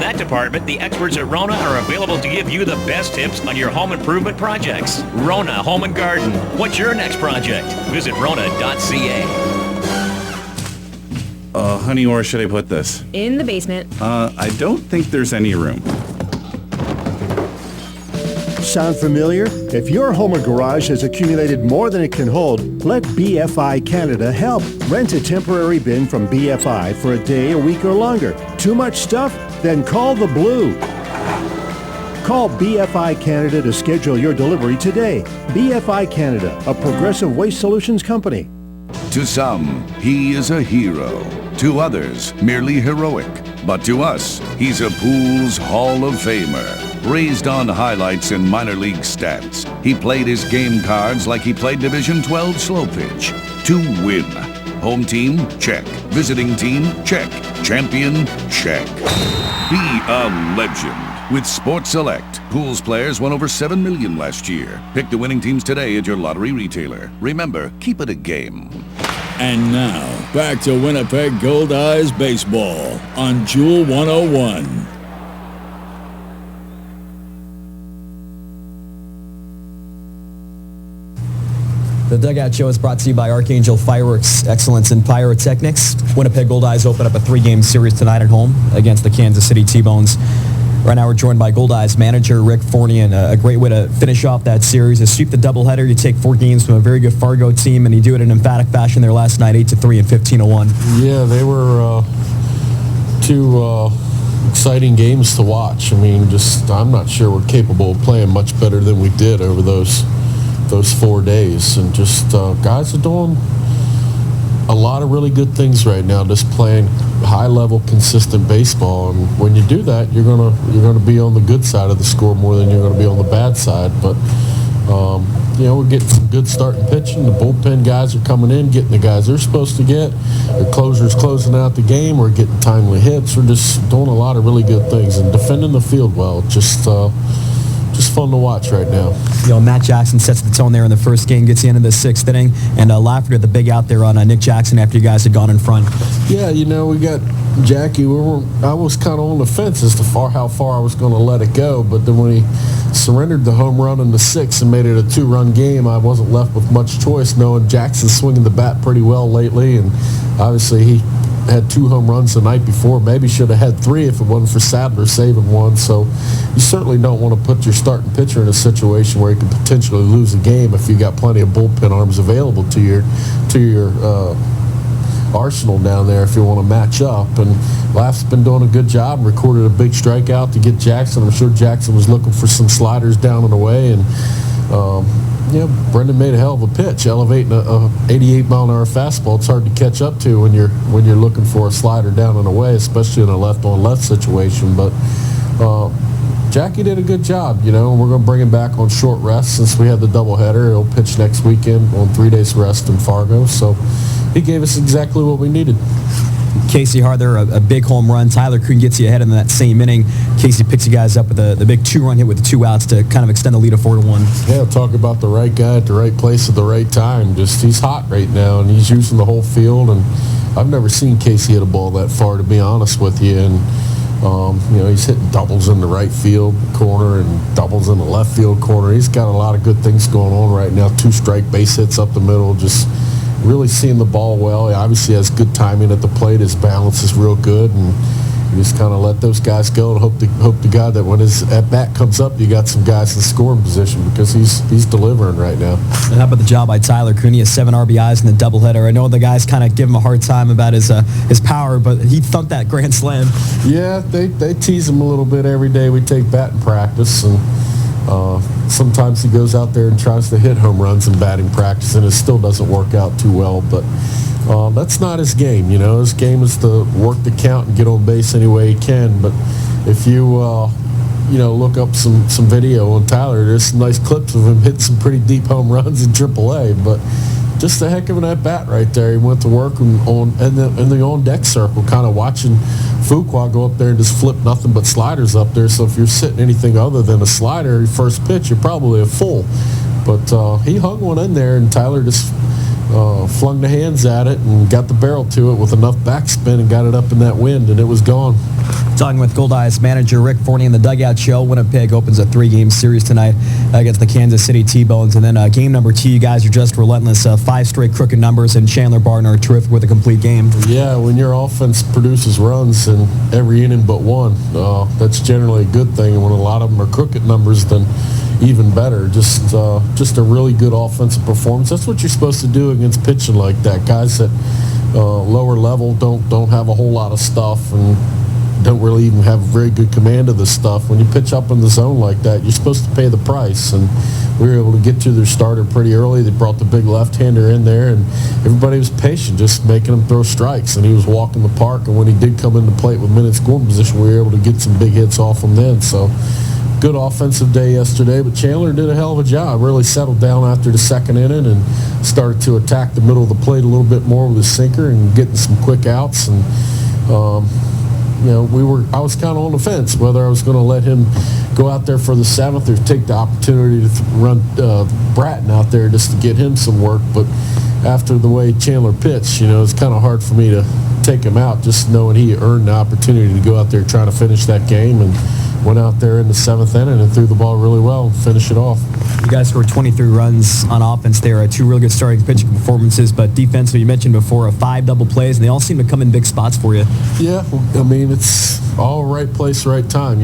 that department, the experts at Rona are available to give you the best tips on your home improvement projects. Rona Home and Garden. What's your next project? Visit Rona.ca. Honey, where should I put this? In the basement. I don't think there's any room. Sound familiar? If your home or garage has accumulated more than it can hold, let BFI Canada help. Rent a temporary bin from BFI for a day, a week, or longer. Too much stuff? Then call the Blue. Call BFI Canada to schedule your delivery today. BFI Canada, a progressive waste solutions company. To some, he is a hero. To others, merely heroic. But to us, he's a Pool's Hall of Famer. Raised on highlights and minor league stats, he played his game cards like he played Division 12 slow pitch. To win. Home team? Check. Visiting team? Check. Champion? Check. Be a legend. With Sports Select, Pool's players won over $7 million last year. Pick the winning teams today at your lottery retailer. Remember, keep it a game. And now, back to Winnipeg Goldeyes baseball on Jewel 101. The Dugout Show is brought to you by Archangel Fireworks, excellence in pyrotechnics. Winnipeg Goldeyes open up a 3-game series tonight at home against the Kansas City T-Bones. Right now we're joined by Goldeyes manager Rick Forney, and a great way to finish off that series is sweep the doubleheader. You take 4 games from a very good Fargo team, and you do it in emphatic fashion there last night, 8-3 and 15-1. Yeah, they were two exciting games to watch. I mean, I'm not sure we're capable of playing much better than we did over those 4 days, and guys are doing a lot of really good things right now, just playing high-level, consistent baseball. And when you do that, you're gonna be on the good side of the score more than you're gonna be on the bad side. But we're getting some good starting pitching. The bullpen guys are coming in, getting the guys they're supposed to get. The closer's closing out the game. We're getting timely hits. We're just doing a lot of really good things and defending the field well. Just fun to watch right now. Matt Jackson sets the tone there in the first game, gets you into the 6th inning, and Lafferty at the big out there on Nick Jackson after you guys had gone in front. Yeah, we got Jackie. I was kind of on the fence as to how far I was going to let it go, but then when he surrendered the home run in the 6th and made it a 2-run game, I wasn't left with much choice, knowing Jackson's swinging the bat pretty well lately, and obviously he had 2 home runs the night before. Maybe should have had 3 if it wasn't for Sadler saving 1. So you certainly don't want to put your starting pitcher in a situation where he could potentially lose a game if you got plenty of bullpen arms available to your arsenal down there if you want to match up. And Laff's been doing a good job, recorded a big strikeout to get Jackson. I'm sure Jackson was looking for some sliders down and away, and Brendan made a hell of a pitch, elevating a 88-mile-an-hour fastball. It's hard to catch up to when you're looking for a slider down and away, especially in a left-on-left situation. But Jackie did a good job, and we're going to bring him back on short rest since we had the doubleheader. He'll pitch next weekend on 3 days rest in Fargo. So he gave us exactly what we needed. Casey Harder, a big home run. Tyler Kuhn gets you ahead in that same inning. Casey picks you guys up with the big 2-run hit with the 2 outs to kind of extend the lead to 4-1. Yeah, talk about the right guy at the right place at the right time. He's hot right now, and he's using the whole field. And I've never seen Casey hit a ball that far, to be honest with you. And he's hitting doubles in the right field corner and doubles in the left field corner. He's got a lot of good things going on right now. 2 strike base hits up the middle, just really seeing the ball well. He obviously has good timing at the plate. His balance is real good, and you just kind of let those guys go and hope to God that when his at-bat comes up, you got some guys in scoring position, because he's delivering right now. And how about the job by Tyler Kuhn? He has 7 RBIs in the doubleheader. I know the guys kind of give him a hard time about his power, but he thumped that grand slam. Yeah, they tease him a little bit every day. We take batting practice, and sometimes he goes out there and tries to hit home runs in batting practice, and it still doesn't work out too well. But that's not his game. His game is to work the count and get on base any way he can. But if you look up some video on Tyler, there's some nice clips of him hitting some pretty deep home runs in AAA. But just a heck of an at-bat right there. He went to work in the on-deck circle, kind of watching Fuqua go up there and just flip nothing but sliders up there. So if you're sitting anything other than a slider, your first pitch, you're probably a full. But he hung one in there, and Tyler just flung the hands at it and got the barrel to it with enough backspin and got it up in that wind, and it was gone. Talking with Goldeyes manager Rick Forney in the Dugout Show. Winnipeg opens a 3-game series tonight against the Kansas City T-Bones. And then game number 2, you guys are just relentless. 5 straight crooked numbers, and Chandler Barton are terrific with a complete game. Yeah, when your offense produces runs in every inning but one, that's generally a good thing. And when a lot of them are crooked numbers, then even better. Just a really good offensive performance. That's what you're supposed to do against pitching like that. Guys that lower level don't have a whole lot of stuff and don't really even have very good command of the stuff. When you pitch up in the zone like that, you're supposed to pay the price. And we were able to get to their starter pretty early. They brought the big left-hander in there, and everybody was patient, just making him throw strikes. And he was walking the park, and when he did come into plate with minute scoring position, we were able to get some big hits off him then. So good offensive day yesterday, but Chandler did a hell of a job. Really settled down after the second inning and started to attack the middle of the plate a little bit more with his sinker and getting some quick outs. And I was kind of on the fence whether I was going to let him go out there for the 7th or take the opportunity to run Bratton out there just to get him some work. But after the way Chandler pitched, it's kind of hard for me to take him out, just knowing he earned the opportunity to go out there trying to finish that game, and went out there in the 7th inning and threw the ball really well and finished it off. You guys scored 23 runs on offense there. 2 really good starting pitching performances, but defensively, you mentioned before, 5 double plays, and they all seem to come in big spots for you. Yeah, I mean, it's all right place, right time.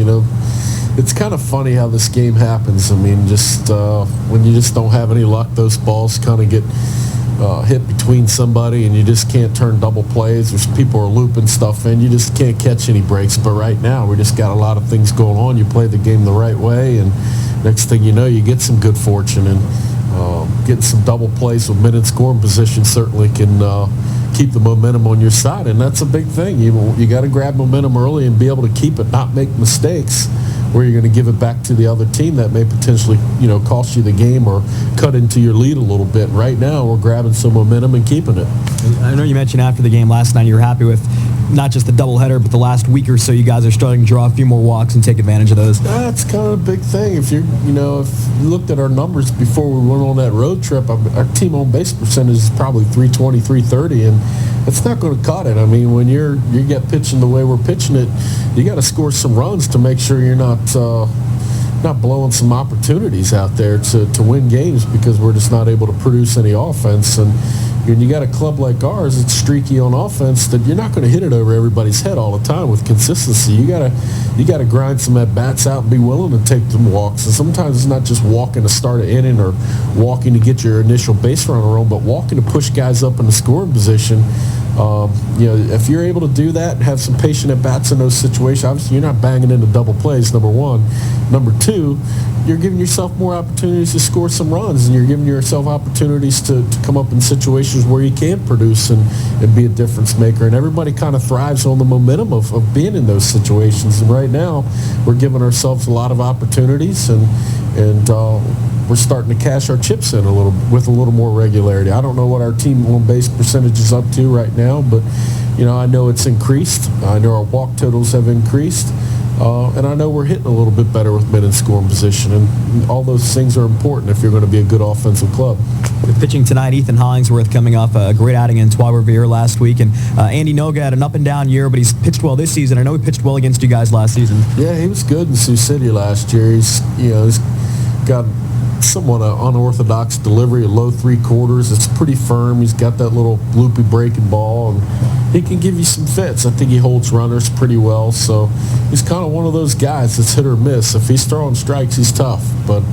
It's kind of funny how this game happens. I mean, just when you just don't have any luck, those balls kind of get hit between somebody, and you just can't turn double plays. There's people are looping stuff in. You just can't catch any breaks. But right now, we just got a lot of things going on. You play the game the right way, and next thing you know, you get some good fortune. And getting some double plays with minute scoring position certainly can keep the momentum on your side, and that's a big thing. You got to grab momentum early and be able to keep it, not make mistakes where you're going to give it back to the other team that may potentially, cost you the game or cut into your lead a little bit. Right now, we're grabbing some momentum and keeping it. I know you mentioned after the game last night you were happy with not just the doubleheader, but the last week or so you guys are starting to draw a few more walks and take advantage of those. That's kind of a big thing. If if you looked at our numbers before we went on that road trip, our team on base percentage is probably 320, 330, and it's not going to cut it. I mean, when you get pitching the way we're pitching it, you got to score some runs to make sure you're not blowing some opportunities out there to win games, because we're just not able to produce any offense. And when you got a club like ours, it's streaky on offense, that you're not going to hit it over everybody's head all the time with consistency. You gotta grind some at bats out and be willing to take some walks. And sometimes it's not just walking to start an inning or walking to get your initial base runner on, but walking to push guys up in the scoring position. If you're able to do that and have some patient at bats in those situations, obviously you're not banging into double plays, number one. Number two, you're giving yourself more opportunities to score some runs, and you're giving yourself opportunities to come up in situations where you can produce and be a difference maker. And everybody kind of thrives on the momentum of being in those situations. And right now, we're giving ourselves a lot of opportunities, and we're starting to cash our chips in with a little more regularity. I don't know what our team on base percentage is up to right now, but I know it's increased. I know our walk totals have increased. And I know we're hitting a little bit better with minute scoring position, and all those things are important if you're going to be a good offensive club. With pitching tonight, Ethan Hollingsworth coming off a great outing in Trois-Rivières last week, and Andy Noga had an up-and-down year, but he's pitched well this season. I know he pitched well against you guys last season. Yeah, he was good in Sioux City last year. He's got somewhat an unorthodox delivery, a low 3/4. It's pretty firm. He's got that little loopy breaking ball, and he can give you some fits. I think he holds runners pretty well, so he's kind of one of those guys that's hit or miss. If he's throwing strikes, he's tough, but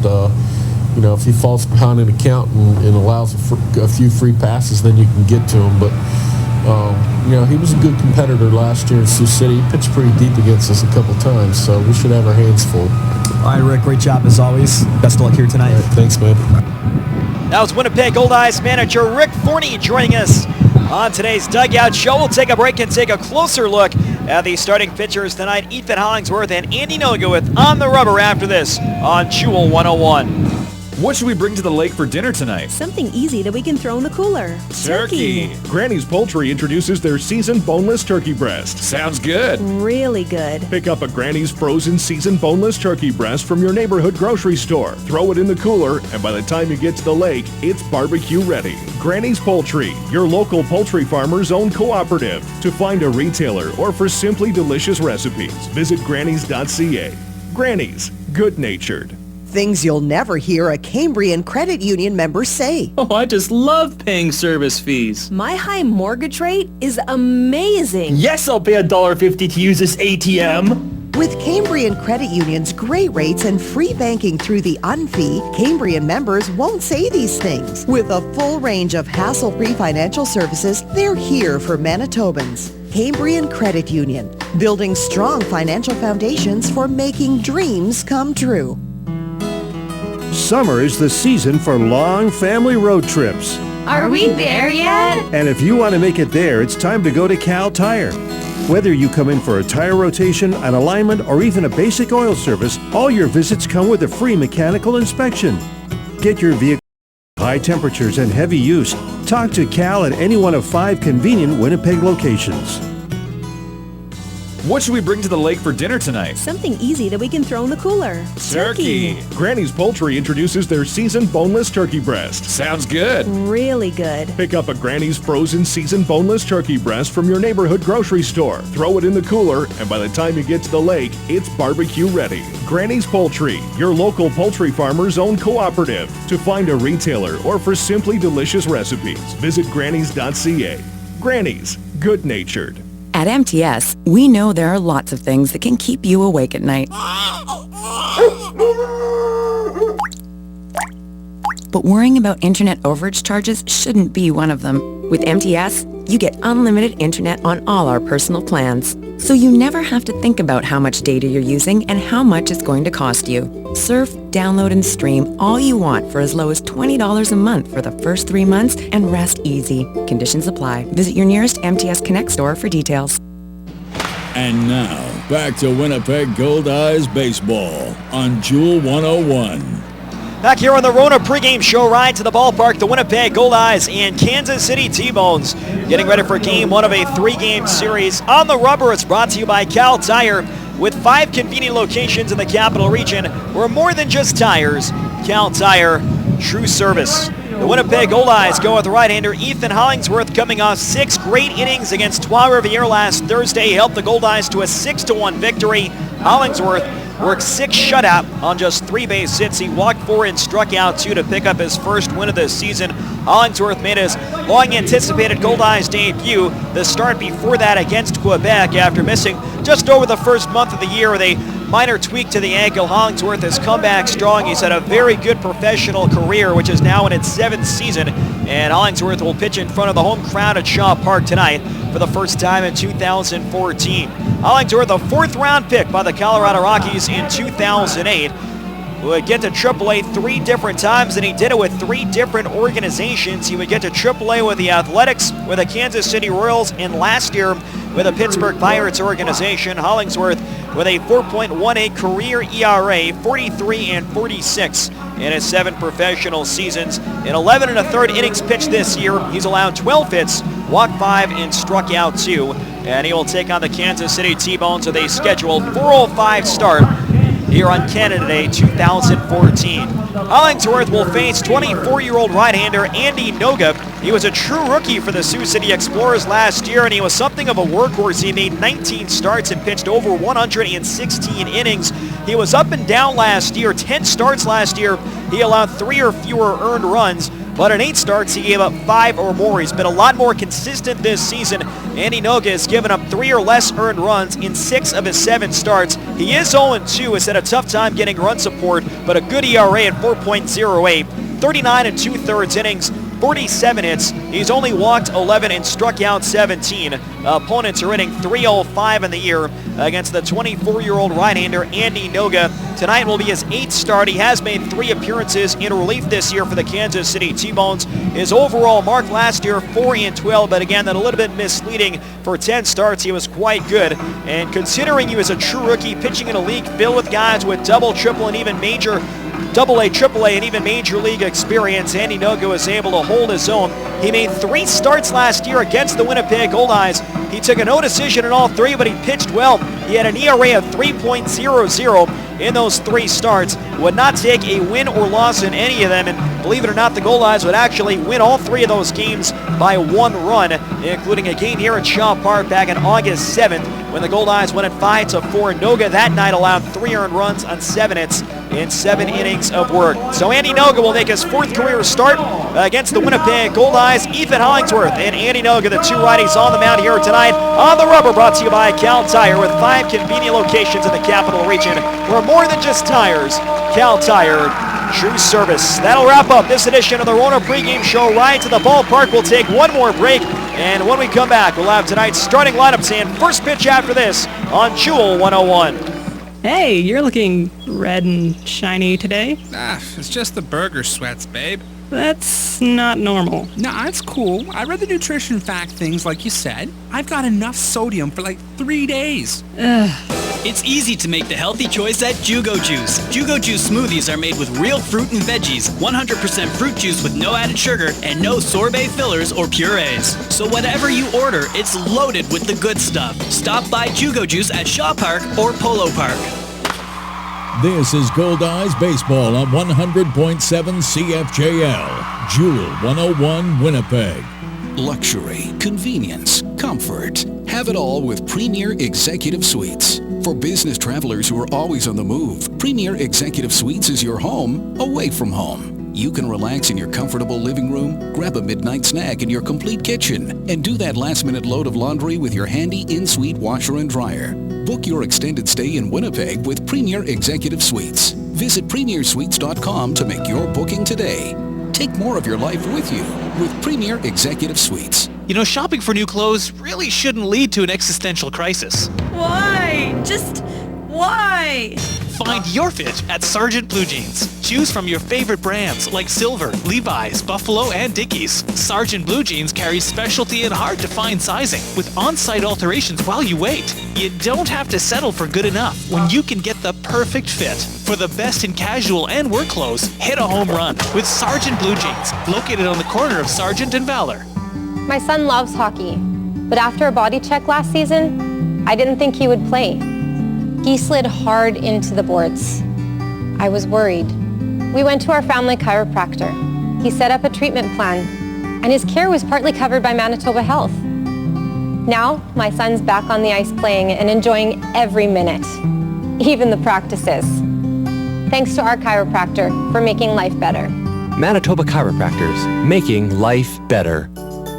if he falls behind in a count and allows a few free passes, then you can get to him. But he was a good competitor last year in Sioux City. He pitched pretty deep against us a couple times, so we should have our hands full. All right, Rick, great job as always. Best of luck here tonight. All right, thanks, man. That was Winnipeg Goldeyes manager Rick Forney joining us on today's Dugout Show. We'll take a break and take a closer look at the starting pitchers tonight, Ethan Hollingsworth and Andy Noga with On the Rubber after this on Jewel 101. What should we bring to the lake for dinner tonight? Something easy that we can throw in the cooler. Turkey. Granny's Poultry introduces their seasoned boneless turkey breast. Sounds good. Really good. Pick up a Granny's frozen seasoned boneless turkey breast from your neighborhood grocery store. Throw it in the cooler, and by the time you get to the lake, it's barbecue ready. Granny's Poultry, your local poultry farmer's own cooperative. To find a retailer or for simply delicious recipes, visit grannys.ca. Granny's, good-natured. Things you'll never hear a Cambrian Credit Union member say. Oh, I just love paying service fees. My high mortgage rate is amazing. Yes, I'll pay $1.50 to use this ATM. With Cambrian Credit Union's great rates and free banking through the UnFee, Cambrian members won't say these things. With a full range of hassle-free financial services, they're here for Manitobans. Cambrian Credit Union, building strong financial foundations for making dreams come true. Summer is the season for long family road trips. Are we there yet? And if you want to make it there, it's time to go to Cal Tire. Whether you come in for a tire rotation, an alignment, or even a basic oil service, all your visits come with a free mechanical inspection. Get your vehicle high temperatures and heavy use. Talk to Cal at any one of 5 convenient Winnipeg locations. What should we bring to the lake for dinner tonight? Something easy that we can throw in the cooler. Turkey. Granny's Poultry introduces their seasoned boneless turkey breast. Sounds good. Really good. Pick up a Granny's frozen seasoned boneless turkey breast from your neighborhood grocery store. Throw it in the cooler, and by the time you get to the lake, it's barbecue ready. Granny's Poultry, your local poultry farmer's own cooperative. To find a retailer or for simply delicious recipes, visit grannys.ca. Granny's, good-natured. At MTS, we know there are lots of things that can keep you awake at night. But worrying about internet overage charges shouldn't be one of them. With MTS, you get unlimited internet on all our personal plans. So you never have to think about how much data you're using and how much it's going to cost you. Surf, download, and stream all you want for as low as $20 a month for the first 3 months and rest easy. Conditions apply. Visit your nearest MTS Connect store for details. And now, back to Winnipeg Goldeyes baseball on Jewel 101. Back here on the Rona pregame show ride to the ballpark, the Winnipeg Goldeyes and Kansas City T-Bones getting ready for game 1 of a 3-game series. On the rubber, it's brought to you by Cal Tire. With 5 convenient locations in the capital region, we're more than just tires. Cal Tire, true service. The Winnipeg Goldeyes go with right-hander Ethan Hollingsworth, coming off 6 great innings against Trois-Rivières last Thursday. He helped the Goldeyes to a 6-1 victory. Hollingsworth worked 6 shutout on just 3 base hits. He walked 4 and struck out 2 to pick up his first win of the season. Hollingsworth made his long-anticipated Goldeyes debut, the start before that against Quebec after missing just over the first month of the year with a minor tweak to the ankle. Hollingsworth has come back strong. He's had a very good professional career, which is now in its 7th season, and Hollingsworth will pitch in front of the home crowd at Shaw Park tonight for the first time in 2014. Hollingsworth, a 4th-round pick by the Colorado Rockies in 2008, would get to AAA 3 different times, and he did it with 3 different organizations. He would get to AAA with the Athletics, with the Kansas City Royals, and last year with the Pittsburgh Pirates organization. Hollingsworth with a 4.18 career ERA, 43 and 46 in his 7 professional seasons. In 11 1/3 innings pitched this year, he's allowed 12 hits, walked 5, and struck out 2. And he will take on the Kansas City T-Bones with a scheduled 4:05 start here on Canada Day 2014. Hollingsworth will face 24-year-old right-hander Andy Noga. He was a true rookie for the Sioux City Explorers last year, and he was something of a workhorse. He made 19 starts and pitched over 116 innings. He was up and down last year, 10 starts last year. He allowed 3 or fewer earned runs, but in 8 starts, he gave up 5 or more. He's been a lot more consistent this season. Andy Noga has given up 3 or less earned runs in 6 of his 7 starts. He is 0-2, has had a tough time getting run support, but a good ERA at 4.08, 39 2/3 innings, 47 hits. He's only walked 11 and struck out 17. Opponents are hitting .305 in the year against the 24-year-old right-hander Andy Noga. Tonight will be his 8th start. He has made 3 appearances in relief this year for the Kansas City T-Bones. His overall mark last year, 4 and 12, but again, that a little bit misleading. For 10 starts, he was quite good. And considering he was a true rookie pitching in a league filled with guys with double, triple, and even major AA, AAA, and even Major League experience, Andy Noga was able to hold his own. He made 3 starts last year against the Winnipeg Goldeyes. He took a no decision in all 3, but he pitched well. He had an ERA of 3.00 in those 3 starts. Would not take a win or loss in any of them, and believe it or not, the Goldeyes would actually win all 3 of those games by 1 run, including a game here at Shaw Park back on August 7th when the Goldeyes went at 5-4. Noga that night allowed 3 earned runs on 7 hits in 7 innings of work. So Andy Noga will make his 4th career start against the Winnipeg Goldeyes. Ethan Hollingsworth and Andy Noga, the 2 righties on the mound here tonight on the rubber, brought to you by Cal Tire, with 5 convenient locations in the Capital Region where more than just tires. Cal Tire, true service. That'll wrap up this edition of the Rona pregame show. Right to the ballpark. We'll take one more break, and when we come back, we'll have tonight's starting lineups and first pitch after this on Jewel 101. Hey, you're looking red and shiny today. It's just the burger sweats, babe. That's not normal. Nah, it's cool. I read the nutrition fact things like you said. I've got enough sodium for like 3 days. It's easy to make the healthy choice at Jugo Juice. Jugo Juice smoothies are made with real fruit and veggies, 100% fruit juice with no added sugar, and no sorbet fillers or purees. So whatever you order, it's loaded with the good stuff. Stop by Jugo Juice at Shaw Park or Polo Park. This is Goldeyes Baseball on 100.7 CFJL, Jewel 101, Winnipeg. Luxury, convenience, comfort. Have it all with Premier Executive Suites. For business travelers who are always on the move, Premier Executive Suites is your home away from home. You can relax in your comfortable living room, grab a midnight snack in your complete kitchen, and do that last-minute load of laundry with your handy in-suite washer and dryer. Book your extended stay in Winnipeg with Premier Executive Suites. Visit premiersuites.com to make your booking today. Take more of your life with you with Premier Executive Suites. You know, shopping for new clothes really shouldn't lead to an existential crisis. Why? Just why? Find your fit at Sargent Blue Jeans. Choose from your favorite brands like Silver, Levi's, Buffalo, and Dickies. Sargent Blue Jeans carries specialty and hard-to-find sizing with on-site alterations while you wait. You don't have to settle for good enough when you can get the perfect fit. For the best in casual and work clothes, hit a home run with Sargent Blue Jeans, located on the corner of Sargent and Valor. My son loves hockey, but after a body check last season, I didn't think he would play. He slid hard into the boards. I was worried. We went to our family chiropractor. He set up a treatment plan, and his care was partly covered by Manitoba Health. Now, my son's back on the ice playing and enjoying every minute, even the practices. Thanks to our chiropractor for making life better. Manitoba Chiropractors, making life better.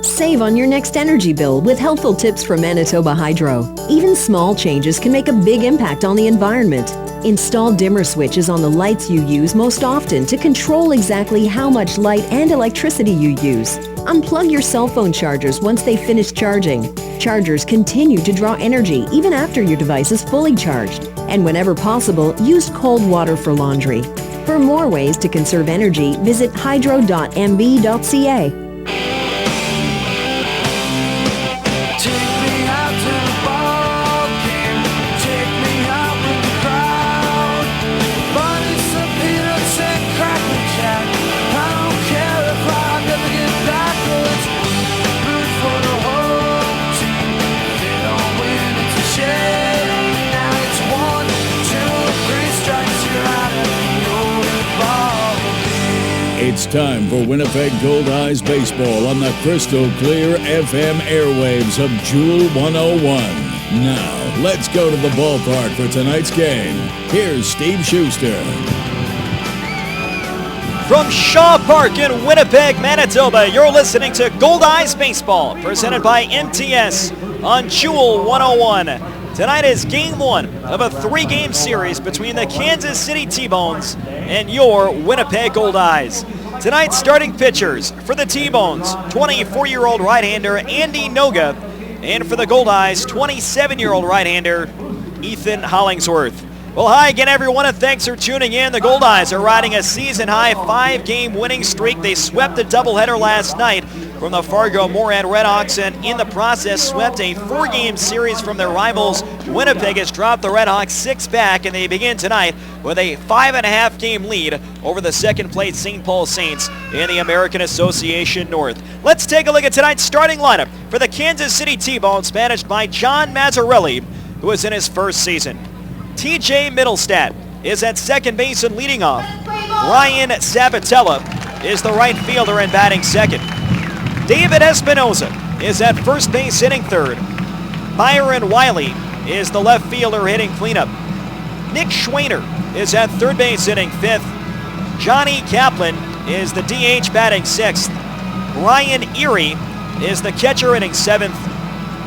Save on your next energy bill with helpful tips from Manitoba Hydro. Even small changes can make a big impact on the environment. Install dimmer switches on the lights you use most often to control exactly how much light and electricity you use. Unplug your cell phone chargers once they finish charging. Chargers continue to draw energy even after your device is fully charged. And whenever possible, use cold water for laundry. For more ways to conserve energy, visit hydro.mb.ca. It's time for Winnipeg Goldeyes Baseball on the crystal clear FM airwaves of Jewel 101. Now, let's go to the ballpark for tonight's game. Here's Steve Schuster. From Shaw Park in Winnipeg, Manitoba, you're listening to Goldeyes Baseball, presented by MTS on Jewel 101. Tonight is Game 1 of a 3-game series between the Kansas City T-Bones and your Winnipeg Goldeyes. Tonight's starting pitchers for the T-Bones, 24-year-old right-hander Andy Noga, and for the Goldeyes, 27-year-old right-hander Ethan Hollingsworth. Well, hi again, everyone, and thanks for tuning in. The Goldeyes are riding a season-high 5-game winning streak. They swept a doubleheader last night from the Fargo-Moran Redhawks, and in the process swept a 4-game series from their rivals. Winnipeg has dropped the Redhawks 6 back, and they begin tonight with a 5.5-game lead over the second-place St. Paul Saints in the American Association North. Let's take a look at tonight's starting lineup for the Kansas City T-Bones, managed by John Mazzarelli, who is in his first season. TJ Middlestat is at second base and leading off. Brian Sabatella is the right fielder and batting second. David Espinoza is at first base hitting third. Byron Wiley is the left fielder hitting cleanup. Nick Schwaner is at third base hitting fifth. Johnny Kaplan is the DH batting sixth. Ryan Erie is the catcher hitting seventh.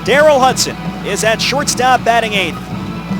Daryl Hudson is at shortstop batting eighth.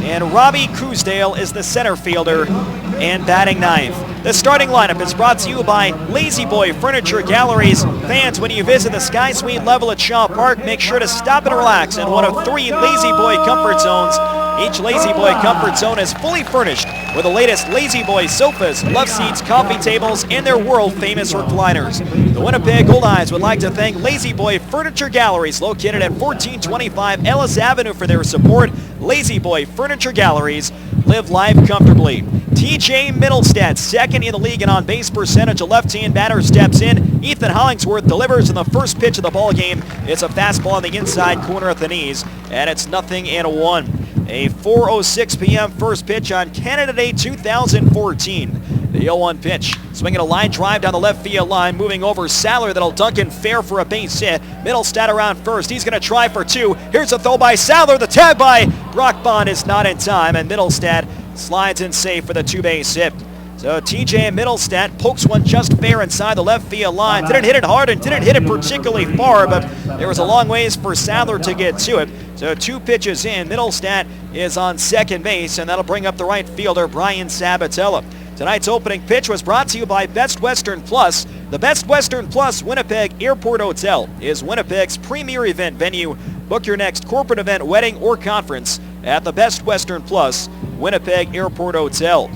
And Robbie Cousdale is the center fielder and batting ninth. The starting lineup is brought to you by Lazy Boy Furniture Galleries. Fans, when you visit the Sky Suite level at Shaw Park, make sure to stop and relax in one of 3 Lazy Boy comfort zones. Each Lazy Boy comfort zone is fully furnished with the latest Lazy Boy sofas, love seats, coffee tables, and their world-famous recliners. The Winnipeg Goldeyes would like to thank Lazy Boy Furniture Galleries, located at 1425 Ellis Avenue, for their support. Lazy Boy Furniture Galleries, live life comfortably. TJ Middlestat, second in the league in on-base percentage. A left-hand batter steps in. Ethan Hollingsworth delivers in the first pitch of the ball game. It's a fastball on the inside corner of the knees, and it's 0-1. A 4:06 p.m. first pitch on Canada Day 2014. The 0-1 pitch. Swinging a line drive down the left field line. Moving over Saller. That'll dunk in fair for a base hit. Middlestat around first. He's going to try for 2. Here's a throw by Saller. The tag by Brock Bond is not in time, and Middlestat slides in safe for the 2-base hit. So TJ Middlestat pokes one just fair inside the left field line. Didn't hit it hard and didn't hit it particularly far, but there was a long ways for Saller to get to it. So 2 pitches in, Middlestat is on second base, and that'll bring up the right fielder, Brian Sabatella. Tonight's opening pitch was brought to you by Best Western Plus. The Best Western Plus Winnipeg Airport Hotel is Winnipeg's premier event venue. Book your next corporate event, wedding, or conference at the Best Western Plus Winnipeg Airport Hotel.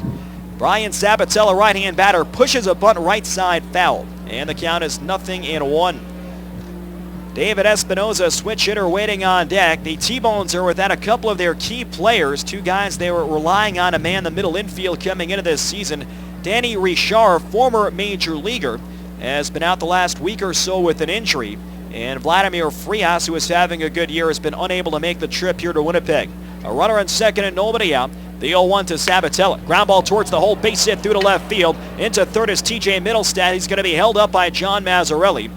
Brian Sabatella, right-hand batter, pushes a bunt right side foul, and the count is 0-1. David Espinoza, switch hitter, waiting on deck. The T-Bones are without a couple of their key players, 2 guys they were relying on to man the middle infield coming into this season. Danny Richard, former major leaguer, has been out the last week or so with an injury, and Vladimir Frias, who is having a good year, has been unable to make the trip here to Winnipeg. A runner on second and nobody out. The 0-1 to Sabatella. Ground ball towards the hole, base hit through to left field. Into third is TJ Middlestat. He's going to be held up by John Mazzarelli.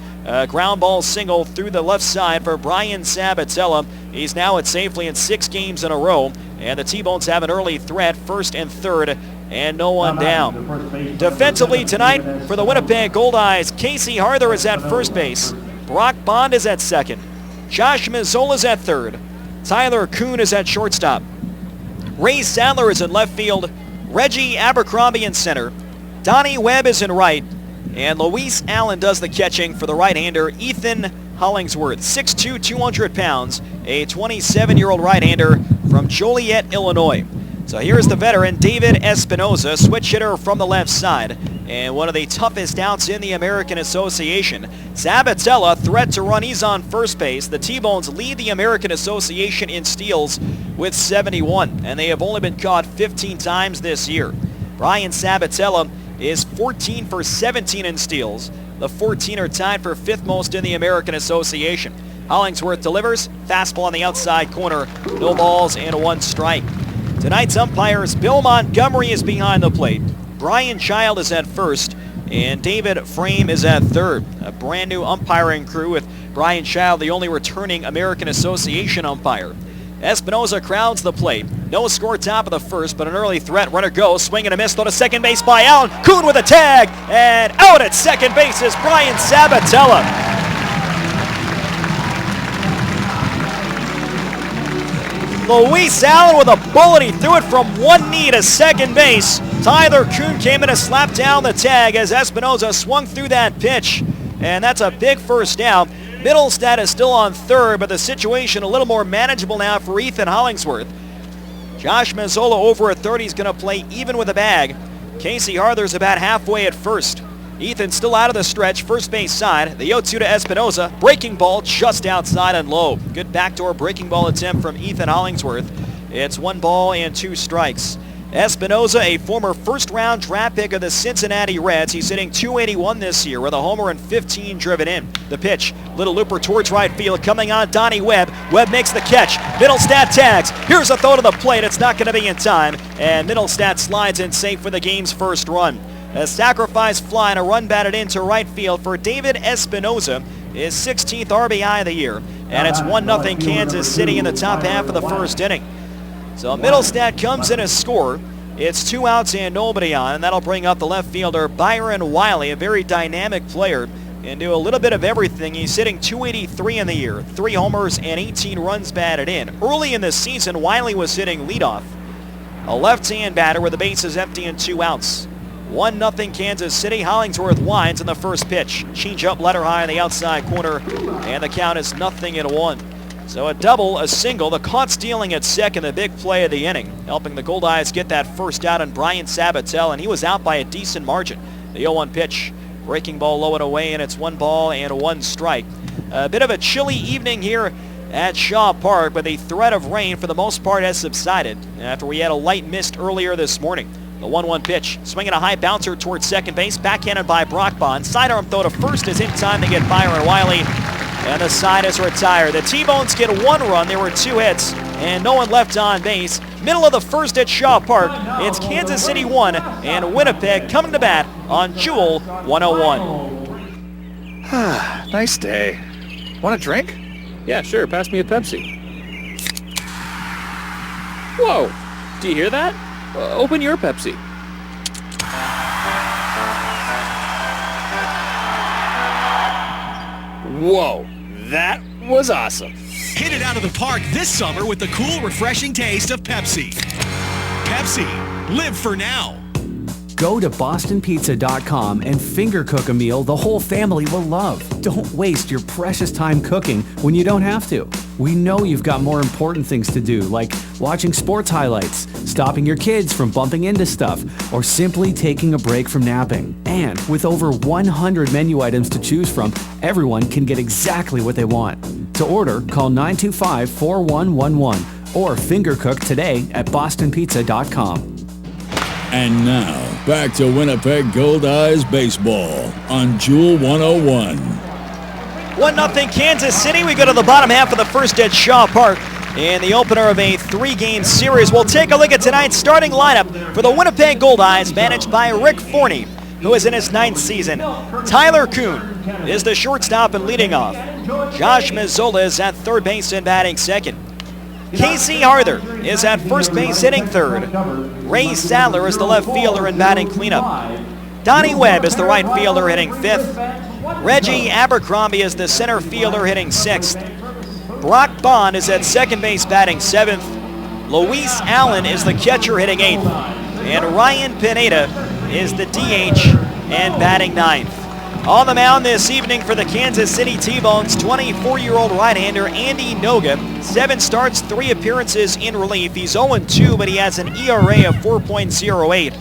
Ground ball single through the left side for Brian Sabatella. He's now at safely in 6 games in a row. And the T-Bones have an early threat, first and third, and no one down. Defensively tonight for the Winnipeg Goldeyes, Casey Harther is at first base. Brock Bond is at second. Josh Mazzola is at third. Tyler Kuhn is at shortstop. Ray Sadler is in left field. Reggie Abercrombie in center. Donnie Webb is in right. And Luis Allen does the catching for the right-hander, Ethan Hollingsworth. 6'2", 200 pounds, a 27-year-old right-hander from Joliet, Illinois. So here's the veteran, David Espinoza, switch hitter from the left side, and one of the toughest outs in the American Association. Sabatella, threat to run, he's on first base. The T-Bones lead the American Association in steals with 71, and they have only been caught 15 times this year. Brian Sabatella is 14 for 17 in steals. The 14 are tied for 5th most in the American Association. Hollingsworth delivers, fastball on the outside corner, no balls and 1 strike. Tonight's umpires, Bill Montgomery is behind the plate. Brian Child is at first, and David Frame is at third. A brand new umpiring crew with Brian Child, the only returning American Association umpire. Espinoza crowds the plate. No score top of the first, but an early threat. Runner goes, swing and a miss, throw to second base by Allen. Kuhn with a tag, and out at second base is Brian Sabatella. Luis Allen with a bullet. He threw it from one knee to second base. Tyler Kuhn came in to slap down the tag as Espinoza swung through that pitch, and that's a big first down. Middlestat is still on third, but the situation a little more manageable now for Ethan Hollingsworth. Josh Mazzola over at third. He's going to play even with a bag. Casey Harther's about halfway at first. Ethan still out of the stretch, first base side. The 0-2 to Espinoza. Breaking ball just outside and low. Good backdoor breaking ball attempt from Ethan Hollingsworth. It's 1 ball and 2 strikes. Espinoza, a former first-round draft pick of the Cincinnati Reds. He's hitting .281 this year with a homer and 15 driven in. The pitch, little looper towards right field, coming on Donnie Webb. Webb makes the catch. Middlestat tags. Here's a throw to the plate. It's not going to be in time, and Middlestat slides in safe for the game's first run. A sacrifice fly and a run batted into right field for David Espinoza, his 16th RBI of the year, and it's 1-0 Kansas City in the top half of the first inning. So Middlestat comes in as scorer. It's 2 outs and nobody on, and that'll bring up the left fielder Byron Wiley, a very dynamic player, and do a little bit of everything. He's hitting .283 in the year, 3 homers and 18 runs batted in. Early in the season, Wiley was hitting leadoff. A left-hand batter with the bases empty and 2 outs. 1-0 Kansas City. Hollingsworth winds in the first pitch. Change up letter high in the outside corner, and the count is 0-1. So a double, a single, the caught stealing at second, the big play of the inning, helping the Goldeyes get that first out on Brian Sabatel, and he was out by a decent margin. The 0-1 pitch, breaking ball low and away, and it's 1 ball and 1 strike. A bit of a chilly evening here at Shaw Park, but the threat of rain for the most part has subsided after we had a light mist earlier this morning. The 1-1 pitch, swinging a high bouncer towards second base, backhanded by Brock Bond. Sidearm throw to first is in time to get Byron Wiley, and the side is retired. The T-Bones get 1 run. There were 2 hits and no one left on base. Middle of the first at Shaw Park. It's Kansas City 1 and Winnipeg coming to bat on Jewel 101. Nice day. Want a drink? Yeah, sure. Pass me a Pepsi. Whoa. Do you hear that? Open your Pepsi. Whoa. That was awesome. Hit it out of the park this summer with the cool, refreshing taste of Pepsi. Pepsi. Live for now. Go to bostonpizza.com and finger cook a meal the whole family will love. Don't waste your precious time cooking when you don't have to. We know you've got more important things to do, like watching sports highlights, stopping your kids from bumping into stuff, or simply taking a break from napping. And with over 100 menu items to choose from, everyone can get exactly what they want. To order, call 925-4111 or finger cook today at bostonpizza.com. And now, back to Winnipeg Goldeyes baseball on Jewel 101. 1-0 Kansas City. We go to the bottom half of the first at Shaw Park in the opener of a 3-game series. We'll take a look at tonight's starting lineup for the Winnipeg Goldeyes, managed by Rick Forney, who is in his 9th season. Tyler Kuhn is the shortstop and leading off. Josh Mazzola is at third base and batting second. Casey Harther is at first base hitting third. Ray Sadler is the left fielder and batting cleanup. Donnie Webb is the right fielder hitting fifth. Reggie Abercrombie is the center fielder hitting sixth. Brock Bond is at second base batting seventh. Luis Allen is the catcher hitting eighth. And Ryan Pineda is the DH and batting ninth. On the mound this evening for the Kansas City T-Bones, 24-year-old right-hander Andy Noga. 7 starts, 3 appearances in relief. He's 0-2, but he has an ERA of 4.08.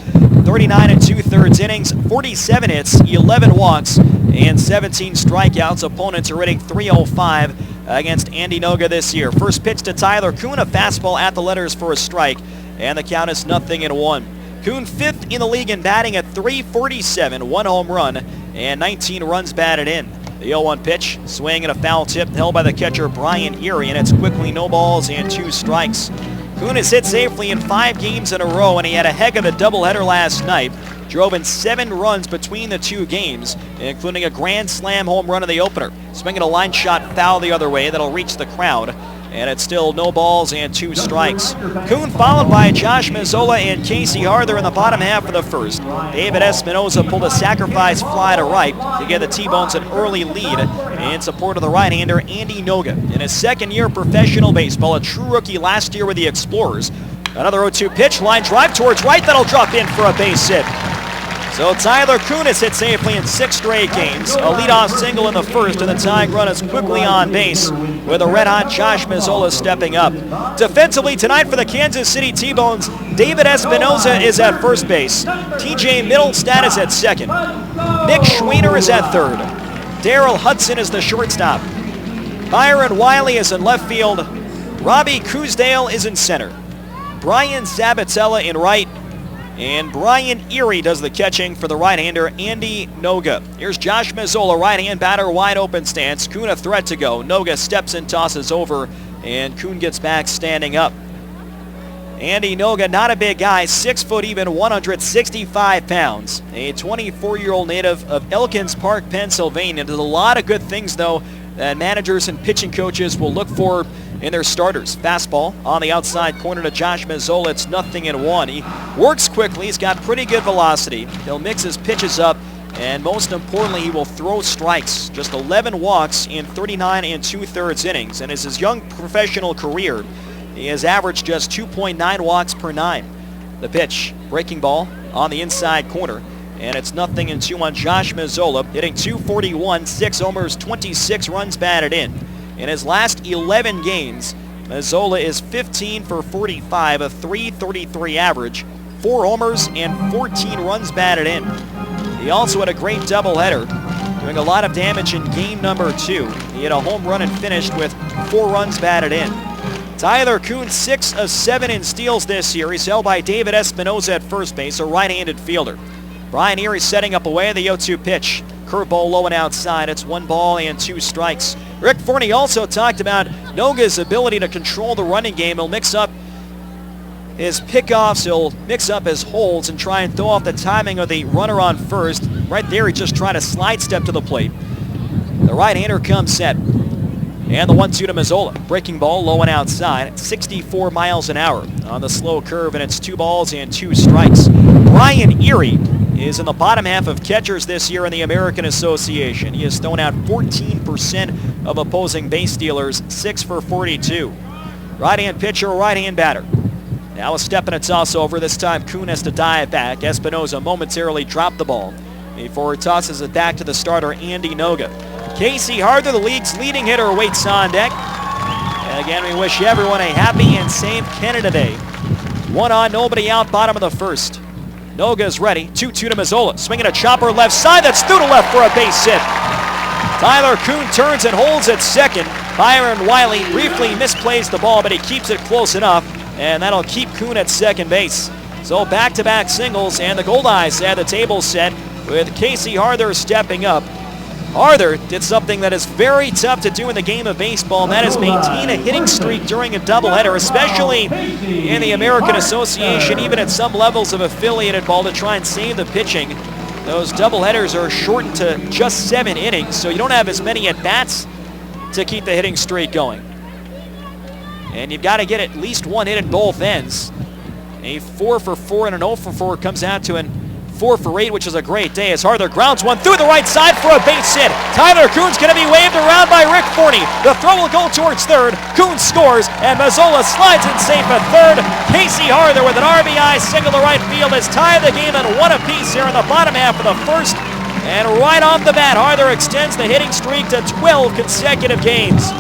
39 2/3 innings, 47 hits, 11 walks, and 17 strikeouts. Opponents are hitting .305 against Andy Noga this year. First pitch to Tyler Kuhn, a fastball at the letters for a strike, and the count is 0-1. Kuhn 5th in the league in batting at .347, 1 home run, and 19 runs batted in. The 0-1 pitch, swing and a foul tip held by the catcher Brian Erie, and it's quickly no balls and 2 strikes. Kuhn has hit safely in 5 games in a row, and he had a heck of a doubleheader last night. Drove in 7 runs between the 2 games, including a grand slam home run in the opener. Swinging a line shot foul the other way that'll reach the crowd. And it's still no balls and 2 strikes. Kuhn followed by Josh Mazzola and Casey Harther in the bottom half of the first. David Espinoza pulled a sacrifice fly to right to give the T-Bones an early lead in support of the right-hander Andy Noga. In his 2nd year of professional baseball, a true rookie last year with the Explorers. Another 0-2 pitch, line drive towards right, that'll drop in for a base hit. So Tyler Kuhn has hit safely in 6 straight games. A leadoff single in the first, and the tying run is quickly on base with a red-hot Josh Mazzola stepping up. Defensively tonight for the Kansas City T-Bones, David Espinoza is at first base. TJ Middlestat is at second. Nick Schweiner is at third. Daryl Hudson is the shortstop. Byron Wiley is in left field. Robbie Cousdale is in center. Brian Sabatella in right. And Brian Erie does the catching for the right-hander, Andy Noga. Here's Josh Mazzola, right-hand batter, wide open stance. Kuhn a threat to go. Noga steps and tosses over, and Kuhn gets back standing up. Andy Noga, not a big guy, 6 foot even, 165 pounds. A 24-year-old native of Elkins Park, Pennsylvania. There's a lot of good things, though, that managers and pitching coaches will look for in their starters. Fastball on the outside corner to Josh Mazzola. It's 0-1. He works quickly. He's got pretty good velocity. He'll mix his pitches up, and most importantly, he will throw strikes. Just 11 walks in 39 2/3 innings. And as his young professional career, he has averaged just 2.9 walks per 9. The pitch, breaking ball on the inside corner. And it's 0-2 on Josh Mazzola, hitting .241, 6 homers, 26 runs batted in. In his last 11 games, Mazzola is 15 for 45, a .333 average, 4 homers, and 14 runs batted in. He also had a great doubleheader, doing a lot of damage in game number 2. He had a home run and finished with 4 runs batted in. Tyler Kuhn, 6 of 7 in steals this year. He's held by David Espinoza at first base, a right-handed fielder. Brian Erie setting up away the 0-2 pitch. Curveball low and outside. It's 1 ball and 2 strikes. Rick Forney also talked about Noga's ability to control the running game. He'll mix up his pickoffs, he'll mix up his holds and try and throw off the timing of the runner on first. Right there, he just tried to slide step to the plate. The right-hander comes set. And the 1-2 to Mazzola. Breaking ball low and outside. 64 miles an hour on the slow curve, and it's 2 balls and 2 strikes. Brian Erie is in the bottom half of catchers this year in the American Association. He has thrown out 14% of opposing base stealers, 6 for 42. Right-hand pitcher, right-hand batter. Now a step and a toss over. This time Kuhn has to dive back. Espinoza momentarily dropped the ball before he tosses it back to the starter, Andy Noga. Casey Harder, the league's leading hitter, waits on deck. And again, we wish everyone a happy and safe Canada Day. 1 on, nobody out, bottom of the first. Noga's ready, 2-2 to Mazzola. Swinging a chopper left side, that's through to left for a base hit. Tyler Kuhn turns and holds at second. Byron Wiley briefly misplays the ball, but he keeps it close enough, and that'll keep Kuhn at second base. So back-to-back singles, and the Goldeyes had the table set with Casey Harder stepping up. Harder did something that is very tough to do in the game of baseball, and that is maintain a hitting streak during a doubleheader, especially in the American Association, even at some levels of affiliated ball, to try and save the pitching. Those doubleheaders are shortened to just 7 innings, so you don't have as many at-bats to keep the hitting streak going. And you've got to get at least 1 hit in both ends. A 4 for 4 and an 0 for 4 comes out to an 4 for 8, which is a great day as Harder grounds one through the right side for a base hit. Tyler Kuhn's going to be waved around by Rick Forney. The throw will go towards third. Kuhn scores, and Mazzola slides in safe at third. Casey Harder with an RBI single to right field has tied the game at 1 apiece here in the bottom half of the first. And right off the bat, Harder extends the hitting streak to 12 consecutive games.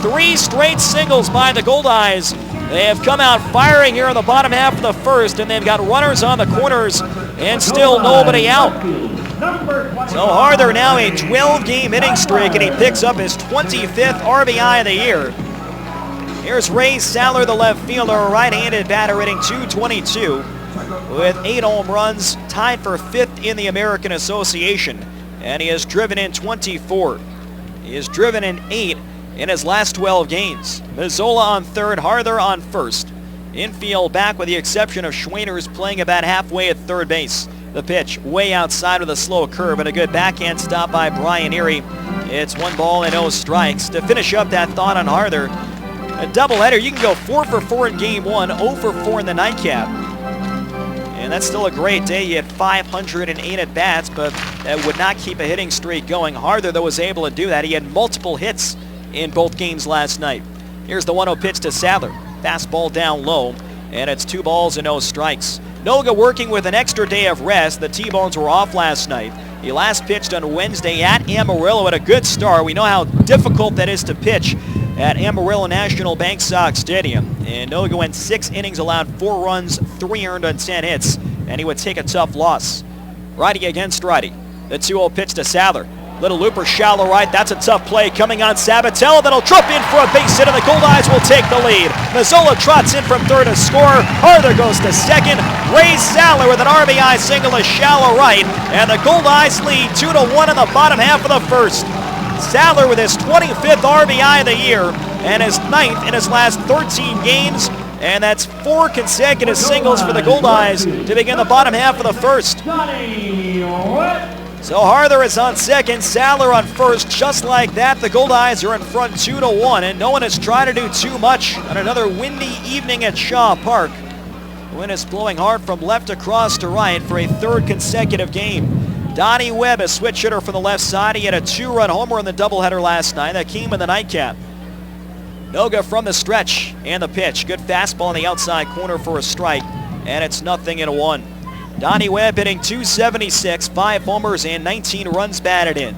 3 straight singles by the Goldeyes. They have come out firing here in the bottom half of the first, and they've got runners on the corners and still nobody out. So Harder now a 12-game hitting streak, and he picks up his 25th RBI of the year. Here's Ray Saller, the left fielder, a right-handed batter, hitting .222 with 8 home runs, tied for 5th in the American Association, and he has driven in 24. He has driven in 8 in his last 12 games. Mazzola on third, Harder on first. Infield back with the exception of Schweiner, who's playing about halfway at third base. The pitch way outside with a slow curve and a good backhand stop by Brian Erie. It's 1 ball and 0 strikes. To finish up that thought on Harder, a doubleheader, you can go 4 for 4 in game 1, 0 for 4 in the nightcap. And that's still a great day. He had 508 at-bats, but that would not keep a hitting streak going. Harder, though, was able to do that. He had multiple hits in both games last night. Here's the 1-0 pitch to Sadler. Fastball down low, and it's 2 balls and 0 strikes. Noga working with an extra day of rest. The T-Bones were off last night. He last pitched on Wednesday at Amarillo at a good start. We know how difficult that is to pitch at Amarillo National Bank Sox Stadium. And Noga went 6 innings, allowed 4 runs, 3 earned on 10 hits, and he would take a tough loss. Righty against righty. The 2-0 pitch to Sadler. Little looper, shallow right. That's a tough play coming on Sabatella. That'll drop in for a base hit, and the Goldeyes will take the lead. Mazzola trots in from third to score. Arthur goes to second. Ray Sadler with an RBI single to shallow right, and the Goldeyes lead 2-1 in the bottom half of the first. Sadler with his 25th RBI of the year and his 9th in his last 13 games. And that's 4 consecutive singles for the Goldeyes to begin the bottom half of the first. So Arthur is on second, Sadler on first. Just like that, the Goldeyes are in front 2-1, and no one has tried to do too much on another windy evening at Shaw Park. The wind is blowing hard from left across to right for a 3rd consecutive game. Donnie Webb, a switch hitter from the left side. He had a 2-run homer in the doubleheader last night. That came in the nightcap. Noga from the stretch, and the pitch. Good fastball on the outside corner for a strike, and it's 0-1. Donnie Webb hitting .276, 5 homers, and 19 runs batted in.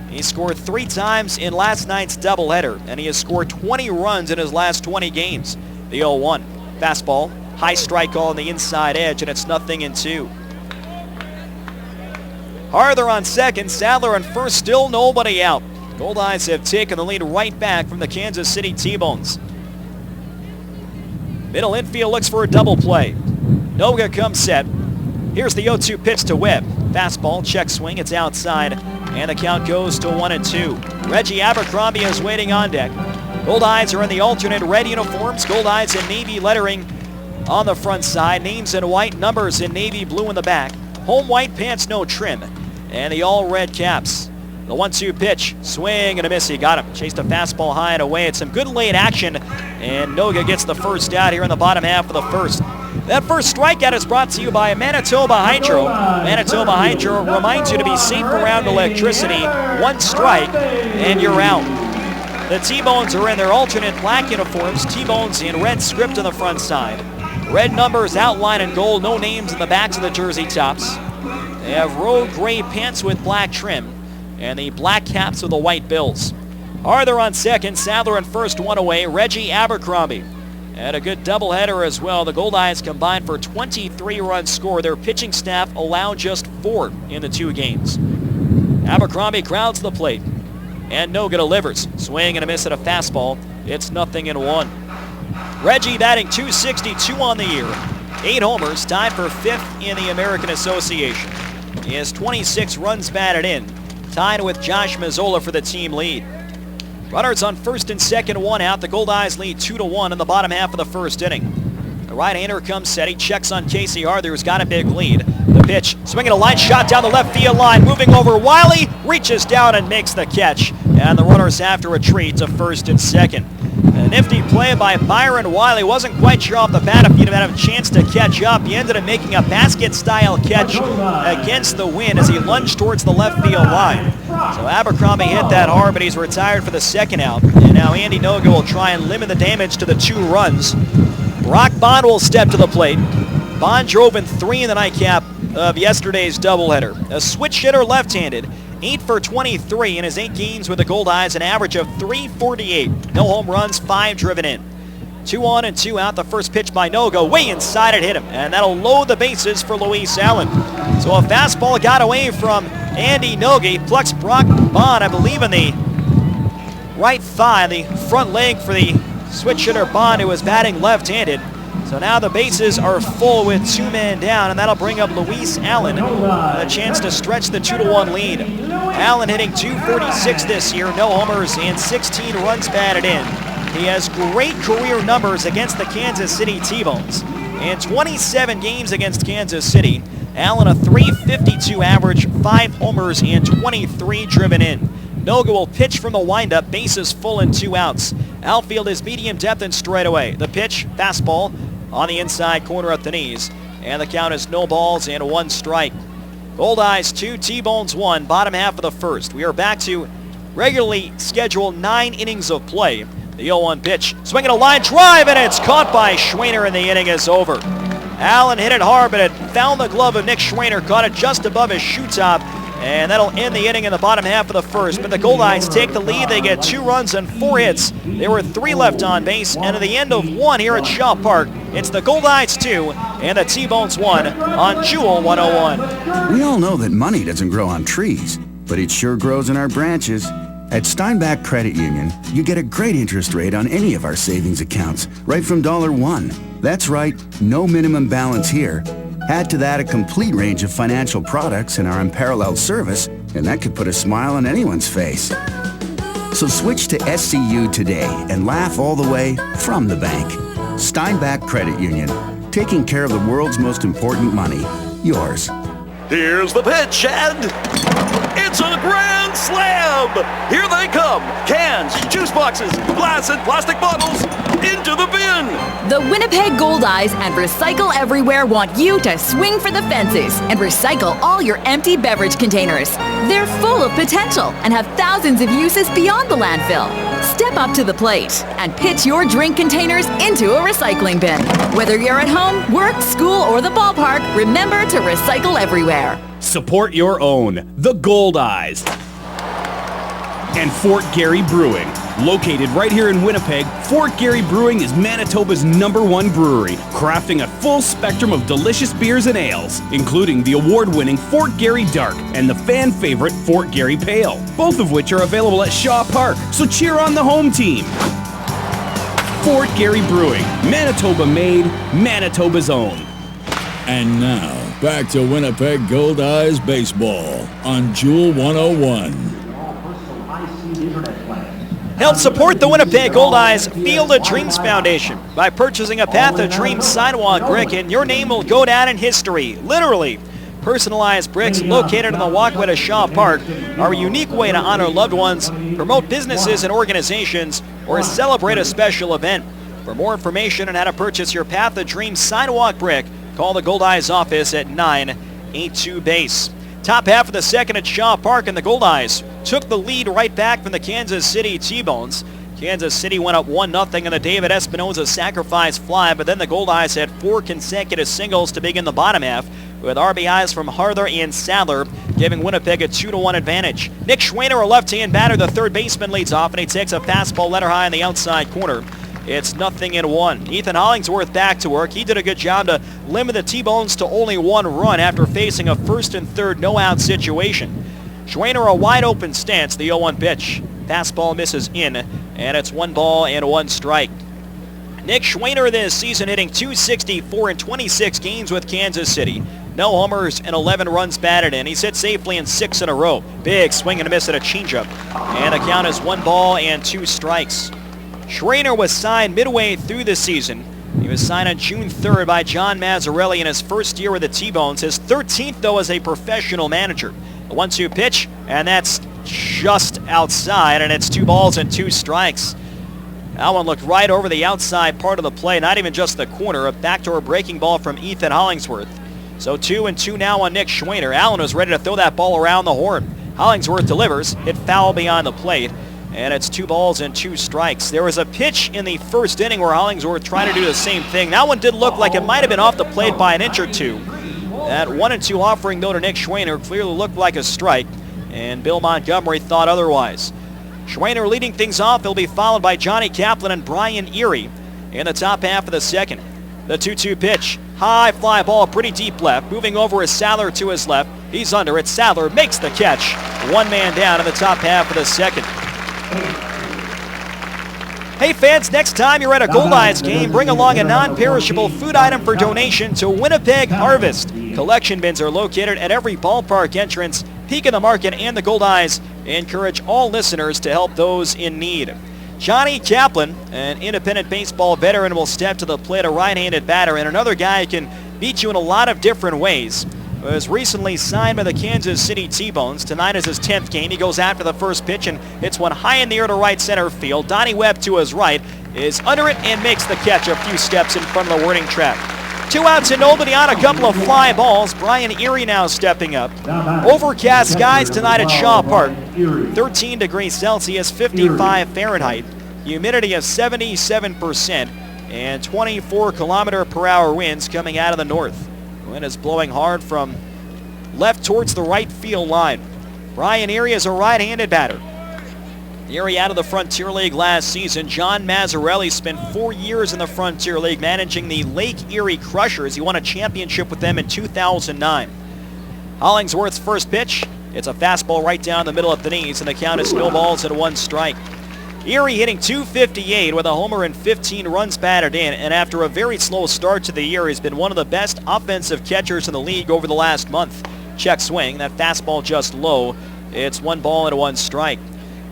He scored 3 times in last night's doubleheader, and he has scored 20 runs in his last 20 games. The 0-1. Fastball, high strike on the inside edge, and it's 0-2. Arthur on second, Sadler on first, still nobody out. Goldeyes have taken the lead right back from the Kansas City T-Bones. Middle infield looks for a double play. Noga comes set. Here's the 0-2 pitch to Webb. Fastball, check swing, it's outside, and the count goes to 1-2. Reggie Abercrombie is waiting on deck. Goldeyes are in the alternate red uniforms. Goldeyes in navy lettering on the front side. Names in white, numbers in navy blue in the back. Home white pants, no trim, and the all-red caps. The 1-2 pitch, swing and a miss. He got him. Chased a fastball high and away. It's some good late action, and Noga gets the first out here in the bottom half of the first. That first strikeout is brought to you by Manitoba Hydro. Manitoba Hydro reminds you to be safe around electricity. 1 strike, and you're out. The T-Bones are in their alternate black uniforms. T-Bones in red script on the front side. Red numbers outlined in gold, no names in the backs of the jersey tops. They have road gray pants with black trim, and the black caps with the white bills. Arthur on second, Sadler on first, 1 away. Reggie Abercrombie. And a good doubleheader as well. The Goldeyes combined for 23 runs scored. Their pitching staff allowed just 4 in the 2 games. Abercrombie crowds the plate, and Noga delivers. Swing and a miss at a fastball. It's 0-1. Reggie batting .262 on the year. 8 homers, tied for 5th in the American Association. He has 26 runs batted in, tied with Josh Mazzola for the team lead. Runners on first and second, 1 out. The Goldeyes lead 2-1 in the bottom half of the first inning. The right-hander comes set. He checks on Casey Arthur, who's got a big lead. The pitch, swinging a line shot down the left field line. Moving over, Wiley reaches down and makes the catch. And the runners have to retreat to first and second. A nifty play by Byron Wiley. Wasn't quite sure off the bat if he'd have had a chance to catch up. He ended up making a basket-style catch against the wind as he lunged towards the left field line. So Abercrombie hit that hard, but he's retired for the second out. And now Andy Noga will try and limit the damage to the 2 runs. Brock Bond will step to the plate. Bond drove in 3 in the nightcap of yesterday's doubleheader. A switch hitter left-handed. 8 for 23 in his 8 games with the Goldeyes, an average of .348. No home runs, 5 driven in. 2 on and 2 out. The first pitch by Noga, way inside it hit him, and that'll load the bases for Luis Allen. So a fastball got away from Andy Noga. He plucks Brock Bond, I believe, in the right thigh, the front leg for the switch hitter Bond, who was batting left-handed. So now the bases are full with 2 men down, and that'll bring up Luis Allen, a chance to stretch the 2-1 lead. Allen hitting .246 this year, no homers, and 16 runs batted in. He has great career numbers against the Kansas City T-Bones. In 27 games against Kansas City, Allen a .352 average, 5 homers, and 23 driven in. Noga will pitch from the windup, bases full and 2 outs. Outfield is medium depth and straightaway. The pitch, fastball, on the inside corner at the knees, and the count is no balls and 1 strike. Goldeyes 2, T-Bones 1, bottom half of the first. We are back to regularly scheduled 9 innings of play. The 0-1 pitch, swinging a line drive, and it's caught by Schwaner, and the inning is over. Allen hit it hard, but it found the glove of Nick Schwaner, caught it just above his shoe top, and that'll end the inning in the bottom half of the first. But the Goldeyes take the lead. They get 2 runs and 4 hits. There were 3 left on base, and at the end of 1 here at Shaw Park, It's the Goldeyes 2 and the T-Bones 1 on Jewel 101. We all know that money doesn't grow on trees, but it sure grows in our branches. At Steinbach Credit Union, you get a great interest rate on any of our savings accounts, right from $1. That's right, no minimum balance here. Add to that a complete range of financial products and our unparalleled service, and that could put a smile on anyone's face. So switch to SCU today and laugh all the way from the bank. Steinbach Credit Union, taking care of the world's most important money, yours. Here's the pitch, and it's a grand slam! Here they come! Cans, juice boxes, glass and plastic bottles, into the bin! The Winnipeg Goldeyes and Recycle Everywhere want you to swing for the fences and recycle all your empty beverage containers. They're full of potential and have thousands of uses beyond the landfill. Step up to the plate and pitch your drink containers into a recycling bin. Whether you're at home, work, school, or the ballpark, remember to recycle everywhere. Support your own, the Goldeyes. And Fort Garry Brewing. Located right here in Winnipeg, Fort Garry Brewing is Manitoba's #1 brewery, crafting a full spectrum of delicious beers and ales, including the award-winning Fort Garry Dark and the fan-favorite Fort Garry Pale, both of which are available at Shaw Park, so cheer on the home team. Fort Garry Brewing, Manitoba made, Manitoba's own. And now, back to Winnipeg Goldeyes baseball on Jewel 101. Help support the Winnipeg Goldeyes Field of Dreams Foundation by purchasing a Path of Dreams sidewalk brick, and your name will go down in history, literally. Personalized bricks located on the walkway to Shaw Park are a unique way to honor loved ones, promote businesses and organizations, or celebrate a special event. For more information on how to purchase your Path of Dreams sidewalk brick, call the Goldeyes office at 982-BASE. Top half of the second at Shaw Park, and the Goldeyes took the lead right back from the Kansas City T-Bones. Kansas City went up 1-0 on the David Espinoza sacrifice fly, but then the Goldeyes had 4 consecutive singles to begin the bottom half, with RBIs from Harther and Sadler, giving Winnipeg a 2-1 advantage. Nick Schwaner, a left-hand batter, the third baseman, leads off, and he takes a fastball letter high in the outside corner. It's 0-1. Ethan Hollingsworth back to work. He did a good job to limit the T-Bones to only 1 run after facing a first and third no-out situation. Schwaner, a wide-open stance, the 0-1 pitch. Fastball misses in, and it's 1-1 strike. Nick Schwaner this season hitting .264 in 26 games with Kansas City. No homers and 11 runs batted in. He's hit safely in 6 in a row. Big swing and a miss at a changeup. And the count is 1-2 strikes. Schwaner was signed midway through the season. He was signed on June 3rd by John Mazzarelli in his first year with the T-Bones. His 13th, though, as a professional manager. A 1-2 pitch, and that's just outside, and it's 2 strikes. That one looked right over the outside part of the play, not even just the corner. A backdoor breaking ball from Ethan Hollingsworth. So 2-2 now on Nick Schwaner. Allen was ready to throw that ball around the horn. Hollingsworth delivers, hit foul beyond the plate. And it's 2 strikes. There was a pitch in the first inning where Hollingsworth tried to do the same thing. That one did look like it might have been off the plate by an inch or two. That 1-2 offering, though, to Nick Schwaner clearly looked like a strike, and Bill Montgomery thought otherwise. Schwaner leading things off. He'll be followed by Johnny Kaplan and Brian Erie in the top half of the second. The 2-2 pitch. High fly ball, pretty deep left. Moving over is Sadler to his left. He's under it. Sadler makes the catch. 1 man down in the top half of the second. Hey fans, next time you're at a Goldeyes game, bring along a non-perishable food item for donation to Winnipeg Harvest. Collection bins are located at every ballpark entrance. Peek in the Market and the Goldeyes encourage all listeners to help those in need. Johnny Kaplan, an independent baseball veteran, will step to the plate, a right-handed batter, and another guy who can beat you in a lot of different ways. Was recently signed by the Kansas City T-Bones. Tonight is his 10th game. He goes after the first pitch and hits one high in the air to right center field. Donnie Webb to his right is under it and makes the catch a few steps in front of the warning track. 2 outs and nobody on, a couple of fly balls. Brian Erie now stepping up. Overcast skies tonight at Shaw Park. 13 degrees Celsius, 55 Fahrenheit. Humidity of 77% and 24 km/h winds coming out of the north. Wind is blowing hard from left towards the right field line. Brian Erie is a right-handed batter. Erie out of the Frontier League last season. John Mazzarelli spent 4 years in the Frontier League managing the Lake Erie Crushers. He won a championship with them in 2009. Hollingsworth's first pitch. It's a fastball right down the middle of the knees, and the count is no balls and 1 strike. Erie hitting .258 with a homer and 15 runs batted in, and after a very slow start to the year, he's been one of the best offensive catchers in the league over the last month. Check swing, that fastball just low. It's 1 ball and 1 strike.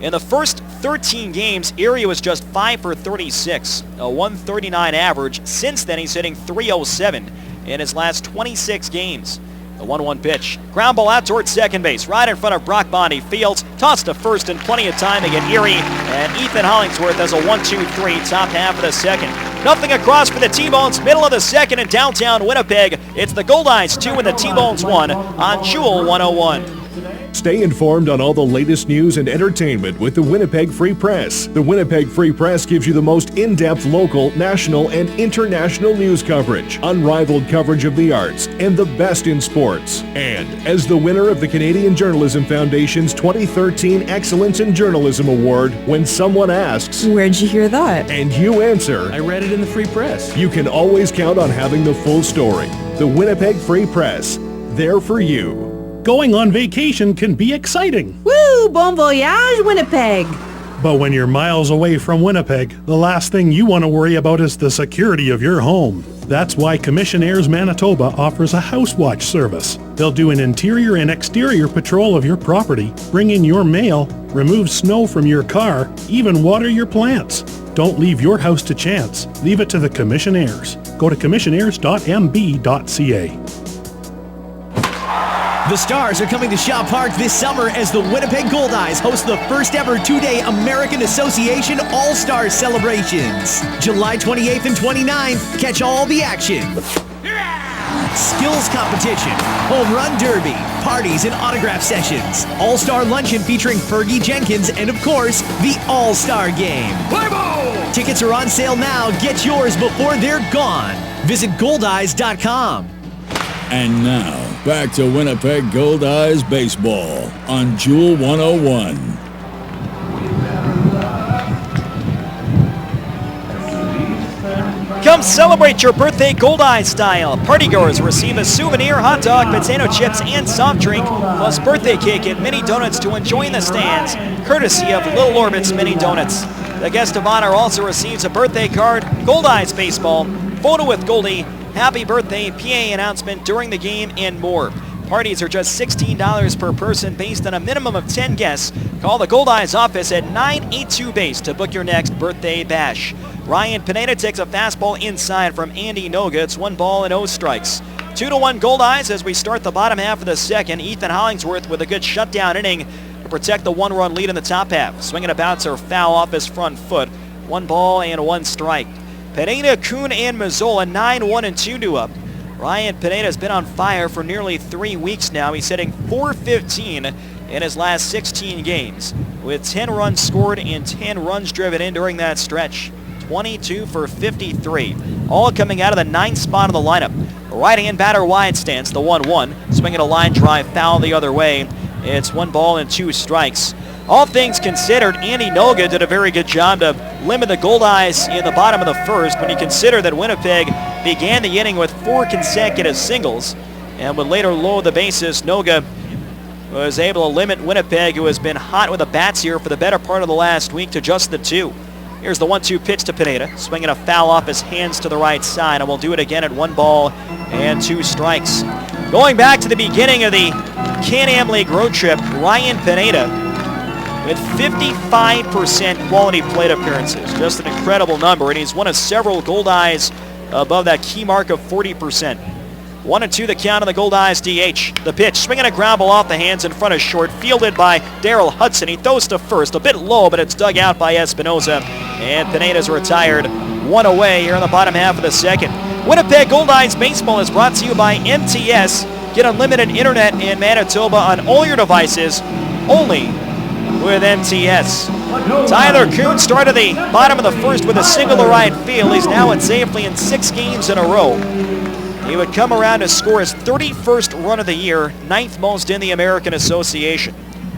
In the first 13 games, Erie was just 5 for 36, a 139 average. Since then, he's hitting .307 in his last 26 games. The 1-1 pitch. Ground ball out towards second base, right in front of Brock Bondi. Fields, tossed to first, and plenty of time to get Erie. And Ethan Hollingsworth has a 1-2-3, top half of the second. Nothing across for the T-Bones, middle of the second in downtown Winnipeg. It's the Goldeyes 2 and the T-Bones 1 on Jewel 101. Stay informed on all the latest news and entertainment with the Winnipeg Free Press. The Winnipeg Free Press gives you the most in-depth local, national, and international news coverage, unrivaled coverage of the arts, and the best in sports. And as the winner of the Canadian Journalism Foundation's 2013 Excellence in Journalism Award, when someone asks, "Where'd you hear that?" and you answer, "I read it in the Free Press," you can always count on having the full story. The Winnipeg Free Press, there for you. Going on vacation can be exciting. Woo! Bon voyage, Winnipeg! But when you're miles away from Winnipeg, the last thing you want to worry about is the security of your home. That's why Commissionaires Manitoba offers a house watch service. They'll do an interior and exterior patrol of your property, bring in your mail, remove snow from your car, even water your plants. Don't leave your house to chance. Leave it to the Commissionaires. Go to commissionaires.mb.ca. The Stars are coming to Shaw Park this summer as the Winnipeg Goldeyes host the first ever 2-day American Association All-Star celebrations. July 28th and 29th, catch all the action. Skills competition, home run derby, parties and autograph sessions, All-Star luncheon featuring Fergie Jenkins, and of course, the All-Star Game. Play ball! Tickets are on sale now. Get yours before they're gone. Visit Goldeyes.com. And now, back to Winnipeg Goldeyes baseball on Jewel 101. Come celebrate your birthday Goldeyes style. Partygoers receive a souvenir, hot dog, potato chips, and soft drink, plus birthday cake and mini donuts to enjoy in the stands, courtesy of Little Orbit's Mini Donuts. The guest of honor also receives a birthday card, Goldeyes baseball, photo with Goldie, happy birthday, PA announcement during the game, and more. Parties are just $16 per person based on a minimum of 10 guests. Call the Goldeyes office at 982-BASE to book your next birthday bash. Ryan Pineda takes a fastball inside from Andy Noga. It's 1 ball and 0 strikes. 2-1 Goldeyes as we start the bottom half of the second. Ethan Hollingsworth with a good shutdown inning to protect the 1-run lead in the top half. Swinging abouts are foul off his front foot. 1 ball and 1 strike. Pineda, Kuhn, and Mazzola 9-1-2 to up. Ryan Pineda's been on fire for nearly 3 weeks now. He's hitting .415 in his last 16 games, with 10 runs scored and 10 runs driven in during that stretch. 22 for 53, all coming out of the 9th spot of the lineup. Right-hand batter wide stance, the 1-1, swinging a line drive foul the other way. It's 1 ball and 2 strikes. All things considered, Andy Noga did a very good job to limit the Goldeyes in the bottom of the first when you consider that Winnipeg began the inning with 4 consecutive singles and would later load the bases. Noga was able to limit Winnipeg, who has been hot with the bats here for the better part of the last week, to just the 2. Here's the 1-2 pitch to Pineda, swinging a foul off his hands to the right side, and we'll do it again at 1 ball and 2 strikes. Going back to the beginning of the Can-Am League road trip, Ryan Pineda with 55% quality plate appearances. Just an incredible number, and he's one of several Goldeyes above that key mark of 40%. 1-2 the count on the Goldeyes DH. The pitch, swinging a ground ball off the hands in front of short, fielded by Daryl Hudson. He throws to first, a bit low, but it's dug out by Espinoza, and Pineda's retired. 1 away here in the bottom half of the second. Winnipeg Goldeyes baseball is brought to you by MTS. Get unlimited internet in Manitoba on all your devices, only with MTS. Tyler Kuhn started the bottom of the first with a single to right field. He's now at safely in 6 games in a row. He would come around to score his 31st run of the year, 9th most in the American Association.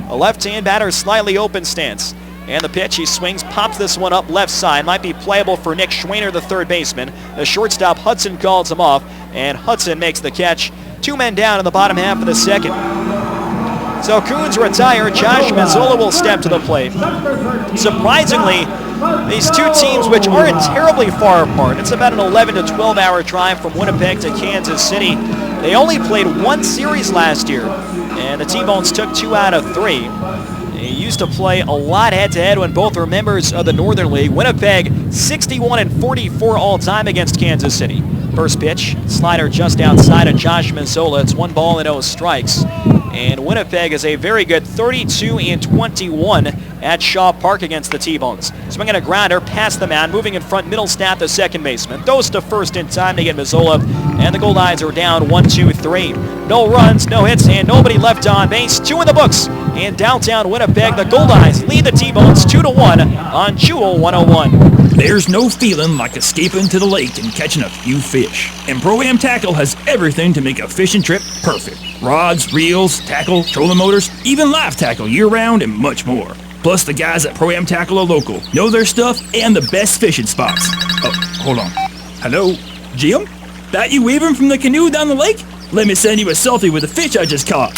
A left-hand batter, slightly open stance. And the pitch, he swings, pops this one up left side. Might be playable for Nick Schwaner, the third baseman. The shortstop, Hudson, calls him off, and Hudson makes the catch. 2 men down in the bottom half of the second. So Coons retire. Josh Mazzola will step to the plate. Surprisingly, these two teams, which aren't terribly far apart, it's about an 11 to 12 hour drive from Winnipeg to Kansas City. They only played one series last year, and the T-Bones took 2 out of 3. They used to play a lot head-to-head when both were members of the Northern League. Winnipeg 61-44 all-time against Kansas City. First pitch, slider just outside of Josh Mazzola. It's 1 ball and 0 strikes. And Winnipeg is a very good 32-21 at Shaw Park against the T-Bones. Swinging a grounder past the mound, moving in front, Middlestat, the second baseman. Throws to first in time to get Mazzola, and the Goldeyes are down 1-2-3. No runs, no hits, and nobody left on base. 2 in the books. In downtown Winnipeg, the Goldeyes lead the T-Bones 2-1 on Jewel 101. There's no feeling like escaping to the lake and catching a few fish. And Pro-Am Tackle has everything to make a fishing trip perfect. Rods, reels, tackle, trolling motors, even live tackle year-round, and much more. Plus, the guys at Pro-Am Tackle are local, know their stuff, and the best fishing spots. Oh, hold on. Hello? Jim? That you waving from the canoe down the lake? Let me send you a selfie with the fish I just caught.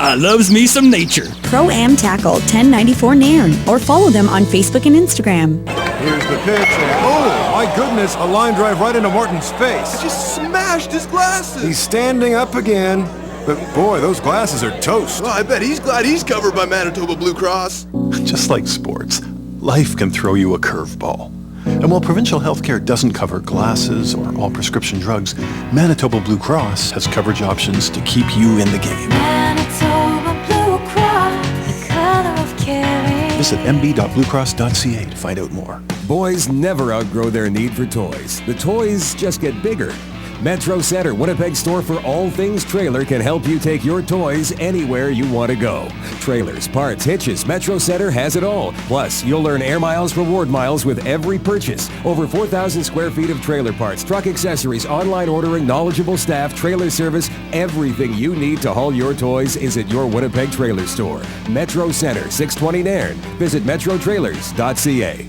I loves me some nature. Pro-Am Tackle, 1094 Nairn, or follow them on Facebook and Instagram. Here's the pitch, and oh, my goodness, a line drive right into Martin's face. I just smashed his glasses. He's standing up again, but boy, those glasses are toast. Well, I bet he's glad he's covered by Manitoba Blue Cross. Just like sports, life can throw you a curveball. And while provincial health care doesn't cover glasses or all prescription drugs, Manitoba Blue Cross has coverage options to keep you in the game. Manitoba Blue Cross, the color of caring. Visit mb.bluecross.ca to find out more. Boys never outgrow their need for toys. The toys just get bigger. Metro Center, Winnipeg's store for all things trailer, can help you take your toys anywhere you want to go. Trailers, parts, hitches, Metro Center has it all. Plus, you'll earn Air Miles reward miles with every purchase. Over 4,000 square feet of trailer parts, truck accessories, online ordering, knowledgeable staff, trailer service, everything you need to haul your toys is at your Winnipeg trailer store. Metro Center, 620 Nairn. Visit metrotrailers.ca.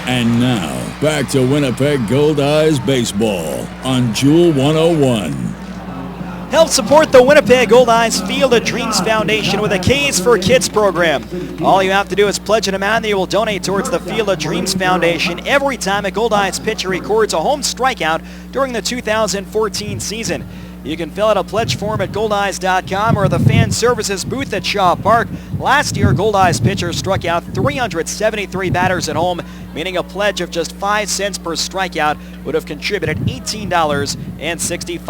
And now, back to Winnipeg Goldeyes baseball on Jewel 101. Help support the Winnipeg Goldeyes Field of Dreams Foundation with a K's for Kids program. All you have to do is pledge an amount that you will donate towards the Field of Dreams Foundation every time a Goldeyes pitcher records a home strikeout during the 2014 season. You can fill out a pledge form at goldeyes.com or the fan services booth at Shaw Park. Last year, Goldeyes pitcher struck out 373 batters at home, meaning a pledge of just 5 cents per strikeout would have contributed $18.65.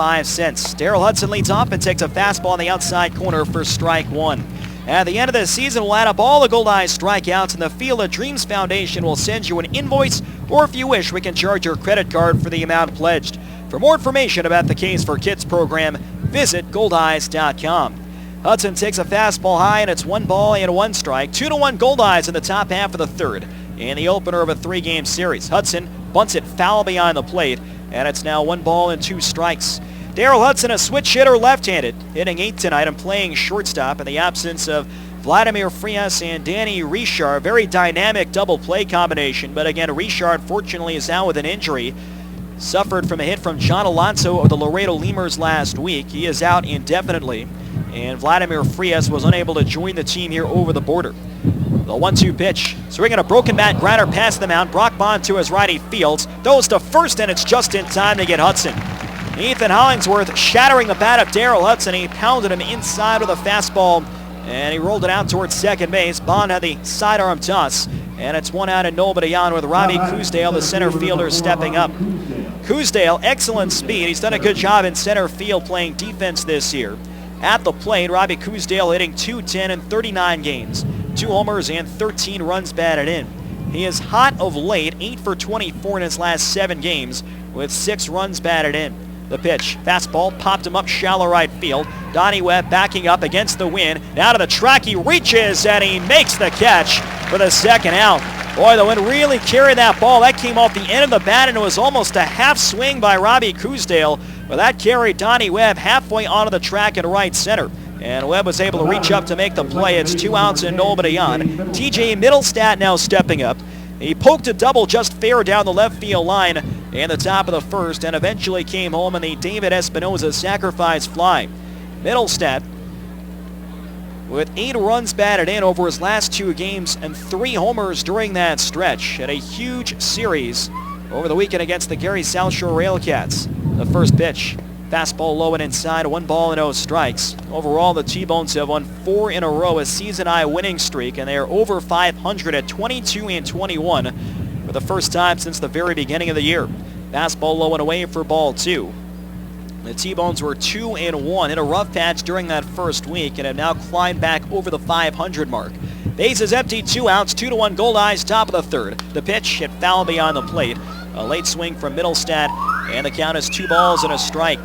Daryl Hudson leads off and takes a fastball on the outside corner for strike 1. At the end of the season, we'll add up all the Goldeyes strikeouts, and the Field of Dreams Foundation will send you an invoice, or if you wish, we can charge your credit card for the amount pledged. For more information about the K's for Kids program, visit goldeyes.com. Hudson takes a fastball high, and it's 1 ball and 1 strike. 2-1 Goldeyes in the top half of the third. In the opener of a 3-game series, Hudson bunts it foul behind the plate, and it's now 1 ball and 2 strikes. Daryl Hudson, a switch hitter, left-handed, hitting 8 tonight and playing shortstop in the absence of Vladimir Frias and Danny Richard. Very dynamic double play combination, but again, Richard fortunately is out with an injury. Suffered from a hit from John Alonso of the Laredo Lemurs last week. He is out indefinitely, and Vladimir Frias was unable to join the team here over the border. The 1-2 pitch, swinging a broken bat grounder past the mound. Brock Bond to his right, he fields, throws to first, and it's just in time to get Hudson. Ethan Hollingsworth shattering the bat of Daryl Hudson. He pounded him inside with a fastball, and he rolled it out towards second base. Bond had the sidearm toss, and it's 1 out and nobody on with Robbie Cousdale, the center fielder, stepping up. Cousdale, excellent speed. He's done a good job in center field playing defense this year. At the plate, Robbie Cousdale hitting .210 in 39 games. 2 homers and 13 runs batted in. He is hot of late, 8 for 24 in his last 7 games with 6 runs batted in. The pitch, fastball, popped him up shallow right field. Donnie Webb backing up against the wind. Now to the track, he reaches and he makes the catch for the second out. Boy, the wind really carried that ball. That came off the end of the bat, and it was almost a half swing by Robbie Cousdale. But that carried Donnie Webb halfway onto the track in right center. And Webb was able to reach up to make the play. It's 2 outs and nobody on. TJ Middlestat now stepping up. He poked a double just fair down the left field line in the top of the first and eventually came home in the David Espinoza sacrifice fly. Middlestat with 8 runs batted in over his last 2 games and 3 homers during that stretch. Had a huge series over the weekend against the Gary South Shore Railcats. The first pitch, fastball low and inside, 1 ball and 0 strikes. Overall, the T-Bones have won 4 in a row, a season-high winning streak, and they are over 500 at 22-21 for the first time since the very beginning of the year. Fastball low and away for ball 2. The T-Bones were 2-1 in a rough patch during that first week and have now climbed back over the 500 mark. Bases empty, 2 outs, 2-1 Goldeyes, top of the third. The pitch hit foul beyond the plate. A late swing from Middlestat, and the count is 2 balls and a strike.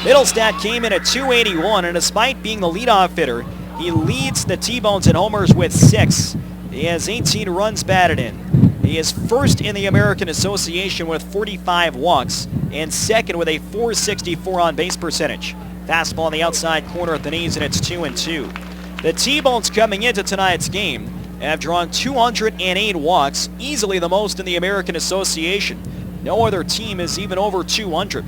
Middlestat came in at 281, and despite being the leadoff hitter, he leads the T-Bones in homers with 6. He has 18 runs batted in. He is first in the American Association with 45 walks and second with a .464 on-base percentage. Fastball on the outside corner at the knees, and it's 2-2. The T-Bones coming into tonight's game have drawn 208 walks, easily the most in the American Association. No other team is even over 200.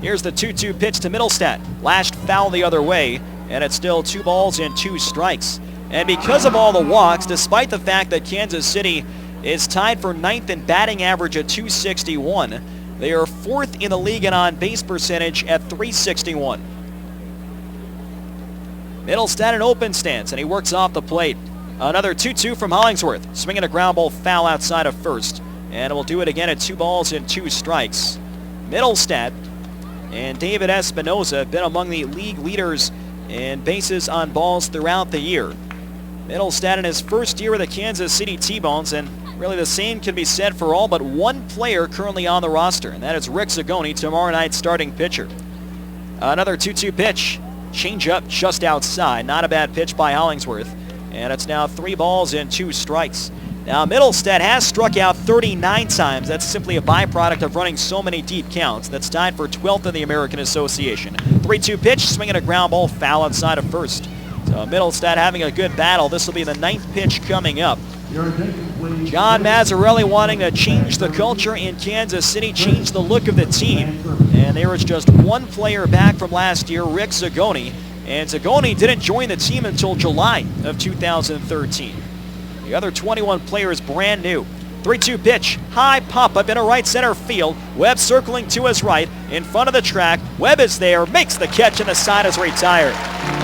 Here's the 2-2 pitch to Middlestat. Lashed foul the other way, and it's still 2 balls and 2 strikes. And because of all the walks, despite the fact that Kansas City is tied for 9th in batting average at .261, they are 4th in the league in on-base percentage at .361. Middlestat in open stance, and he works off the plate. Another 2-2 from Hollingsworth. Swinging a ground ball foul outside of first. And we'll do it again at 2 balls and 2 strikes. Middlestat and David Espinoza have been among the league leaders in bases on balls throughout the year. Middlestat in his first year with the Kansas City T-Bones, and really the same can be said for all but one player currently on the roster, and that is Rick Zagoni, tomorrow night's starting pitcher. Another 2-2 pitch. Change up just outside. Not a bad pitch by Hollingsworth. And it's now 3 balls and 2 strikes. Now Middlestat has struck out 39 times. That's simply a byproduct of running so many deep counts. That's tied for 12th in the American Association. 3-2 pitch, swinging a ground ball foul outside of first. So Middlestat having a good battle. This will be the 9th pitch coming up. John Mazzarelli wanting to change the culture in Kansas City, change the look of the team. And there is just one player back from last year, Rick Zagoni. And Zagoni didn't join the team until July of 2013. The other 21 players brand new. 3-2 pitch, high pop up into right center field. Webb circling to his right, in front of the track. Webb is there, makes the catch, and the side is retired.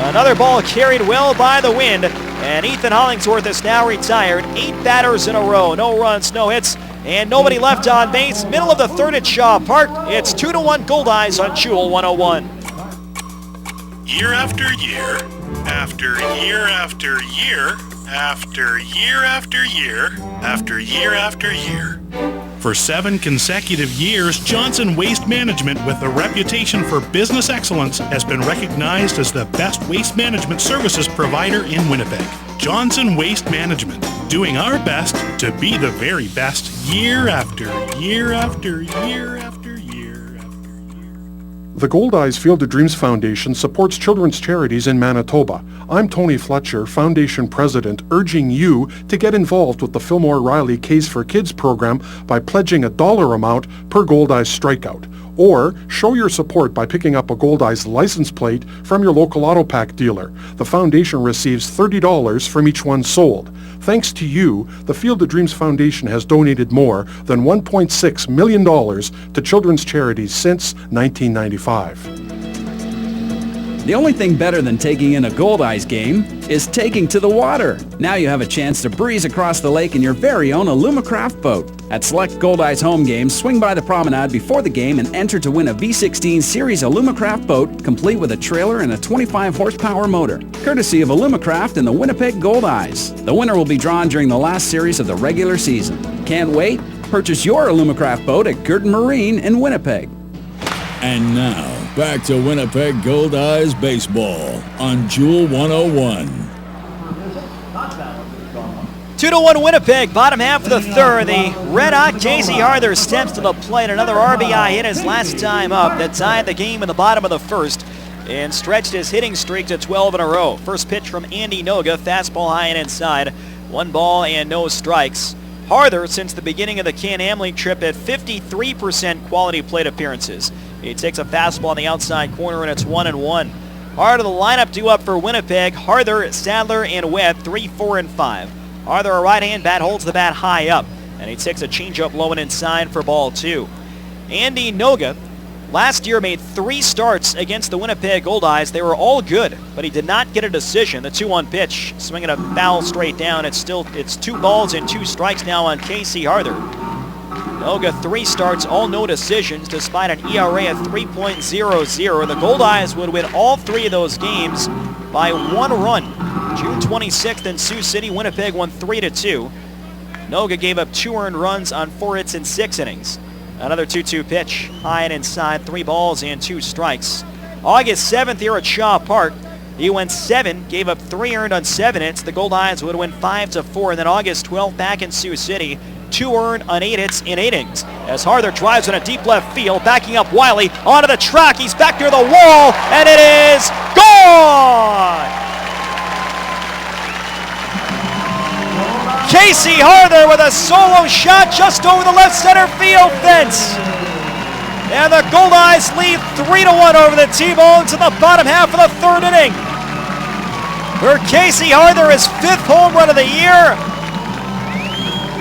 Another ball carried well by the wind, and Ethan Hollingsworth is now retired. 8 batters in a row, no runs, no hits, and nobody left on base. Middle of the third at Shaw Park. It's 2-1 Goldeyes on Jewel 101. Year after year, after year after year, after year after year, after year after year. For 7 consecutive years, Johnson Waste Management, with a reputation for business excellence, has been recognized as the best waste management services provider in Winnipeg. Johnson Waste Management, doing our best to be the very best year after year after year after year after year. The Goldeyes Field of Dreams Foundation supports children's charities in Manitoba. I'm Tony Fletcher, Foundation President, urging you to get involved with the Fillmore Riley Case for Kids program by pledging a dollar amount per Goldeyes strikeout. Or show your support by picking up a Goldeyes license plate from your local AutoPack dealer. The foundation receives $30 from each one sold. Thanks to you, the Field of Dreams Foundation has donated more than $1.6 million to children's charities since 1995. The only thing better than taking in a Goldeyes game is taking to the water. Now you have a chance to breeze across the lake in your very own Alumacraft boat. At select Goldeyes home games, swing by the promenade before the game and enter to win a V16 Series Alumacraft boat complete with a trailer and a 25 horsepower motor, courtesy of Alumacraft and the Winnipeg Goldeyes. The winner will be drawn during the last series of the regular season. Can't wait? Purchase your Alumacraft boat at Girton Marine in Winnipeg. And now, back to Winnipeg Goldeyes baseball on Jewel 101. 2-1 Winnipeg, bottom half of the third. The red-hot Casey Arthur steps to the plate. Another RBI hit his last time up that tied the game in the bottom of the first. and stretched his hitting streak to 12 in a row. First pitch from Andy Noga, fastball high and inside. 1 ball and no strikes. Harther, since the beginning of the Can-Am League trip, at 53% quality plate appearances. He takes a fastball on the outside corner, and it's 1-1. Heart of the lineup due up for Winnipeg: Harther, Sadler, and Webb, 3, 4, and 5. Harther, a right-hand bat, holds the bat high up, and he takes a changeup low and inside for ball 2. Andy Noga last year made 3 starts against the Winnipeg Goldeyes. They were all good, but he did not get a decision. The 2-1 pitch, swinging a foul straight down. It's 2 balls and 2 strikes now on Casey Harther. Noga 3 starts, all no decisions, despite an ERA of 3.00. The Goldeyes would win all 3 of those games by 1 run. June 26th in Sioux City, Winnipeg won 3-2. Noga gave up 2 earned runs on 4 hits in 6 innings. Another 2-2 pitch, high and inside, 3 balls and 2 strikes. August 7th here at Shaw Park, he went 7, gave up 3 earned on 7 hits. The Goldeyes would win 5-4. And then August 12th back in Sioux City, 2 earned on 8 hits in 8 innings. As Harther drives in a deep left field, backing up Wiley onto the track. He's back near the wall, and it is gone! Casey Harther with a solo shot just over the left center field fence. And the Goldeyes lead 3-1 over the T-Bones in the bottom half of the 3rd inning. For Casey Harther, his 5th home run of the year.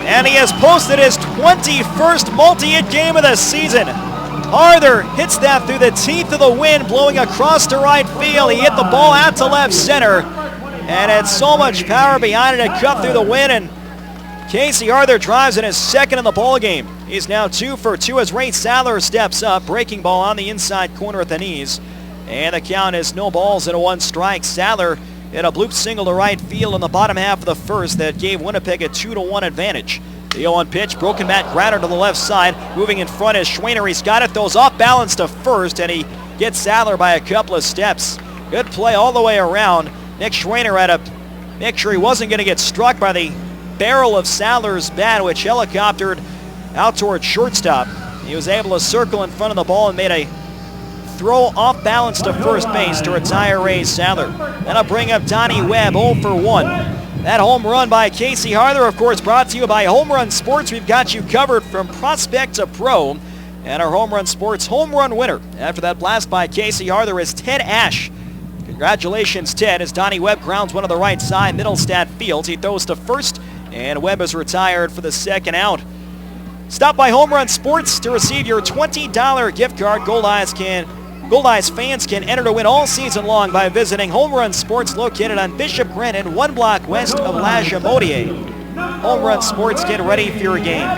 And he has posted his 21st multi-hit game of the season. Harther hits that through the teeth of the wind, blowing across to right field. He hit the ball out to left center. And had so much power behind it, it cut through the wind, and Casey Harther drives in his 2nd in the ballgame. He's now 2 for 2 as Ray Sadler steps up. Breaking ball on the inside corner at the knees. And the count is no balls and 1 strike. Sadler hit a bloop single to right field in the bottom half of the 1st that gave Winnipeg a 2-1 advantage. The 0-1 pitch, broken bat grounder to the left side. Moving in front is Schwaner. He's got it, throws off balance to first, and he gets Sadler by a couple of steps. Good play all the way around. Nick Schwaner had to make sure he wasn't going to get struck by the barrel of Sadler's bat, which helicoptered out towards shortstop. He was able to circle in front of the ball and made a throw off balance to first base to retire Ray Sadler. That'll bring up Donnie Webb, 0 for 1. That home run by Casey Harther, of course, brought to you by Home Run Sports. We've got you covered from prospect to pro. And our Home Run Sports home run winner after that blast by Casey Harther is Ted Ash. Congratulations, Ted, as Donnie Webb grounds one to the right side, Middlestat Fields. He throws to first, and Webb is retired for the 2nd out. Stop by Home Run Sports to receive your $20 gift card. Goldeyes fans can enter to win all season long by visiting Home Run Sports, located on Bishop Grennan, 1 block west of La Jamodier. Home Run Sports, get ready for your game.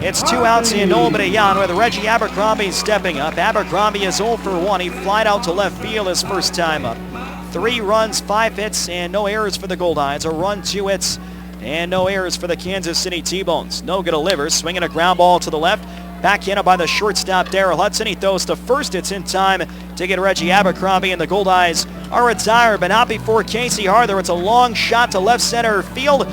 It's 2 outs and nobody on, with Reggie Abercrombie stepping up. Abercrombie is 0 for 1. He flied out to left field his first time up. 3 runs, 5 hits, and no errors for the Goldeyes. A run, 2 hits, and no errors for the Kansas City T-Bones. Noga delivers, swinging a ground ball to the left. Backhanded by the shortstop, Darrell Hudson. He throws to first. It's in time to get Reggie Abercrombie, and the Goldeyes are retired, but not before Casey Harther. It's a long shot to left center field.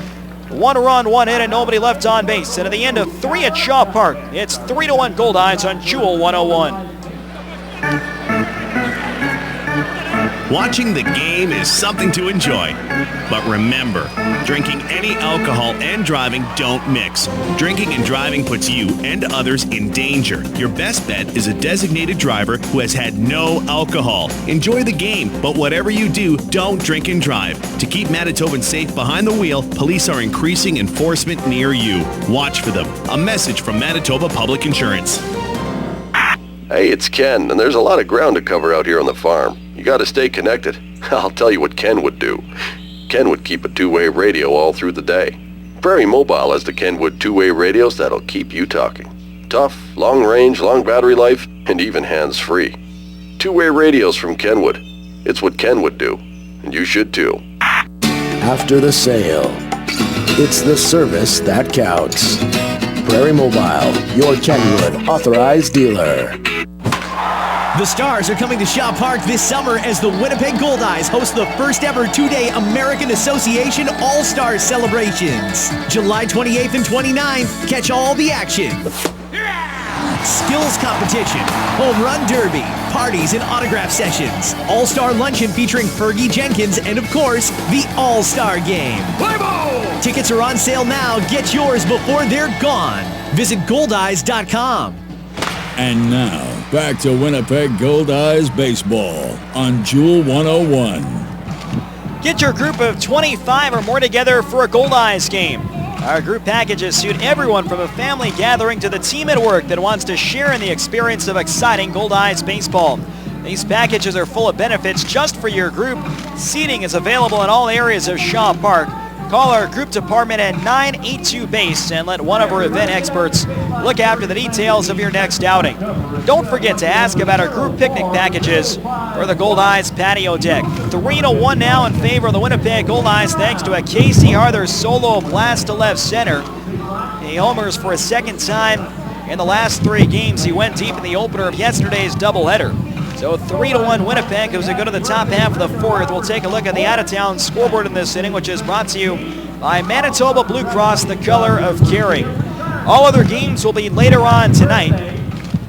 1 run, 1 hit, and nobody left on base. And at the end of 3 at Shaw Park, it's 3-1 Goldeyes on Jewel 101. Watching the game is something to enjoy. But remember, drinking any alcohol and driving don't mix. Drinking and driving puts you and others in danger. Your best bet is a designated driver who has had no alcohol. Enjoy the game, but whatever you do, don't drink and drive. To keep Manitobans safe behind the wheel, police are increasing enforcement near you. Watch for them. A message from Manitoba Public Insurance. Hey, it's Ken, and there's a lot of ground to cover out here on the farm. You gotta stay connected. I'll tell you what Ken would do. Ken would keep a 2-way radio all through the day. Prairie Mobile has the Kenwood 2-way radios that'll keep you talking. Tough, long range, long battery life, and even hands-free. 2-way radios from Kenwood. It's what Ken would do, and you should too. After the sale, it's the service that counts. Prairie Mobile, your Kenwood authorized dealer. The Stars are coming to Shaw Park this summer as the Winnipeg Goldeyes host the first ever 2-day American Association All-Star celebrations. July 28th and 29th, catch all the action. skills competition, home run derby, parties and autograph sessions, all-star luncheon featuring Fergie Jenkins, and of course, the All-Star Game. Play ball! Tickets are on sale now. Get yours before they're gone. Visit Goldeyes.com. And now, back to Winnipeg Goldeyes baseball on Jewel 101. Get your group of 25 or more together for a Goldeyes game. Our group packages suit everyone from a family gathering to the team at work that wants to share in the experience of exciting Goldeyes baseball. These packages are full of benefits just for your group. Seating is available in all areas of Shaw Park. Call our group department at 982-BASE and let one of our event experts look after the details of your next outing. Don't forget to ask about our group picnic packages or the Goldeyes patio deck. 3-1 now in favor of the Winnipeg Goldeyes thanks to a Casey Arthur solo blast to left center. He homers for a second time in the last 3 games. He went deep in the opener of yesterday's doubleheader. So 3-1 Winnipeg as we go to the top half of the 4th. We'll take a look at the out-of-town scoreboard in this inning, which is brought to you by Manitoba Blue Cross, the color of caring. All other games will be later on tonight.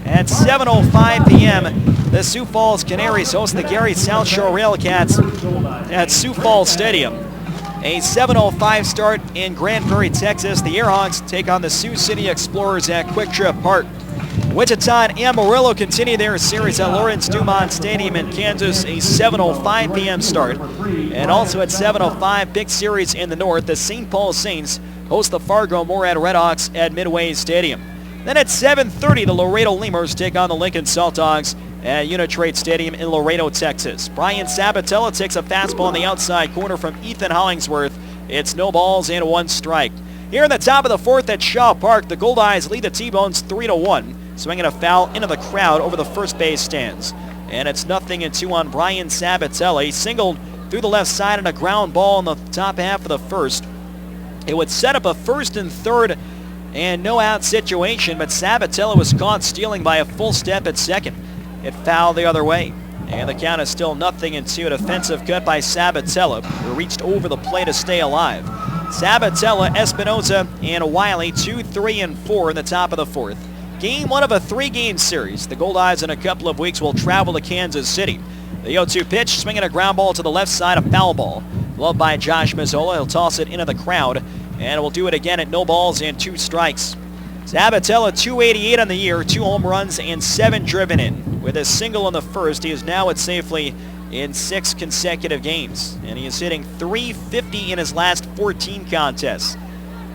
At 7:05 p.m., the Sioux Falls Canaries host the Gary South Shore Railcats at Sioux Falls Stadium. A 7:05 start in Grand Prairie, Texas. The Airhawks take on the Sioux City Explorers at Quick Trip Park. Wichita and Amarillo continue their series at Lawrence Dumont Stadium in Kansas, a 7:05 p.m. start. And also at 7:05, big series in the north, the St. Paul Saints host the Fargo Moorhead Redhawks at Midway Stadium. Then at 7:30, the Laredo Lemurs take on the Lincoln Salt Dogs at Unitrade Stadium in Laredo, Texas. Brian Sabatella takes a fastball on the outside corner from Ethan Hollingsworth. It's no balls and 1 strike. Here in the top of the 4th at Shaw Park, the Goldeyes lead the T-Bones 3-1. Swinging a foul into the crowd over the first base stands. And it's 0-2 on Brian Sabatella. He singled through the left side and a ground ball in the top half of the 1st. It would set up a 1st and 3rd and no out situation, but Sabatella was caught stealing by a full step at 2nd. It fouled the other way. And the count is still 0-2. A defensive cut by Sabatella, who reached over the plate to stay alive. Sabatella, Espinoza, and Wiley 2, 3, and 4 in the top of the 4th. Game 1 of a 3-game series. The Goldeyes in a couple of weeks will travel to Kansas City. The 0-2 pitch, swinging a ground ball to the left side, a foul ball. Gloved by Josh Mazzola. He'll toss it into the crowd, and will do it again at no balls and 2 strikes. Sabatella, 288 on the year, 2 home runs and 7 driven in. With a single in the 1st, he is now at safely in 6 consecutive games, and he is hitting .350 in his last 14 contests.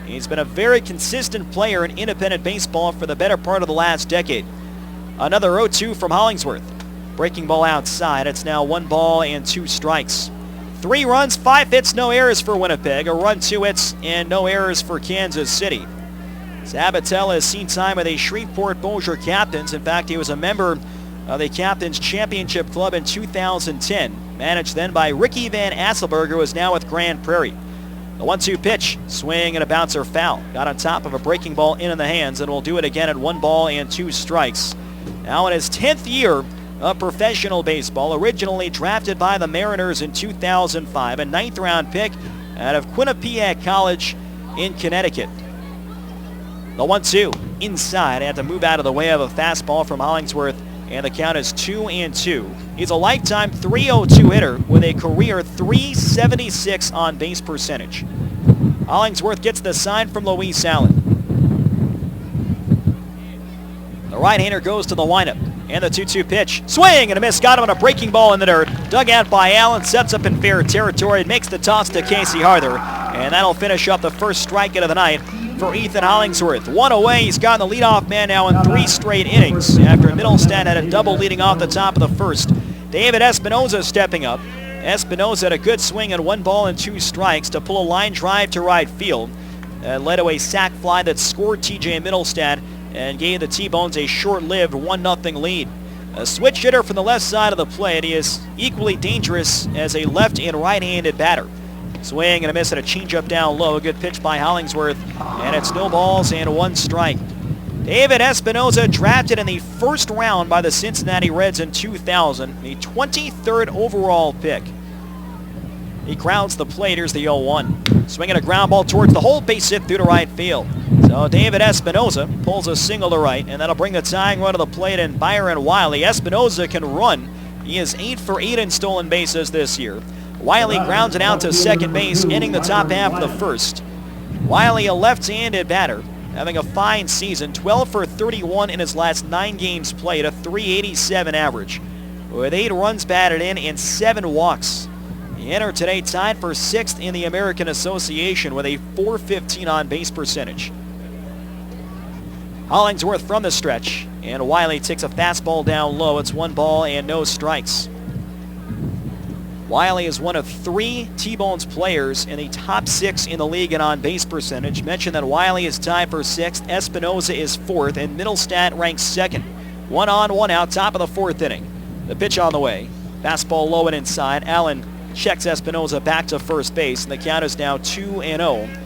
He's been a very consistent player in independent baseball for the better part of the last decade. Another 0-2 from Hollingsworth. Breaking ball outside. It's now 1 ball and 2 strikes. 3 runs, 5 hits, no errors for Winnipeg. A run, 2 hits, and no errors for Kansas City. Sabatella has seen time with the Shreveport-Bossier Captains. In fact, he was a member of the Captains Championship Club in 2010. Managed then by Ricky Van Asselberger, who is now with Grand Prairie. The 1-2 pitch, swing and a bouncer foul. Got on top of a breaking ball in the hands, and will do it again at 1 ball and 2 strikes. Now in his 10th year of professional baseball, originally drafted by the Mariners in 2005, a 9th-round pick out of Quinnipiac College in Connecticut. The 1-2 inside, had to move out of the way of a fastball from Hollingsworth, and the count is 2-2. He's a lifetime .302 hitter with a career .376 on base percentage. Hollingsworth gets the sign from Luis Allen. The right-hander goes to the windup. And the 2-2 pitch. Swing and a miss. Got him on a breaking ball in the dirt. Dug out by Allen. Sets up in fair territory. Makes the toss to Casey Arthur. And that'll finish up the first strikeout of the night for Ethan Hollingsworth. 1 away. He's gotten the leadoff man now in 3 straight innings after Middlestat had a double leading off the top of the first. David Espinoza stepping up. Espinoza had a good swing on 1 ball and 2 strikes to pull a line drive to right field. Led to a sac fly that scored TJ Middlestat and gave the T-Bones a short-lived 1-0 lead. A switch hitter from the left side of the plate. He is equally dangerous as a left and right-handed batter. Swing and a miss at a changeup down low. A good pitch by Hollingsworth, and it's no balls and 1 strike. David Espinoza, drafted in the 1st round by the Cincinnati Reds in 2000, the 23rd overall pick. He crowds the plate. Here's the 0-1. Swinging a ground ball towards the hole, base hit through to right field. So David Espinoza pulls a single to right, and that'll bring the tying run to the plate in Byron Wiley. Espinoza can run. He is 8 for 8 in stolen bases this year. Wiley grounds it out to second base, ending the top half of the first. Wiley, a left-handed batter, having a fine season, 12 for 31 in his last 9 games played, a .387 average, with 8 runs batted in and 7 walks. He entered today tied for 6th in the American Association with a .415 on-base percentage. Hollingsworth from the stretch, and Wiley takes a fastball down low. It's 1 ball and no strikes. Wiley is one of 3 T-Bones players in the top 6 in the league in on-base percentage. Mentioned that Wiley is tied for 6th, Espinoza is 4th, and Middlestat ranks 2nd. 1 on, 1 out, top of the 4th inning. The pitch on the way. Fastball low and inside. Allen checks Espinoza back to first base, and the count is now 2-0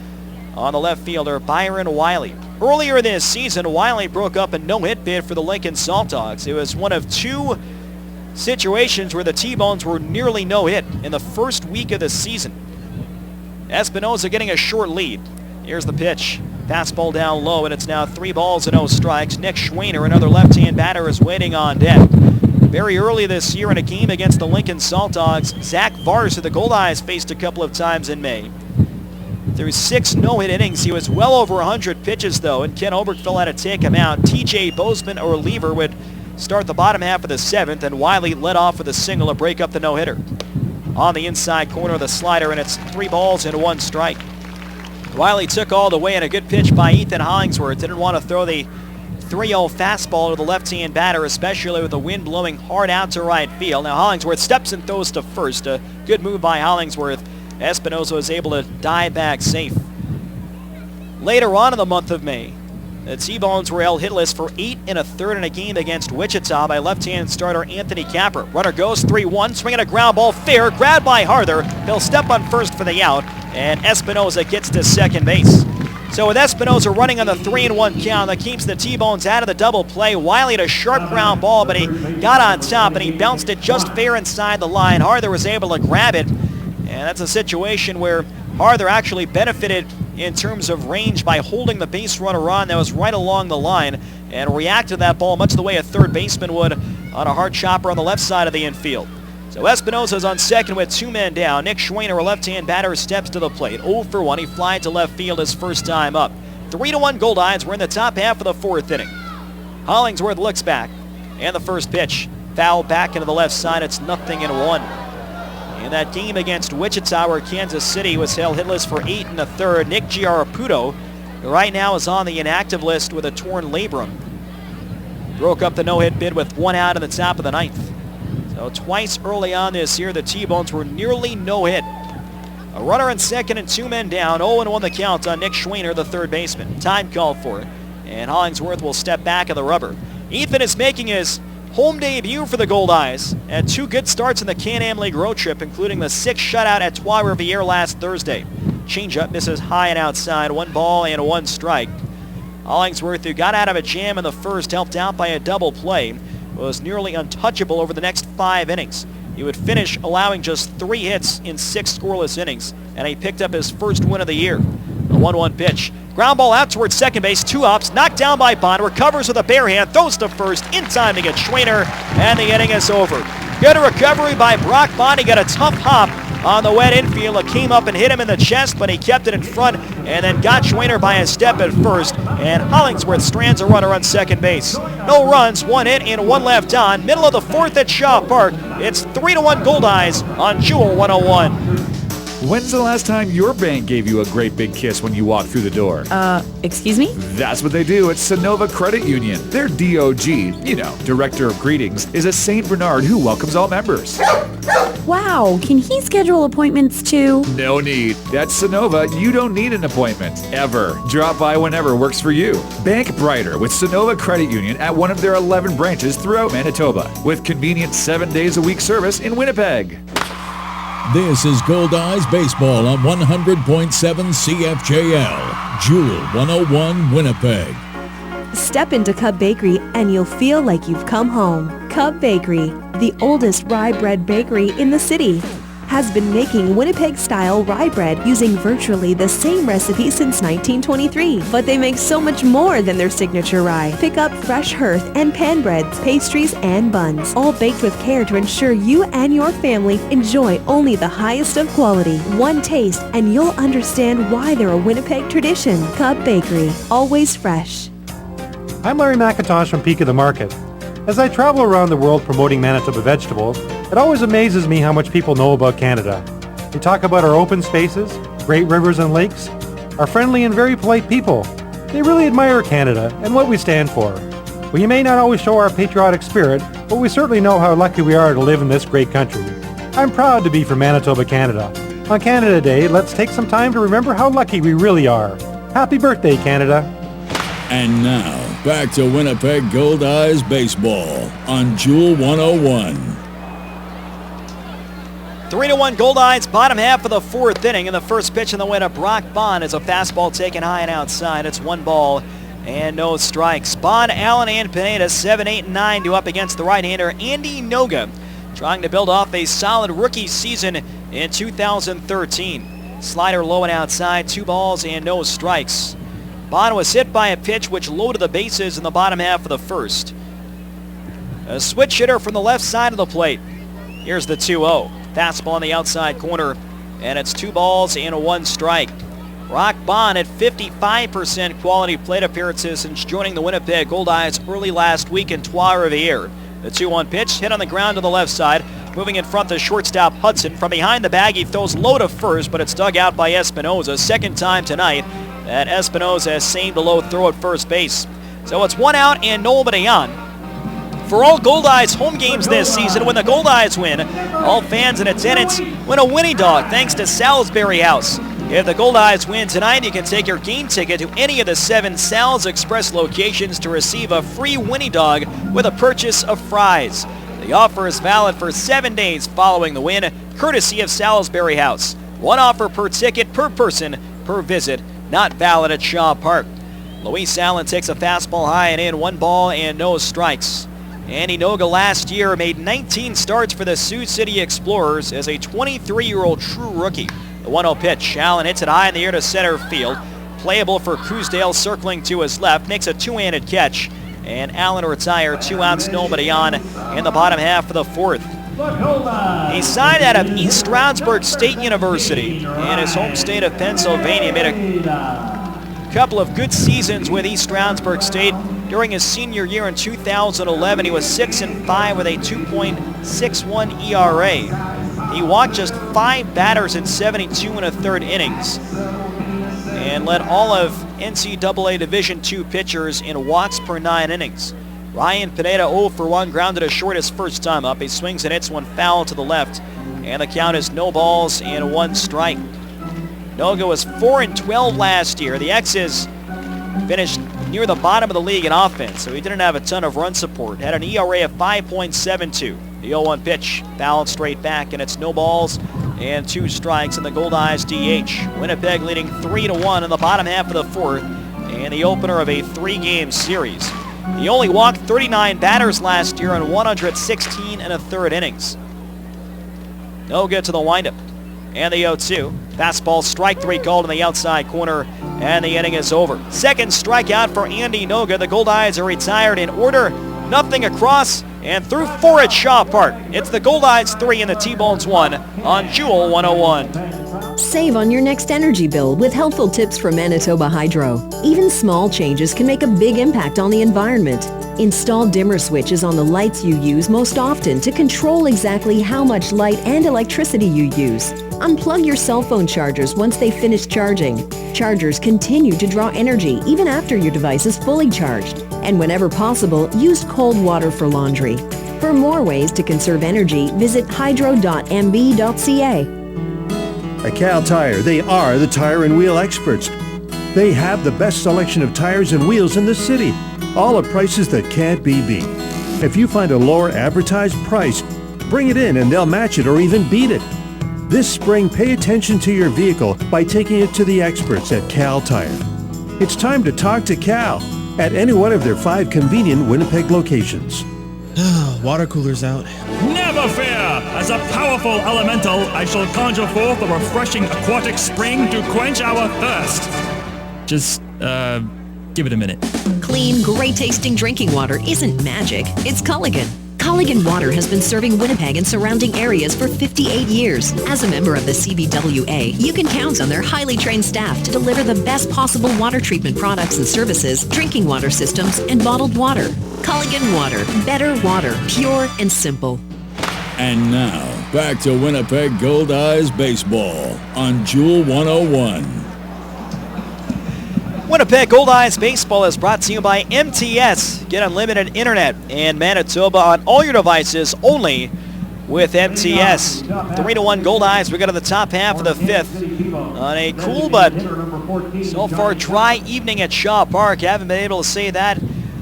on the left fielder, Byron Wiley. Earlier this season, Wiley broke up a no-hit bid for the Lincoln Salt Dogs. It was one of 2 situations where the T-Bones were nearly no-hit in the first week of the season. Espinoza getting a short lead. Here's the pitch. Fastball down low, and it's now 3 balls and no strikes. Nick Schwaner, another left-hand batter, is waiting on deck. Very early this year in a game against the Lincoln Salt Dogs, Zach Vars, who the Goldeyes faced a couple of times in May. Through 6 no-hit innings, he was well over 100 pitches, though, and Ken Oberkfell had to take him out. T.J. Bozeman or Lever would start the bottom half of the 7th, and Wiley led off with a single to break up the no-hitter. On the inside corner of the slider, and it's 3 balls and 1 strike. Wiley took all the way, and a good pitch by Ethan Hollingsworth. Didn't want to throw the 3-0 fastball to the left-hand batter, especially with the wind blowing hard out to right field. Now Hollingsworth steps and throws to first. A good move by Hollingsworth. Espinoza was able to dive back safe. Later on in the month of May, the T-Bones were held hitless for 8 1/3 in a game against Wichita by left-hand starter Anthony Capper. Runner goes 3-1, swinging a ground ball fair, grabbed by Harther. He'll step on first for the out, and Espinoza gets to second base. So with Espinoza running on the 3-1 count, that keeps the T-Bones out of the double play. Wiley had a sharp ground ball, but he got on top, and he bounced it just fair inside the line. Harther was able to grab it, and that's a situation where Harther actually benefited in terms of range by holding the base runner on that was right along the line and reacted to that ball much the way a third baseman would on a hard chopper on the left side of the infield. So Espinoza's on second with 2 men down. Nick Schwaner, a left-hand batter, steps to the plate. 0 for 1. He flied to left field his first time up. 3-1 Goldeyes. We're in the top half of the 4th inning. Hollingsworth looks back, and the first pitch. Foul back into the left side. It's 0-1. In that game against Wichita, where Kansas City was held hitless for 8 1/3, Nick Giaraputo, who right now is on the inactive list with a torn labrum, broke up the no-hit bid with 1 out in the top of the 9th. So twice early on this year, the T-Bones were nearly no-hit. A runner in second and 2 men down. 0-1 the count on Nick Schwaner, the third baseman. Time called for it, and Hollingsworth will step back of the rubber. Ethan is making his home debut for the Goldeyes, and 2 good starts in the Can-Am League road trip, including the 6th shutout at Trois-Rivières last Thursday. Changeup misses high and outside, 1 ball and 1 strike. Hollingsworth, who got out of a jam in the first, helped out by a double play, was nearly untouchable over the next 5 innings. He would finish allowing just 3 hits in 6 scoreless innings, and he picked up his first win of the year. The 1-1 pitch. Ground ball out towards second base, 2 ups, knocked down by Bond, recovers with a bare hand, throws to first, in time to get Schwaner, and the inning is over. Good recovery by Brock Bond. He got a tough hop on the wet infield. It came up and hit him in the chest, but he kept it in front and then got Schwaner by a step at first, and Hollingsworth strands a runner on second base. No runs, 1 hit, and 1 left on. Middle of the 4th at Shaw Park. It's 3-1 Goldeyes on Jewel 101. When's the last time your bank gave you a great big kiss when you walked through the door? Excuse me? That's what they do at Sonova Credit Union. Their DOG, Director of Greetings, is a St. Bernard who welcomes all members. Wow, can he schedule appointments too? No need. At Sonova, you don't need an appointment, ever. Drop by whenever works for you. Bank brighter with Sonova Credit Union at one of their 11 branches throughout Manitoba, with convenient 7 days a week service in Winnipeg. This is Goldeyes Baseball on 100.7 CFJL, Jewel 101, Winnipeg. Step into Cub Bakery and you'll feel like you've come home. Cub Bakery, the oldest rye bread bakery in the city. has been making Winnipeg-style rye bread using virtually the same recipe since 1923. But they make so much more than their signature rye. Pick up fresh hearth and pan breads, pastries, and buns, all baked with care to ensure you and your family enjoy only the highest of quality. One taste and you'll understand why they're a Winnipeg tradition. Cub Bakery, always fresh. I'm Larry McIntosh from Peak of the Market. As I travel around the world promoting Manitoba vegetables, it always amazes me how much people know about Canada. They talk about our open spaces, great rivers and lakes, our friendly and very polite people. They really admire Canada and what we stand for. Well, you may not always show our patriotic spirit, but we certainly know how lucky we are to live in this great country. I'm proud to be from Manitoba, Canada. On Canada Day, let's take some time to remember how lucky we really are. Happy birthday, Canada. And now, back to Winnipeg Goldeyes baseball on Jewel 101. 3-1 Goldeyes, bottom half of the fourth inning. In the first pitch in the win of Brock Bond is a fastball taken high and outside. It's 1 ball and no strikes. Bond, Allen, and Pineda 7, 8, and 9 to up against the right-hander Andy Noga, trying to build off a solid rookie season in 2013. Slider low and outside, 2 balls and no strikes. Bond was hit by a pitch which loaded the bases in the bottom half of the first. A switch hitter from the left side of the plate. Here's the 2-0. Fastball on the outside corner, and it's 2 balls and 1 strike. Brock Bond at 55% quality plate appearances since joining the Winnipeg Goldeyes early last week in Trois-Rivières. The 2-1 pitch hit on the ground to the left side. Moving in front to shortstop Hudson. From behind the bag, he throws low to first, but it's dug out by Espinoza. Second time tonight that Espinoza has saved a low throw at first base. So it's 1 out and nobody on. For all Goldeyes home games this season, when the Goldeyes win, all fans in attendance win a Winnie Dog thanks to Salisbury House. If the Goldeyes win tonight, you can take your game ticket to any of the 7 Sal's Express locations to receive a free Winnie Dog with a purchase of fries. The offer is valid for 7 days following the win, courtesy of Salisbury House. 1 offer per ticket per person per visit, not valid at Shaw Park. Luis Allen takes a fastball high and in, 1 ball and no strikes. Andy Noga last year made 19 starts for the Sioux City Explorers as a 23-year-old true rookie. The 1-0 pitch, Allen hits it high in the air to center field. Playable for Cousdale, circling to his left, makes a 2-handed catch, and Allen retired, 2 outs, nobody on in the bottom half of the fourth. He signed out of East Stroudsburg State University in his home state of Pennsylvania. Made a couple of good seasons with East Stroudsburg State. During his senior year in 2011, he was 6-5 with a 2.61 ERA. He walked just 5 batters in 72 1/3 innings and led all of NCAA Division II pitchers in walks per 9 innings. Ryan Pineda 0 for 1, grounded to short his first time up. He swings and hits one foul to the left, and the count is no balls and 1 strike. Noga was 4-12 last year. The X's finished near the bottom of the league in offense, so he didn't have a ton of run support. Had an ERA of 5.72. The 0-1 pitch fouled straight back, and it's no balls and 2 strikes in the Goldeyes DH. Winnipeg leading 3-1 in the bottom half of the fourth, and the opener of a 3-game series. He only walked 39 batters last year in 116 1/3 innings. No good to the windup. And the 0-2. Fastball strike 3 called in the outside corner, and the inning is over. Second strikeout for Andy Noga. The Goldeyes are retired in order. Nothing across, and through 4 at Shaw Park. It's the Goldeyes 3 and the T-Bones 1 on Jewel 101. Save on your next energy bill with helpful tips from Manitoba Hydro. Even small changes can make a big impact on the environment. Install dimmer switches on the lights you use most often to control exactly how much light and electricity you use. Unplug your cell phone chargers once they finish charging. Chargers continue to draw energy even after your device is fully charged. And whenever possible, use cold water for laundry. For more ways to conserve energy, visit hydro.mb.ca. At Cal Tire, they are the tire and wheel experts. They have the best selection of tires and wheels in the city, all at prices that can't be beat. If you find a lower advertised price, bring it in and they'll match it or even beat it. This spring, pay attention to your vehicle by taking it to the experts at Cal Tire. It's time to talk to Cal at any one of their 5 convenient Winnipeg locations. Water cooler's out. Never! have fear. As a powerful elemental, I shall conjure forth a refreshing aquatic spring to quench our thirst. Just, give it a minute. Clean, great-tasting drinking water isn't magic. It's Culligan. Culligan Water has been serving Winnipeg and surrounding areas for 58 years. As a member of the CBWA, you can count on their highly trained staff to deliver the best possible water treatment products and services, drinking water systems, and bottled water. Culligan Water. Better water. Pure and simple. And now, back to Winnipeg Goldeyes baseball on Jewel 101. Winnipeg Goldeyes baseball is brought to you by MTS. Get unlimited internet in Manitoba on all your devices only with MTS. 3-1 Goldeyes. We go to the top half of the fifth on a cool but so far dry evening at Shaw Park. I haven't been able to say that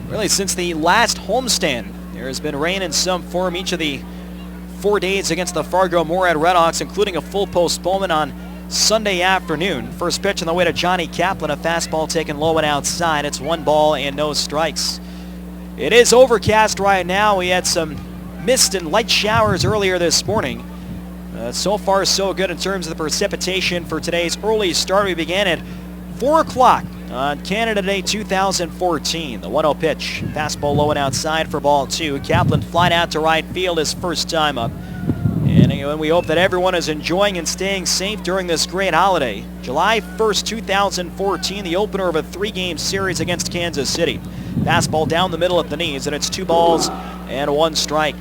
really since the last homestand. There has been rain in some form each of the 4 days against the Fargo-Moorhead Redhawks, including a full postponement on Sunday afternoon. First pitch on the way to Johnny Kaplan, a fastball taken low and outside. It's 1 ball and no strikes. It is overcast right now. We had some mist and light showers earlier this morning. So far so good in terms of the precipitation for today's early start. We began at 4 o'clock on Canada Day 2014. The 1-0 pitch. Fastball low and outside for ball 2. Kaplan flied out to right field his first time up. And we hope that everyone is enjoying and staying safe during this great holiday. July 1st, 2014, the opener of a 3-game series against Kansas City. Fastball down the middle at the knees, and it's 2 balls and 1 strike.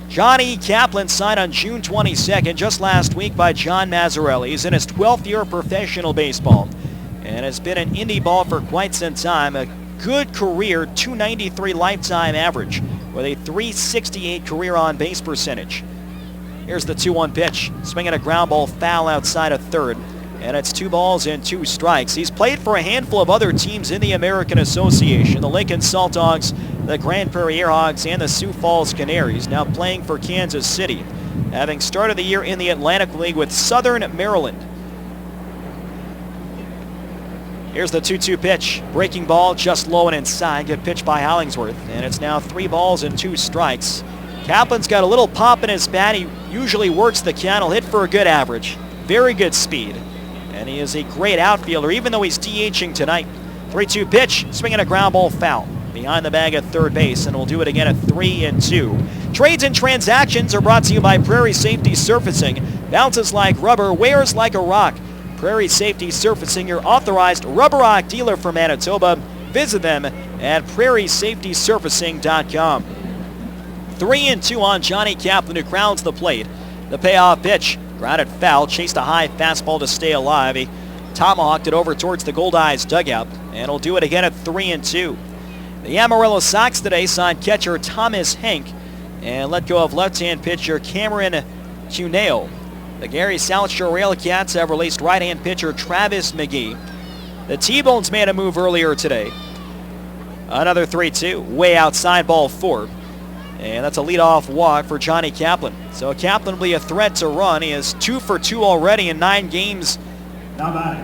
Johnny Kaplan signed on June 22nd, just last week, by John Mazzarelli. He's in his 12th year of professional baseball and has been in indie ball for quite some time. A good career, .293 lifetime average with a .368 career on-base percentage. Here's the 2-1 pitch. Swinging a ground ball foul outside of third. And it's 2 balls and 2 strikes. He's played for a handful of other teams in the American Association. The Lincoln Salt Dogs, the Grand Prairie Airhawks, and the Sioux Falls Canaries. Now playing for Kansas City, having started the year in the Atlantic League with Southern Maryland. Here's the 2-2 pitch. Breaking ball just low and inside. Good pitch by Hollingsworth. And it's now 3 balls and 2 strikes. Kaplan's got a little pop in his bat. He usually works the count. He'll hit for a good average. Very good speed. And he is a great outfielder, even though he's DHing tonight. 3-2 pitch, swinging a ground ball foul. Behind the bag at third base, and we'll do it again at 3-2. Trades and transactions are brought to you by Prairie Safety Surfacing. Bounces like rubber, wears like a rock. Prairie Safety Surfacing, your authorized rubber rock dealer for Manitoba. Visit them at prairieSafetySurfacing.com. 3-2 on Johnny Kaplan, who crowds the plate. The payoff pitch, grounded foul, chased a high fastball to stay alive. He tomahawked it over towards the Goldeyes dugout, and he'll do it again at 3-2. The Amarillo Sox today signed catcher Thomas Henk and let go of left-hand pitcher Cameron Cuneo. The Gary South Shore Railcats have released right-hand pitcher Travis McGee. The T-Bones made a move earlier today. Another 3-2, way outside ball 4. And that's a leadoff walk for Johnny Kaplan. So Kaplan will be a threat to run. He is 2 for 2 already in 9 games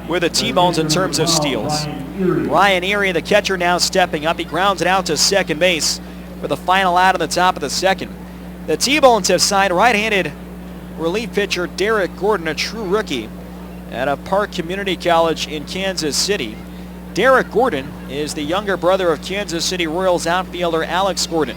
with the T-Bones in terms of steals. Ryan Erie, the catcher, now stepping up. He grounds it out to second base for the final out on the top of the second. The T-Bones have signed right-handed relief pitcher Derek Gordon, a true rookie at a Park Community College in Kansas City. Derek Gordon is the younger brother of Kansas City Royals outfielder Alex Gordon.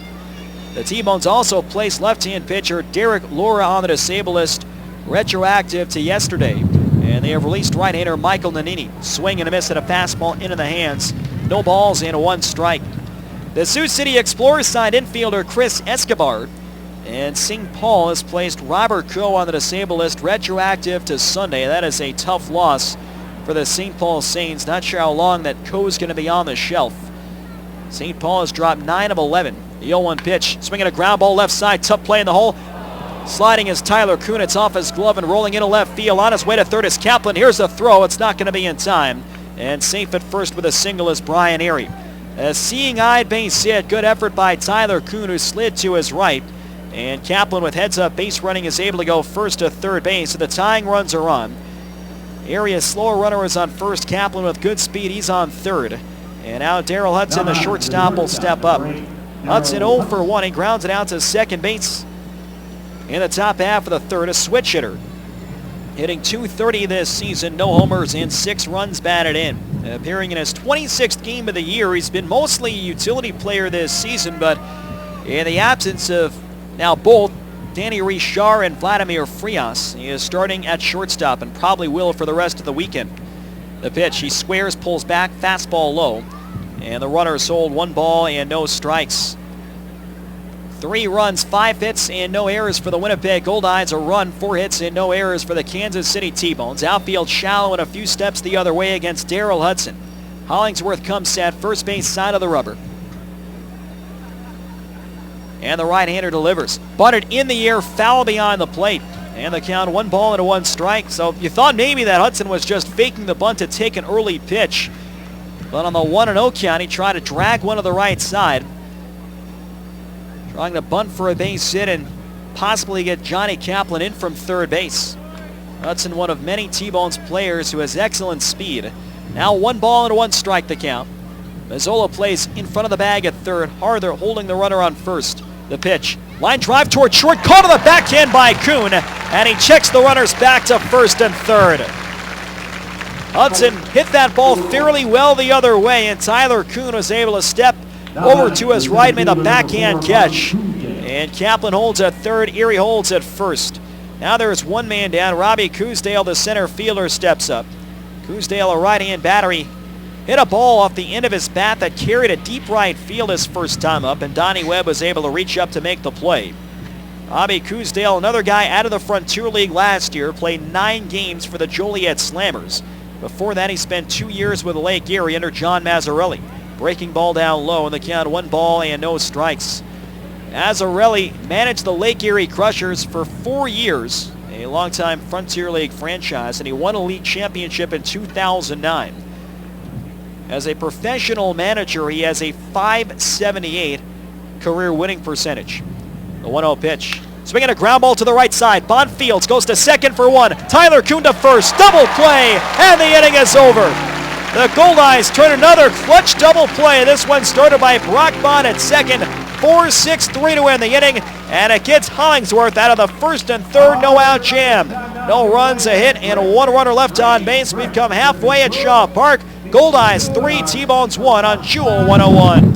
The T-Bones also placed left-hand pitcher Derek Laura on the disabled list, retroactive to yesterday. And they have released right-hander Michael Nannini. Swing and a miss at a fastball into the hands. No balls and 1 strike. The Sioux City Explorers signed infielder Chris Escobar. And St. Paul has placed Robert Coe on the disabled list, retroactive to Sunday. That is a tough loss for the St. Paul Saints. Not sure how long that Coe is going to be on the shelf. St. Paul has dropped 9 of 11. The 0-1 pitch, swinging a ground ball left side, tough play in the hole. Sliding is Tyler Kuhn. It's off his glove and rolling into left field. On his way to third is Kaplan. Here's the throw. It's not going to be in time. And safe at first with a single is Brian Erie. A seeing-eyed base hit. Good effort by Tyler Kuhn, who slid to his right. And Kaplan, with heads-up base running, is able to go first to third base. So the tying runs are on. Erie, a slower runner, is on first. Kaplan with good speed. He's on third. And now Daryl Hudson, the shortstop, will step up. Hudson 0 for 1. He grounds it out to second base. In the top half of the third, a switch hitter. Hitting .230 this season, no homers and 6 runs batted in. Appearing in his 26th game of the year, he's been mostly a utility player this season, but in the absence of now both Danny Richard and Vladimir Frias, he is starting at shortstop and probably will for the rest of the weekend. The pitch, he squares, pulls back, fastball low, and the runner sold 1 ball and no strikes. 3 runs, 5 hits, and no errors for the Winnipeg Goldeyes. A run, 4 hits, and no errors for the Kansas City T-Bones. Outfield shallow and a few steps the other way against Daryl Hudson. Hollingsworth comes set, first base side of the rubber. And the right-hander delivers. Butted in the air, foul beyond the plate. And the count, 1 ball and 1 strike. So you thought maybe that Hudson was just faking the bunt to take an early pitch. But on the 1-0 count, he tried to drag one to the right side. Trying to bunt for a base hit and possibly get Johnny Kaplan in from third base. Hudson, one of many T-Bones players who has excellent speed. Now 1 ball and 1 strike the count. Mazzola plays in front of the bag at third. Harder holding the runner on first. The pitch. Line drive toward short. Caught on the backhand by Kuhn. And he checks the runners back to first and third. Hudson hit that ball fairly well the other way, and Tyler Kuhn was able to step over to his right, made a backhand catch. And Kaplan holds at third, Erie holds at first. Now there's 1 man down. Robbie Cousdale, the center fielder, steps up. Cousdale, a right-hand battery, hit a ball off the end of his bat that carried a deep right field his first time up, and Donnie Webb was able to reach up to make the play. Robbie Cousdale, another guy out of the Frontier League last year, played 9 games for the Joliet Slammers. Before that, he spent 2 years with Lake Erie under John Mazzarelli. Breaking ball down low, and the count 1 ball and no strikes. Mazzarelli managed the Lake Erie Crushers for 4 years, a longtime Frontier League franchise, and he won a league championship in 2009. As a professional manager, he has a .578 career winning percentage. The 1-0 pitch. Swinging a ground ball to the right side. Bonfields goes to second for 1. Tyler Kuhn to first. Double play, and the inning is over. The Goldeyes turn another clutch double play. This one started by Brock Bond at second. 4-6-3 to win the inning, and it gets Hollingsworth out of the first and third no-out jam. No runs, a hit, and 1 runner left on base. We've come halfway at Shaw Park. Goldeyes 3, T-Bones 1 on Jewel 101.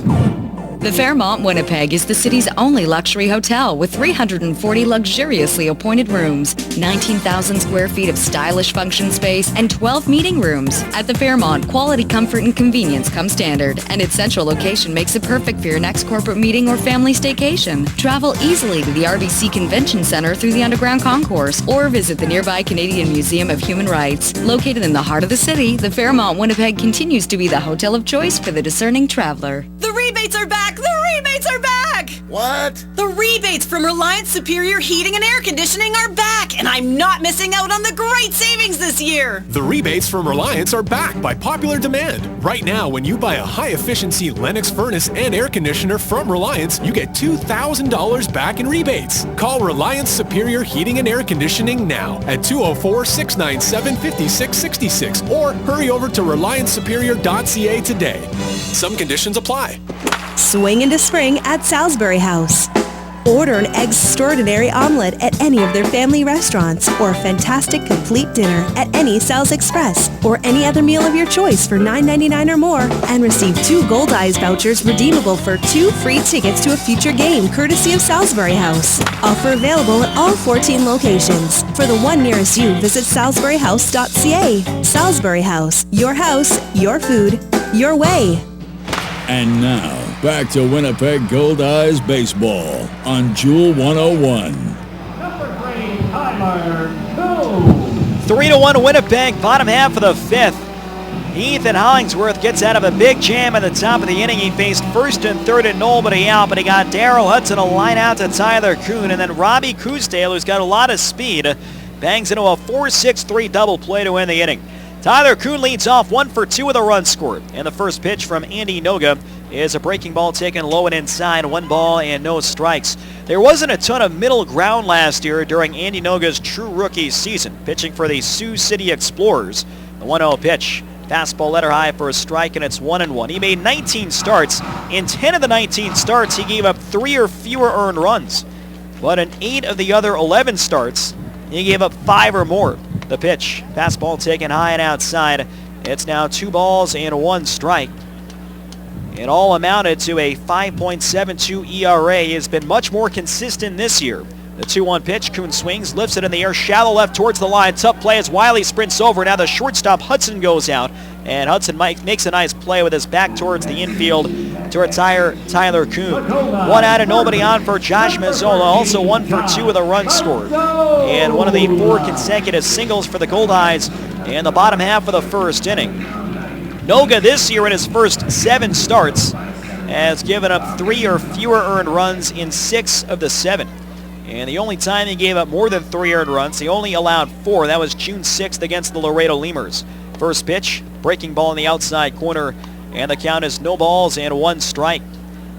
The Fairmont Winnipeg is the city's only luxury hotel with 340 luxuriously appointed rooms, 19,000 square feet of stylish function space, and 12 meeting rooms. At the Fairmont, quality, comfort, and convenience come standard, and its central location makes it perfect for your next corporate meeting or family staycation. Travel easily to the RBC Convention Center through the Underground Concourse, or visit the nearby Canadian Museum of Human Rights. Located in the heart of the city, the Fairmont Winnipeg continues to be the hotel of choice for the discerning traveler. The rebates are back! The rebates are back! What? The rebates from Reliance Superior Heating and Air Conditioning are back, and I'm not missing out on the great savings this year! The rebates from Reliance are back by popular demand. Right now, when you buy a high-efficiency Lennox furnace and air conditioner from Reliance, you get $2,000 back in rebates. Call Reliance Superior Heating and Air Conditioning now at 204-697-5666 or hurry over to RelianceSuperior.ca today. Some conditions apply. Swing into spring at Salisbury House. Order an extraordinary omelet at any of their family restaurants, or a fantastic complete dinner at any Sal's Express, or any other meal of your choice for $9.99 or more, and receive 2 Goldeyes vouchers redeemable for 2 free tickets to a future game courtesy of Salisbury House. Offer available at all 14 locations. For the one nearest you, visit salisburyhouse.ca. Salisbury House, your food, your way. And now, back to Winnipeg Goldeyes baseball on Jewel 101. 3-1 Winnipeg, bottom half of the 5th. Ethan Hollingsworth gets out of a big jam at the top of the inning. He faced first and third and nobody out, but he got Daryl Hudson a line out to Tyler Kuhn, and then Robbie Cousdale, who's got a lot of speed, bangs into a 4-6-3 double play to win the inning. Tyler Kuhn leads off 1 for 2 with a run scored. And the first pitch from Andy Noga is a breaking ball taken low and inside. 1 ball and no strikes. There wasn't a ton of middle ground last year during Andy Noga's true rookie season, pitching for the Sioux City Explorers. The 1-0 pitch. Fastball letter high for a strike, and it's 1-1. He made 19 starts. In 10 of the 19 starts, he gave up 3 or fewer earned runs. but in 8 of the other 11 starts, he gave up 5 or more. The pitch, fastball taken high and outside. It's now 2 balls and 1 strike. It all amounted to a 5.72 ERA. He has been much more consistent this year. The 2-1 pitch, Kuhn swings, lifts it in the air, shallow left towards the line. Tough play as Wiley sprints over. Now the shortstop Hudson goes out, and Hudson makes a nice play with his back towards the infield to retire Tyler Kuhn. 1 out and nobody on for Josh Mazzola, also 1 for 2 with a run scored. And one of the 4 consecutive singles for the Goldeyes in the bottom half of the first inning. Noga this year in his first 7 starts has given up 3 or fewer earned runs in 6 of the 7. And the only time he gave up more than 3 earned runs, he only allowed 4. That was June 6th against the Laredo Lemurs. First pitch, breaking ball in the outside corner, and the count is no balls and 1 strike.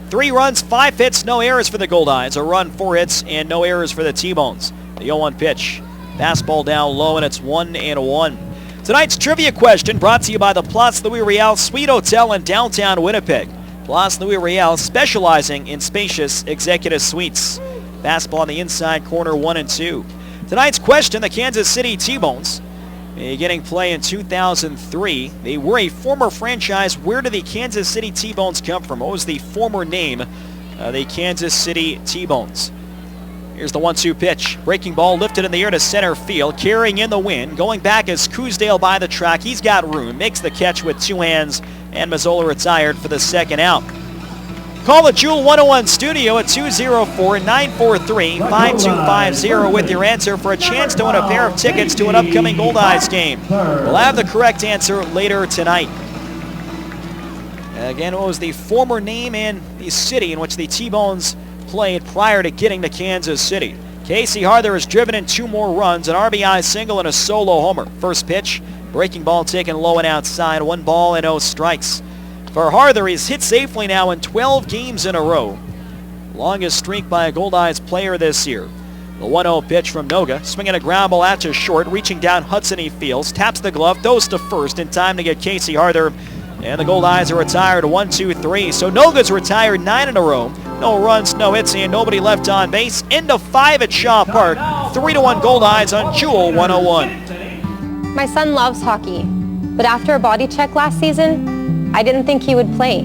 3 runs, 5 hits, no errors for the Goldeyes. A run, 4 hits, and no errors for the T-Bones. The 0-1 pitch, fastball down low, and it's 1-1. Tonight's trivia question brought to you by the Place Louis Riel Suite Hotel in downtown Winnipeg. Place Louis Riel specializing in spacious executive suites. Fastball on the inside corner, 1-2. Tonight's question, the Kansas City T-Bones, getting play in 2003. They were a former franchise. Where did the Kansas City T-Bones come from? What was the former name of the Kansas City T-Bones? Here's the 1-2 pitch. Breaking ball lifted in the air to center field, carrying in the wind. Going back is Cousdale by the track. He's got room, makes the catch with 2 hands, and Mazzola retired for the second out. Call the Jewel 101 studio at 204-943-5250 with your answer for a chance to win a pair of tickets to an upcoming Goldeyes game. We'll have the correct answer later tonight. Again, what was the former name and the city in which the T-Bones played prior to getting to Kansas City? Casey Harther has driven in 2 more runs, an RBI single and a solo homer. First pitch, breaking ball taken low and outside, 1 ball and 0 strikes. For Harther, he's hit safely now in 12 games in a row. Longest streak by a Goldeyes player this year. The 1-0 pitch from Noga, swinging a ground ball out to short, reaching down Hudson, he fields, taps the glove, throws to first in time to get Casey Harther. And the Goldeyes are retired 1-2-3. So Noga's retired 9 in a row. No runs, no hits, and nobody left on base. End of 5 at Shaw Park. 3-1 Goldeyes on Jewel 101. My son loves hockey, but after a body check last season, I didn't think he would play.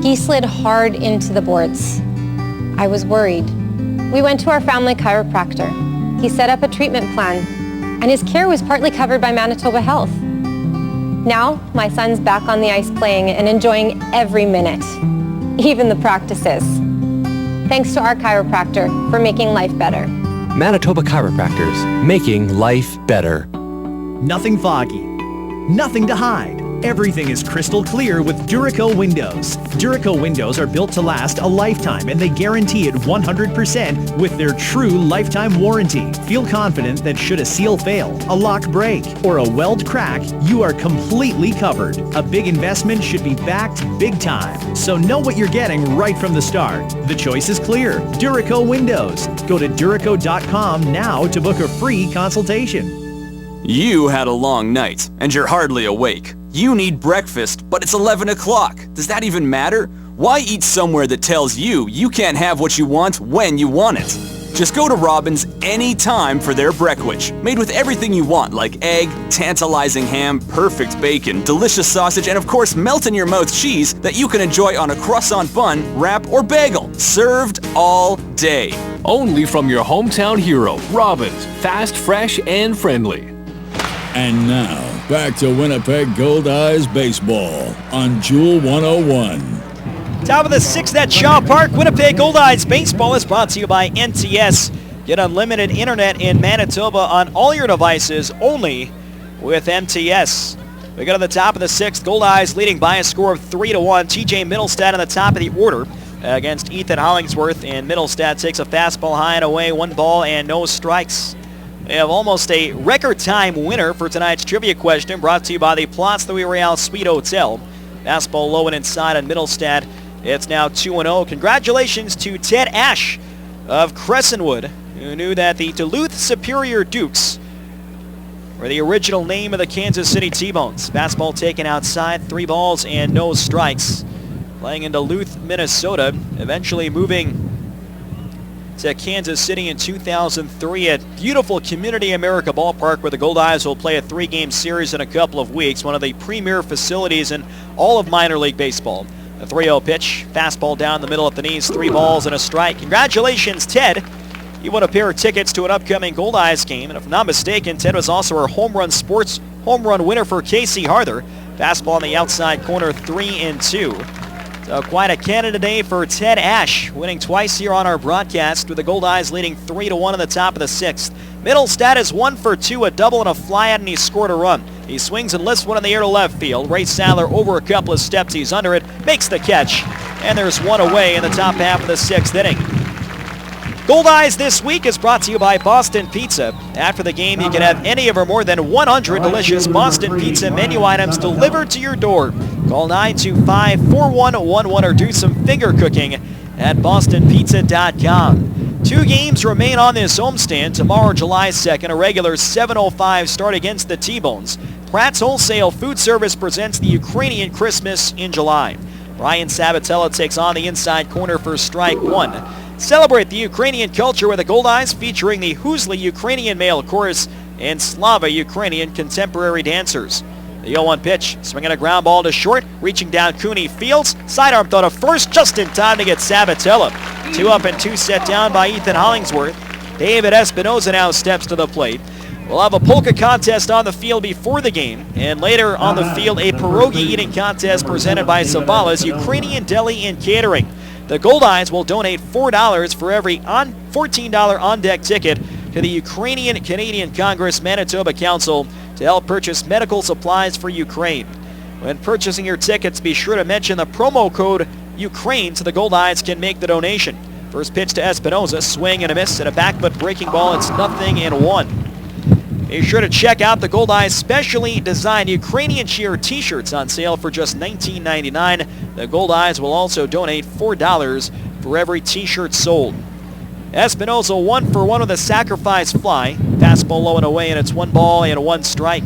He slid hard into the boards. I was worried. We went to our family chiropractor. He set up a treatment plan, and his care was partly covered by Manitoba Health. Now, my son's back on the ice playing and enjoying every minute, even the practices. Thanks to our chiropractor for making life better. Manitoba Chiropractors, making life better. Nothing foggy, nothing to hide. Everything is crystal clear with Duraco windows. Duraco windows are built to last a lifetime, and they guarantee it 100% with their true lifetime warranty. Feel confident that should a seal fail, a lock break, or a weld crack, you are completely covered. A big investment should be backed big time, so know what you're getting right from the start. The choice is clear. Duraco windows. Go to Duraco.com now to book a free consultation. You had a long night, and you're hardly awake. You need breakfast, but it's 11 o'clock. Does that even matter? Why eat somewhere that tells you you can't have what you want when you want it? Just go to Robin's anytime for their breckwich, made with everything you want, like egg, tantalizing ham, perfect bacon, delicious sausage, and of course melt-in-your-mouth cheese that you can enjoy on a croissant bun, wrap, or bagel, served all day. Only from your hometown hero, Robin's. Fast, fresh, and friendly. And now, back to Winnipeg Goldeyes baseball on Jewel 101. Top of the 6th at Shaw Park, Winnipeg Goldeyes baseball is brought to you by NTS. Get unlimited internet in Manitoba on all your devices only with MTS. We go to the top of the 6th, Goldeyes leading by a score of 3-1. TJ Middlestad on the top of the order against Ethan Hollingsworth, and Middlestad takes a fastball high and away, 1 ball and no strikes. We have almost a record time winner for tonight's trivia question, brought to you by the Place Louis Riel Suite Hotel. Fastball low and inside on Middlestad. It's now 2-0. Congratulations to Ted Ash of Crescentwood, who knew that the Duluth Superior Dukes were the original name of the Kansas City T-Bones. Fastball taken outside, 3 balls and no strikes. Playing in Duluth, Minnesota, eventually moving to Kansas City in 2003 at beautiful Community America Ballpark, where the Goldeyes will play a 3-game series in a couple of weeks, one of the premier facilities in all of minor league baseball. The 3-0 pitch, fastball down the middle at the knees, 3 balls and a strike. Congratulations, Ted. You won a pair of tickets to an upcoming Goldeyes game, and if I'm not mistaken, Ted was also our home run winner for Casey Harther. Fastball on the outside corner, 3-2. So quite a Canada day for Ted Ash, winning twice here on our broadcast, with the Goldeyes leading 3-1 in the top of the 6th. Middle stat is 1 for 2, a double and a flyout, and he scored a run. He swings and lifts one in the air to left field. Ray Sadler over a couple of steps, he's under it, makes the catch, and there's one away in the top half of the 6th inning. Goldeyes this week is brought to you by Boston Pizza. After the game, you can have any of our more than 100 delicious Boston Pizza menu items delivered to your door. Call 925-4111 or do some finger cooking at bostonpizza.com. 2 games remain on this homestand. Tomorrow, July 2nd, a regular 7:05 start against the T-Bones. Pratt's Wholesale Food Service presents the Ukrainian Christmas in July. Brian Sabatella takes on the inside corner for strike 1. Celebrate the Ukrainian culture with the Goldeyes, featuring the Huzli Ukrainian male chorus and Slava Ukrainian contemporary dancers. The 0-1 pitch, swinging a ground ball to short, reaching down Cooney fields, sidearm throw to first, just in time to get Sabatella. 2 up and 2 set down by Ethan Hollingsworth. David Espinoza now steps to the plate. We'll have a polka contest on the field before the game, and later on the field, a pierogi eating contest presented by Zavala's Ukrainian Deli and Catering. The Goldeyes will donate $4 for every $14 on-deck ticket to the Ukrainian Canadian Congress Manitoba Council to help purchase medical supplies for Ukraine. When purchasing your tickets, be sure to mention the promo code Ukraine so the Goldeyes can make the donation. First pitch to Espinoza, swing and a miss, and a back foot breaking ball. It's 0-1. Be sure to check out the Goldeyes specially designed Ukrainian cheer t-shirts on sale for just $19.99. The Goldeyes will also donate $4 for every t-shirt sold. Espinoza 1 for 1 with a sacrifice fly. Fastball low and away, and it's 1 ball and 1 strike.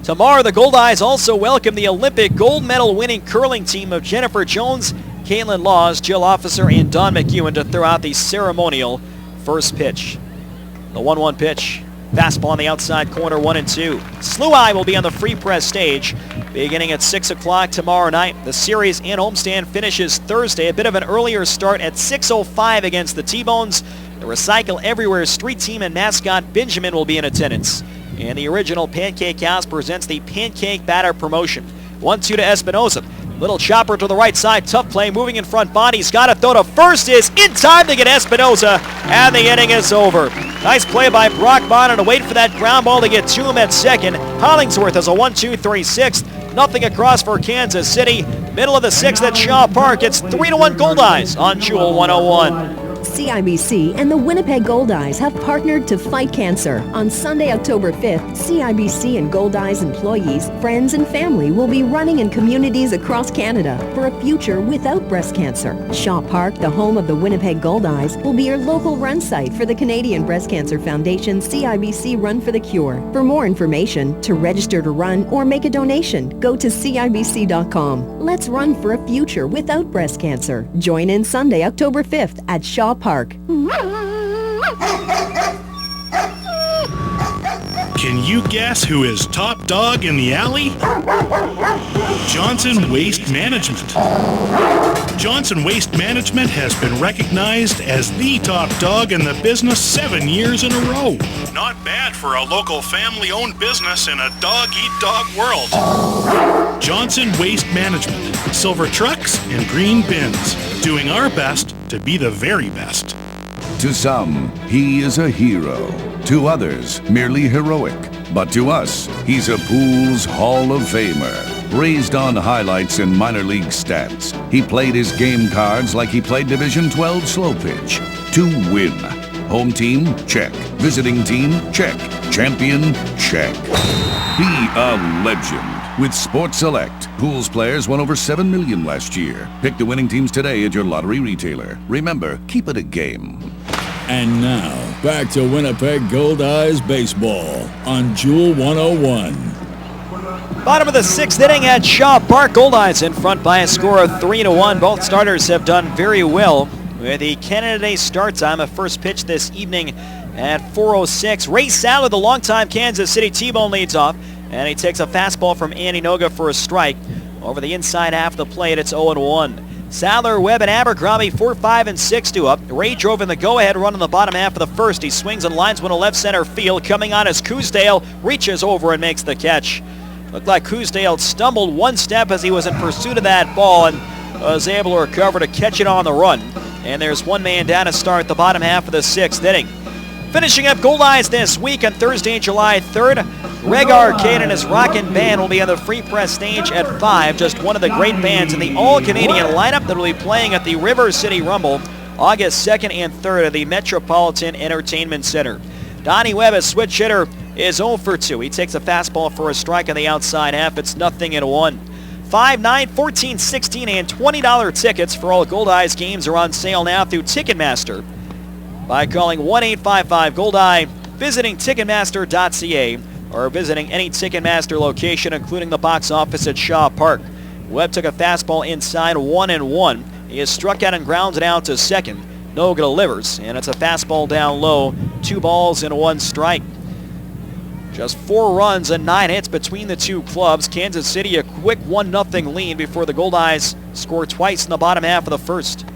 Tomorrow, the Goldeyes also welcome the Olympic gold medal winning curling team of Jennifer Jones, Caitlin Laws, Jill Officer, and Don McEwen to throw out the ceremonial first pitch. The 1-1 pitch. Fastball on the outside corner, 1-2. Sluai will be on the free press stage beginning at 6 o'clock tomorrow night. The series in homestand finishes Thursday. A bit of an earlier start at 6:05 against the T-Bones. The Recycle Everywhere street team and mascot Benjamin will be in attendance. And the original Pancake House presents the Pancake Batter promotion. 1-2 to Espinoza. Little chopper to the right side, tough play, moving in front, Bondi's got to throw to first, is in time to get Espinoza, and the inning is over. Nice play by Brock Bonner to wait for that ground ball to get to him at second. Hollingsworth has a 1-2-3-6, nothing across for Kansas City. Middle of the 6th at Shaw Park, it's 3-1 Goldeyes on Jewel 101. CIBC and the Winnipeg Goldeyes have partnered to fight cancer. On Sunday, October 5th, CIBC and Goldeyes employees, friends, and family will be running in communities across Canada for a future without breast cancer. Shaw Park, the home of the Winnipeg Goldeyes, will be your local run site for the Canadian Breast Cancer Foundation CIBC Run for the Cure. For more information, to register to run or make a donation, go to CIBC.com. Let's run for a future without breast cancer. Join in Sunday, October 5th at Shaw Park. Can you guess who is top dog in the alley? Johnson Waste Management. Johnson Waste Management has been recognized as the top dog in the business 7 years in a row. Not bad for a local family-owned business in a dog-eat-dog world. Johnson Waste Management. Silver trucks and green bins. Doing our best to be the very best. To some, he is a hero. To others, merely heroic. But to us, he's a Pools Hall of Famer. Raised on highlights and minor league stats, he played his game cards like he played Division 12 slow pitch. To win. Home team? Check. Visiting team? Check. Champion? Check. Be a legend. With Sports Select, Pools players won over $7 million last year. Pick the winning teams today at your lottery retailer. Remember, keep it a game. And now, back to Winnipeg Goldeyes baseball on Jewel 101. Bottom of the 6th inning at Shaw Park. Goldeyes in front by a score of 3-1. Both starters have done very well with the Canada Day start time. A first pitch this evening at 4:06. Ray Sadler, the longtime Kansas City T-Bone, leads off, and he takes a fastball from Andy Noga for a strike. Over the inside half of the plate, it's 0-1. Sadler, Webb, and Abercrombie 4, 5, and 6 up. Ray drove in the go-ahead run in the bottom half of the first. He swings and lines one to left center field. Coming on as Cousdale reaches over and makes the catch. Looked like Cousdale stumbled one step as he was in pursuit of that ball and was able to recover to catch it on the run. And there's one man down to start the bottom half of the 6th inning. Finishing up Goldeyes this week on Thursday, July 3rd, Reg Arcade and his Rockin' Band will be on the Free Press stage at 5, just one of the great bands in the all-Canadian lineup that will be playing at the River City Rumble August 2nd and 3rd at the Metropolitan Entertainment Center. Donnie Webb, a switch hitter, is 0 for 2. He takes a fastball for a strike on the outside half. It's 0-1. 5, 9, 14, 16, and $20 tickets for all Goldeyes games are on sale now through Ticketmaster by calling 1-855-GOLDEYE, visiting Ticketmaster.ca, or visiting any Ticketmaster location, including the box office at Shaw Park. Webb took a fastball inside, 1-1. He is struck out and grounded out to second. Noga delivers, and it's a fastball down low, 2 balls and 1 strike. Just 4 runs and 9 hits between the two clubs. Kansas City a quick 1-0 lead before the Goldeyes score twice in the bottom half of the first.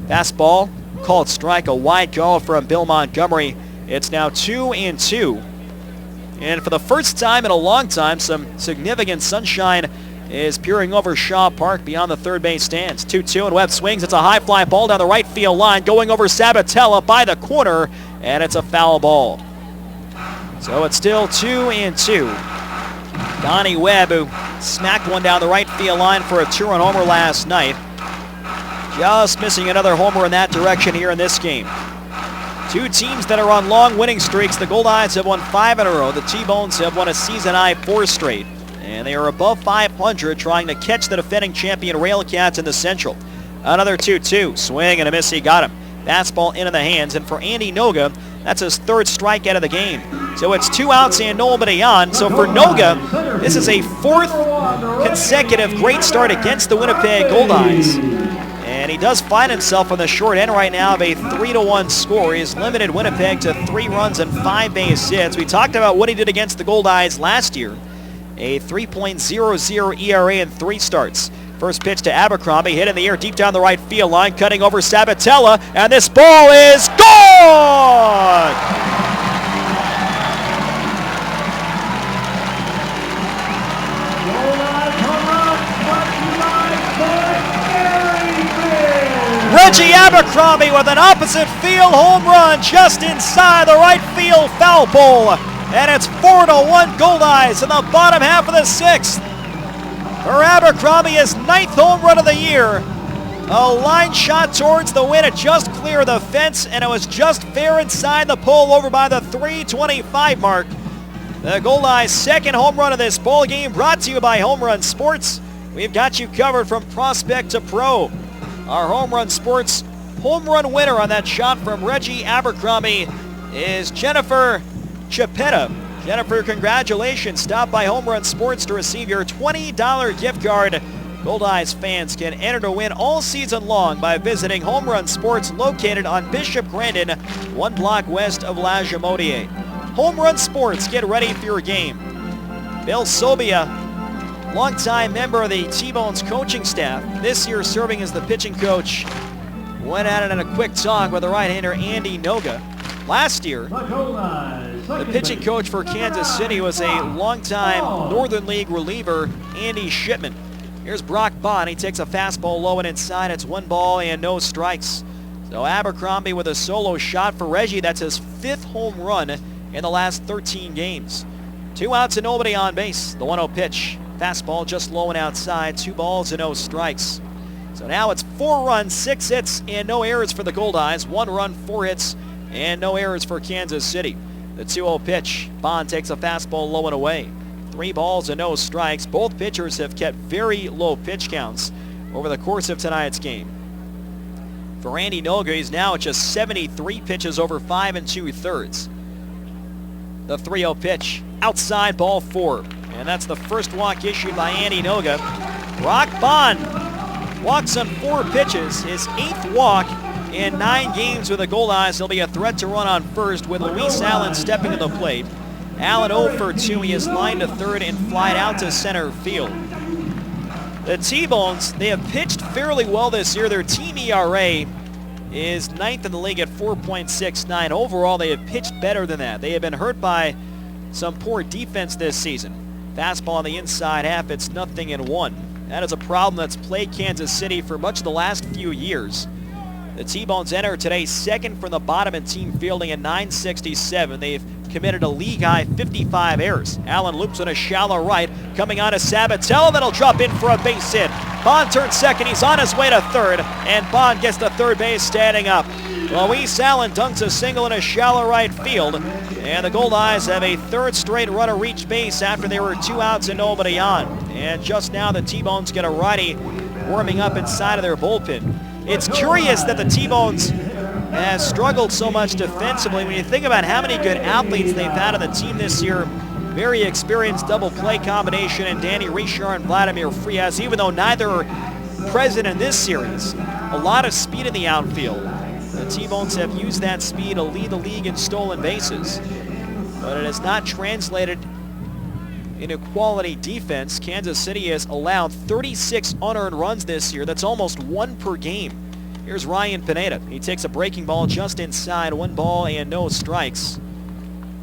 Fastball, called strike, a wide call from Bill Montgomery. It's now 2-2. And for the first time in a long time, some significant sunshine is peering over Shaw Park beyond the third base stands. 2-2, and Webb swings. It's a high fly ball down the right field line, going over Sabatella by the corner, and it's a foul ball. So it's still 2-2. Donnie Webb, who smacked one down the right field line for a 2-run homer last night, just missing another homer in that direction here in this game. Two teams that are on long winning streaks. The Goldeyes have won 5 in a row. The T-Bones have won a season-high 4 straight. And they are above 500, trying to catch the defending champion Railcats in the Central. Another 2-2. Swing and a miss. He got him. Fastball into the hands. And for Andy Noga, that's his 3rd strikeout of the game. So it's 2 outs and nobody on. So for Noga, this is a 4th consecutive great start against the Winnipeg Goldeyes. And he does find himself on the short end right now of a 3-1 score. He has limited Winnipeg to 3 runs and 5 base hits. We talked about what he did against the Goldeyes last year. A 3.00 ERA in 3 starts. First pitch to Abercrombie, hit in the air deep down the right field line, cutting over Sabatella, and this ball is gone! Reggie Abercrombie with an opposite field home run just inside the right field foul pole. And it's 4-1 Goldeyes in the bottom half of the 6th. For Abercrombie, his 9th home run of the year. A line shot towards the win. It just cleared the fence, and it was just fair inside the pole over by the 325 mark. The Goldeyes' 2nd home run of this ball game, brought to you by Home Run Sports. We've got you covered from prospect to pro. Our Home Run Sports home run winner on that shot from Reggie Abercrombie is Jennifer Chapetta. Jennifer, congratulations. Stop by Home Run Sports to receive your $20 gift card. Goldeyes fans can enter to win all season long by visiting Home Run Sports located on Bishop Grandin, 1 block west of La Jamodier. Home Run Sports, get ready for your game. Bill Sobia, longtime member of the T-Bones coaching staff, this year serving as the pitching coach, went at it in a quick talk with the right-hander Andy Noga. Last year, the pitching coach for Kansas City was a longtime Northern League reliever, Andy Shipman. Here's Brock Bond. He takes a fastball low and inside. It's 1 ball and no strikes. So Abercrombie with a solo shot for Reggie. That's his 5th home run in the last 13 games. 2 outs and nobody on base. The 1-0 pitch. Fastball just low and outside, 2 balls and no strikes. So now it's 4 runs, 6 hits, and no errors for the Goldeyes. 1 run, 4 hits, and no errors for Kansas City. The 2-0 pitch. Bond takes a fastball low and away. 3 balls and no strikes. Both pitchers have kept very low pitch counts over the course of tonight's game. For Andy Noga, he's now at just 73 pitches over 5 2/3. The 3-0 pitch. Outside, ball 4. And that's the first walk issued by Andy Noga. Brock Bond walks on 4 pitches, his 8th walk in 9 games with the Goldeyes. He'll be a threat to run on first with Luis Allen stepping to the plate. Allen 0 for 2. He is lined to third and flied out to center field. The T-Bones, they have pitched fairly well this year. Their team ERA is 9th in the league at 4.69. Overall, they have pitched better than that. They have been hurt by some poor defense this season. Fastball on the inside half, it's 0-1. That is a problem that's plagued Kansas City for much of the last few years. The T-Bones enter today second from the bottom in team fielding at .967. They've committed a league-high 55 errors. Allen loops on a shallow right, coming on to Sabatella, that'll drop in for a base hit. Bond turns second, he's on his way to third, and Bond gets to third base standing up. Luis Allen dunks a single in a shallow right field, and the Goldeyes have a third straight runner reach base after they were 2 outs and nobody on. And just now the T-Bones get a righty warming up inside of their bullpen. It's curious that the T-Bones has struggled so much defensively when you think about how many good athletes they've had on the team this year. Very experienced double play combination in Danny Richard and Vladimir Frias, even though neither are present in this series. A lot of speed in the outfield. The T-Bones have used that speed to lead the league in stolen bases, but it has not translated into quality defense. Kansas City has allowed 36 unearned runs this year. That's almost 1 per game. Here's Ryan Pineda. He takes a breaking ball just inside, 1 ball and no strikes.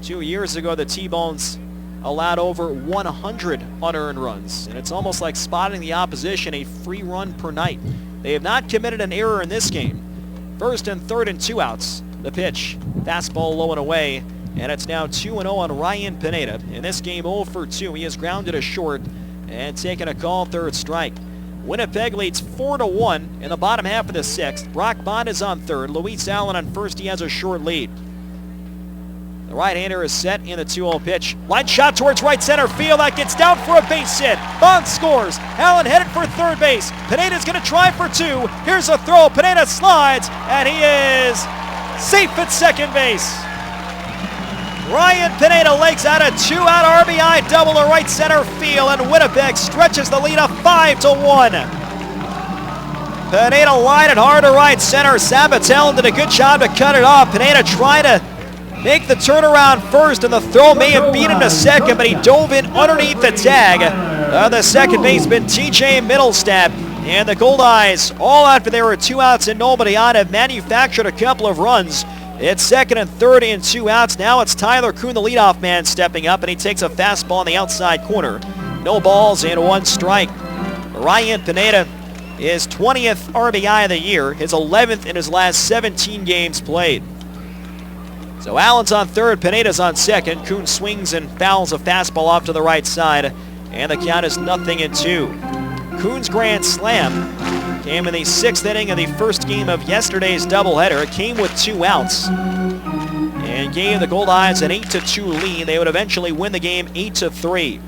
2 years ago, the T-Bones allowed over 100 unearned runs, and it's almost like spotting the opposition a free run per night. They have not committed an error in this game. First and third and 2 outs. The pitch, fastball low and away, and it's now 2-0 on Ryan Pineda. In this game, 0 for 2. He has grounded a short and taken a call, third strike. Winnipeg leads 4-1 in the bottom half of the 6th. Brock Bond is on third. Luis Allen on first. He has a short lead. The right-hander is set in the 2-0 pitch. Line shot towards right center field. That gets down for a base hit. Bond scores. Allen headed for third base. Pineda's going to try for 2. Here's a throw. Pineda slides, and he is safe at second base. Ryan Pineda legs out a 2-out RBI double to right center field, and Winnipeg stretches the lead up 5-1. Pineda lined it hard to right center. Sabatella did a good job to cut it off. Pineda tried to make the turnaround first, and the throw may have beat him to second, but he dove in underneath the tag. The second baseman, TJ Middlestat. And the Goldeyes, all after there were 2 outs and nobody on, have manufactured a couple of runs. It's second and third and 2 outs. Now it's Tyler Kuhn, the leadoff man, stepping up, and he takes a fastball on the outside corner. No balls and 1 strike. Ryan Pineda is 20th RBI of the year, his 11th in his last 17 games played. So Allen's on third, Pineda's on second. Kuhn swings and fouls a fastball off to the right side, and the count is 0-2. Kuhn's grand slam came in the 6th inning of the first game of yesterday's doubleheader. It came with 2 outs and gave the Goldeyes an 8-2 lead. They would eventually win the game 8-3.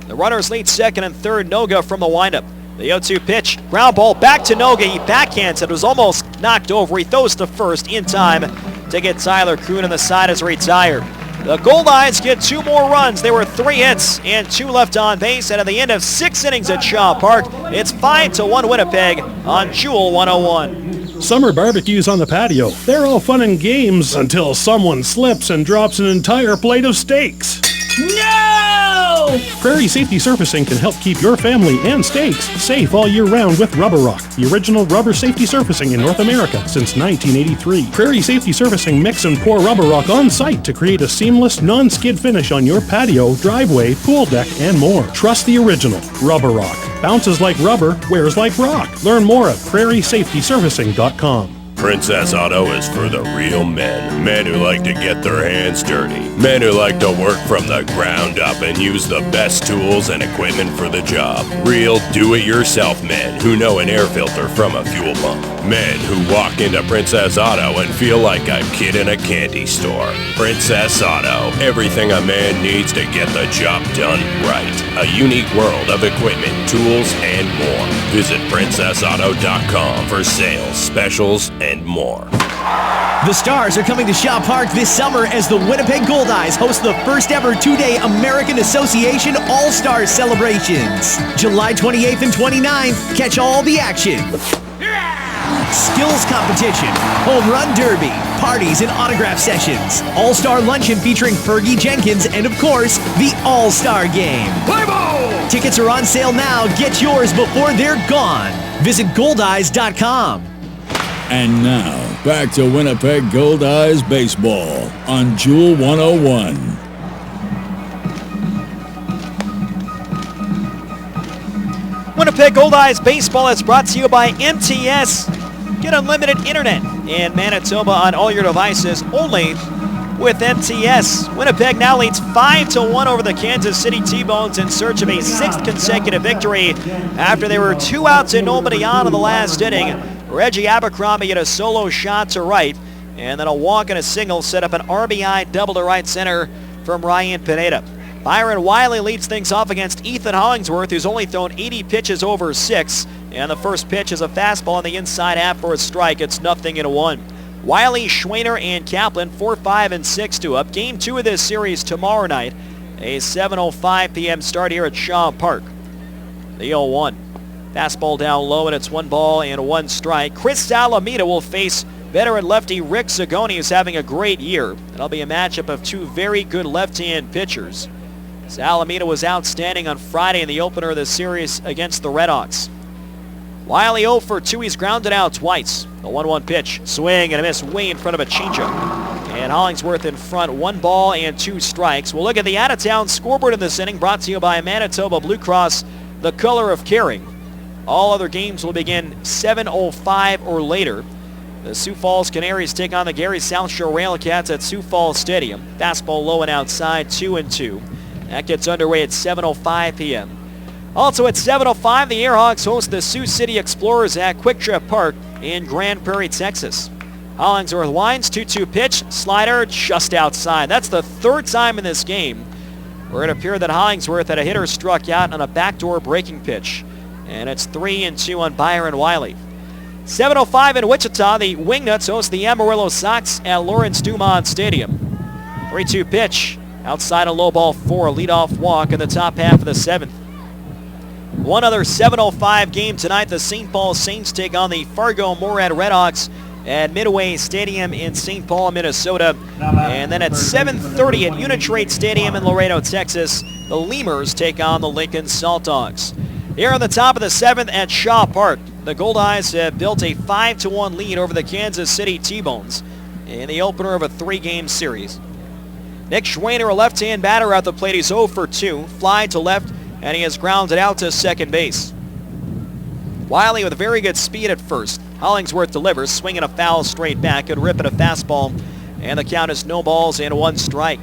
The runners lead second and third. Noga from the windup. The 0-2 pitch, ground ball back to Noga. He backhands it. It was almost knocked over. He throws to first in time to get Tyler Kuhn, and the side is retired. The Goldeyes get 2 more runs. There were 3 hits and 2 left on base, and at the end of 6 innings at Shaw Park, it's 5-1 Winnipeg on Jewel 101. Summer barbecues on the patio. They're all fun and games until someone slips and drops an entire plate of steaks. No! Prairie Safety Surfacing can help keep your family and steaks safe all year round with Rubber Rock, the original rubber safety surfacing in North America since 1983. Prairie Safety Surfacing mix and pour Rubber Rock on site to create a seamless, non-skid finish on your patio, driveway, pool deck, and more. Trust the original Rubber Rock. Bounces like rubber, wears like rock. Learn more at prairiesafetysurfacing.com. Princess Auto is for the real men. Men who like to get their hands dirty. Men who like to work from the ground up and use the best tools and equipment for the job. Real do-it-yourself men who know an air filter from a fuel pump. Men who walk into Princess Auto and feel like a kid in a candy store. Princess Auto. Everything a man needs to get the job done right. A unique world of equipment, tools, and more. Visit princessauto.com for sales, specials, and more. The Stars are coming to Shaw Park this summer as the Winnipeg Goldeyes host the first ever 2-day American Association All-Star celebrations. July 28th and 29th, catch all the action. skills competition, home run derby, parties and autograph sessions, all-star luncheon featuring Fergie Jenkins, and of course, the All-Star Game. Play ball! Tickets are on sale now. Get yours before they're gone. Visit Goldeyes.com. And now, back to Winnipeg Goldeyes baseball on Jewel 101. Winnipeg Goldeyes baseball is brought to you by MTS. Get unlimited internet in Manitoba on all your devices only with MTS. Winnipeg now leads 5-1 over the Kansas City T-Bones in search of a 6th consecutive victory after they were 2 outs and nobody on in the last inning. Reggie Abercrombie hit a solo shot to right, and then a walk and a single set up an RBI double to right center from Ryan Pineda. Byron Wiley leads things off against Ethan Hollingsworth, who's only thrown 80 pitches over 6, and the first pitch is a fastball on the inside half for a strike. It's 0-1. Wiley, Schwaner, and Kaplan 4, 5, and 6 to up. Game 2 of this series tomorrow night, a 7:05 p.m. start here at Shaw Park. The 0-1. Fastball down low, and it's 1 ball and 1 strike. Chris Alameda will face veteran lefty Rick Zagoni, who's having a great year. It'll be a matchup of 2 very good left-hand pitchers. Alameda was outstanding on Friday in the opener of the series against the Redhawks. Wiley 0 for 2. He's grounded out twice. The 1-1 pitch. Swing and a miss way in front of a changeup. And Hollingsworth in front. 1 ball and 2 strikes. We'll look at the out-of-town scoreboard in this inning, brought to you by Manitoba Blue Cross, the color of caring. All other games will begin 7:05 or later. The Sioux Falls Canaries take on the Gary South Shore Railcats at Sioux Falls Stadium. Fastball low and outside, 2-2. That gets underway at 7:05 p.m. Also at 7:05, the Airhawks host the Sioux City Explorers at Quick Trip Park in Grand Prairie, Texas. Hollingsworth winds, 2-2 pitch, slider just outside. That's the 3rd time in this game where it appeared that Hollingsworth had a hitter struck out on a backdoor breaking pitch. And it's 3-2 on Byron Wiley. 7:05 in Wichita, the Wingnuts host the Amarillo Sox at Lawrence Dumont Stadium. 3-2 pitch. Outside a low ball 4, leadoff walk in the top half of the 7th. One other 7:05 game tonight. The St. Paul Saints take on the Fargo-Moorhead Redhawks at Midway Stadium in St. Paul, Minnesota. And then at 7:30 at Unitrade Stadium in Laredo, Texas, the Lemurs take on the Lincoln Salt Dogs. Here on the top of the 7th at Shaw Park, the Goldeyes have built a 5-1 lead over the Kansas City T-Bones in the opener of a 3-game series. Nick Schwaner, a left-hand batter at the plate. He's 0 for 2. Fly to left, and he has grounded out to second base. Wiley with very good speed at first. Hollingsworth delivers, swinging a foul straight back. Good rip at a fastball, and the count is no balls and 1 strike.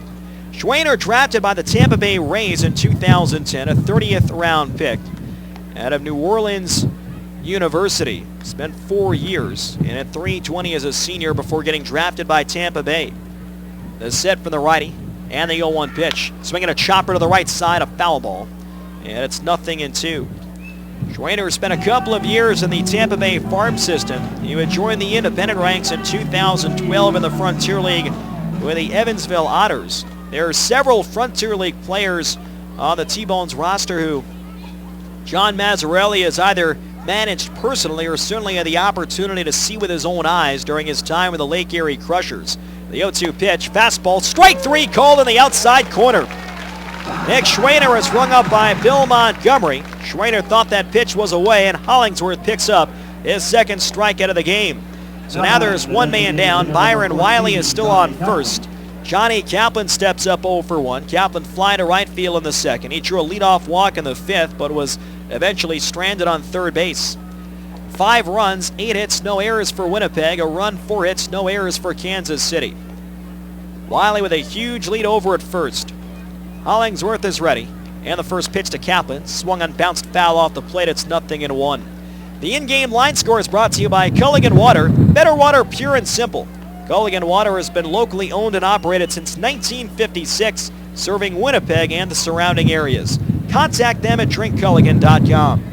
Schwaner drafted by the Tampa Bay Rays in 2010, a 30th round pick out of New Orleans University. Spent 4 years, and at 320 as a senior before getting drafted by Tampa Bay. The set from the righty, and the 0-1 pitch. Swinging a chopper to the right side, a foul ball. And it's 0-2. Schwaner spent a couple of years in the Tampa Bay farm system. He would join the independent ranks in 2012 in the Frontier League with the Evansville Otters. There are several Frontier League players on the T-Bones roster who John Mazzarelli has either managed personally or certainly had the opportunity to see with his own eyes during his time with the Lake Erie Crushers. The 0-2 pitch, fastball, strike 3 called in the outside corner. Nick Schwaner is rung up by Bill Montgomery. Schwaner thought that pitch was away, and Hollingsworth picks up his 2nd strikeout of the game. So now there's 1 man down. Byron Wiley is still on first. Johnny Kaplan steps up 0 for 1. Kaplan fly to right field in the 2nd. He drew a leadoff walk in the 5th, but was eventually stranded on 3rd base. 5 runs, 8 hits, no errors for Winnipeg. A run, 4 hits, no errors for Kansas City. Wiley with a huge lead over at first. Hollingsworth is ready. And the first pitch to Kaplan. Swung on, bounced foul off the plate. It's 0-1. The in-game line score is brought to you by Culligan Water. Better water, pure and simple. Culligan Water has been locally owned and operated since 1956, serving Winnipeg and the surrounding areas. Contact them at drinkculligan.com.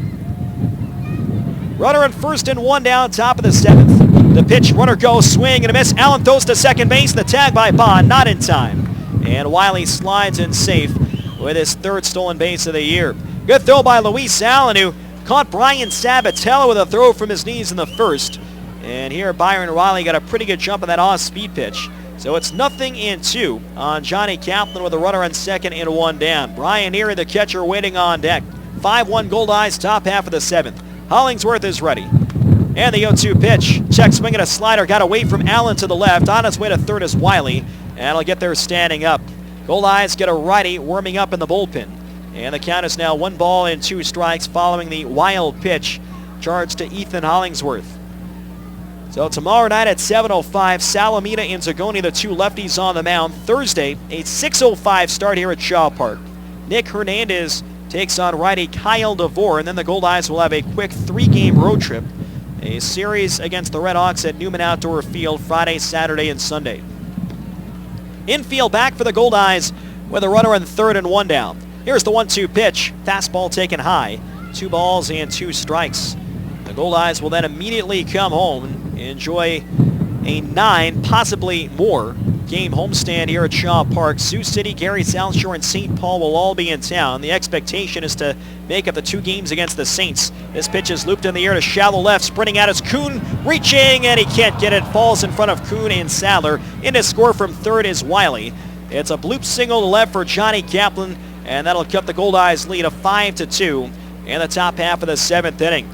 Runner in first and 1 down, top of the 7th. The pitch, runner goes, swing and a miss. Allen throws to second base. The tag by Bond, not in time. And Wiley slides in safe with his 3rd stolen base of the year. Good throw by Luis Allen, who caught Brian Sabatello with a throw from his knees in the 1st. And here Byron Riley got a pretty good jump on that off-speed pitch. So it's 0-2 on Johnny Kaplan with a runner on second and one down. Brian Erie, the catcher, waiting on deck. 5-1 Goldeyes, top half of the seventh. Hollingsworth is ready. And the 0-2 pitch. Check swing and a slider. Got away from Allen to the left. On his way to third is Wiley. And he'll get there standing up. Goldeyes get a righty warming up in the bullpen. And the count is now 1-2 strikes following the wild pitch charged to Ethan Hollingsworth. So tomorrow night at 7:05, Salamina and Zagoni, the two lefties on the mound. Thursday, a 6:05 start here at Shaw Park. Nick Hernandez takes on righty Kyle DeVore, and then the Goldeyes will have a quick 3-game road trip. A series against the Redhawks at Newman Outdoor Field Friday, Saturday, and Sunday. Infield back for the Goldeyes with a runner on third and one down. Here's the 1-2 pitch. Fastball taken high. 2 strikes. The Goldeyes will then immediately come home and enjoy a 9, possibly more, game homestand here at Shaw Park. Sioux City, Gary, South Shore, and St. Paul will all be in town. The expectation is to make up the 2 games against the Saints. This pitch is looped in the air to shallow left. Sprinting out is Kuhn, reaching, and he can't get it. Falls in front of Kuhn and Sadler. In to score from third is Wiley. It's a bloop single to left for Johnny Kaplan, and that'll cut the Goldeyes lead of 5-2 in the top half of the 7th inning.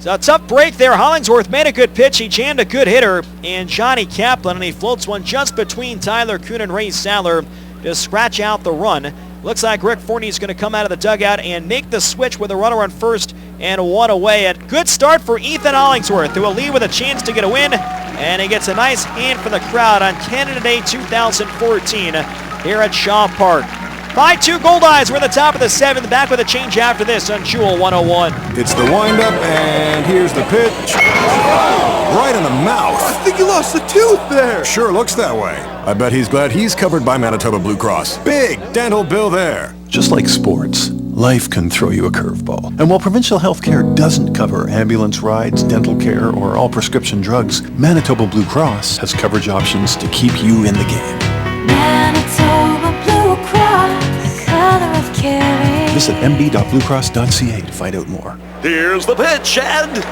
So a tough break there. Hollingsworth made a good pitch. He jammed a good hitter in Johnny Kaplan, and he floats one just between Tyler Kuhn and Ray Sadler to scratch out the run. Looks like Rick Forney's going to come out of the dugout and make the switch with a runner on first and one away. A good start for Ethan Hollingsworth, who will lead with a chance to get a win, and he gets a nice hand from the crowd on Canada Day 2014 here at Shaw Park. 5-2 Goldeyes. We're at the top of the 7th. Back with a change after this on Jewel 101. It's the windup, and here's the pitch. Right in the mouth. I think he lost a tooth there. Sure looks that way. I bet he's glad he's covered by Manitoba Blue Cross. Big dental bill there. Just like sports, life can throw you a curveball. And while provincial health care doesn't cover ambulance rides, dental care, or all prescription drugs, Manitoba Blue Cross has coverage options to keep you in the game. Manitoba Blue Cross, the color of caring. Visit mb.bluecross.ca to find out more. Here's the pitch, and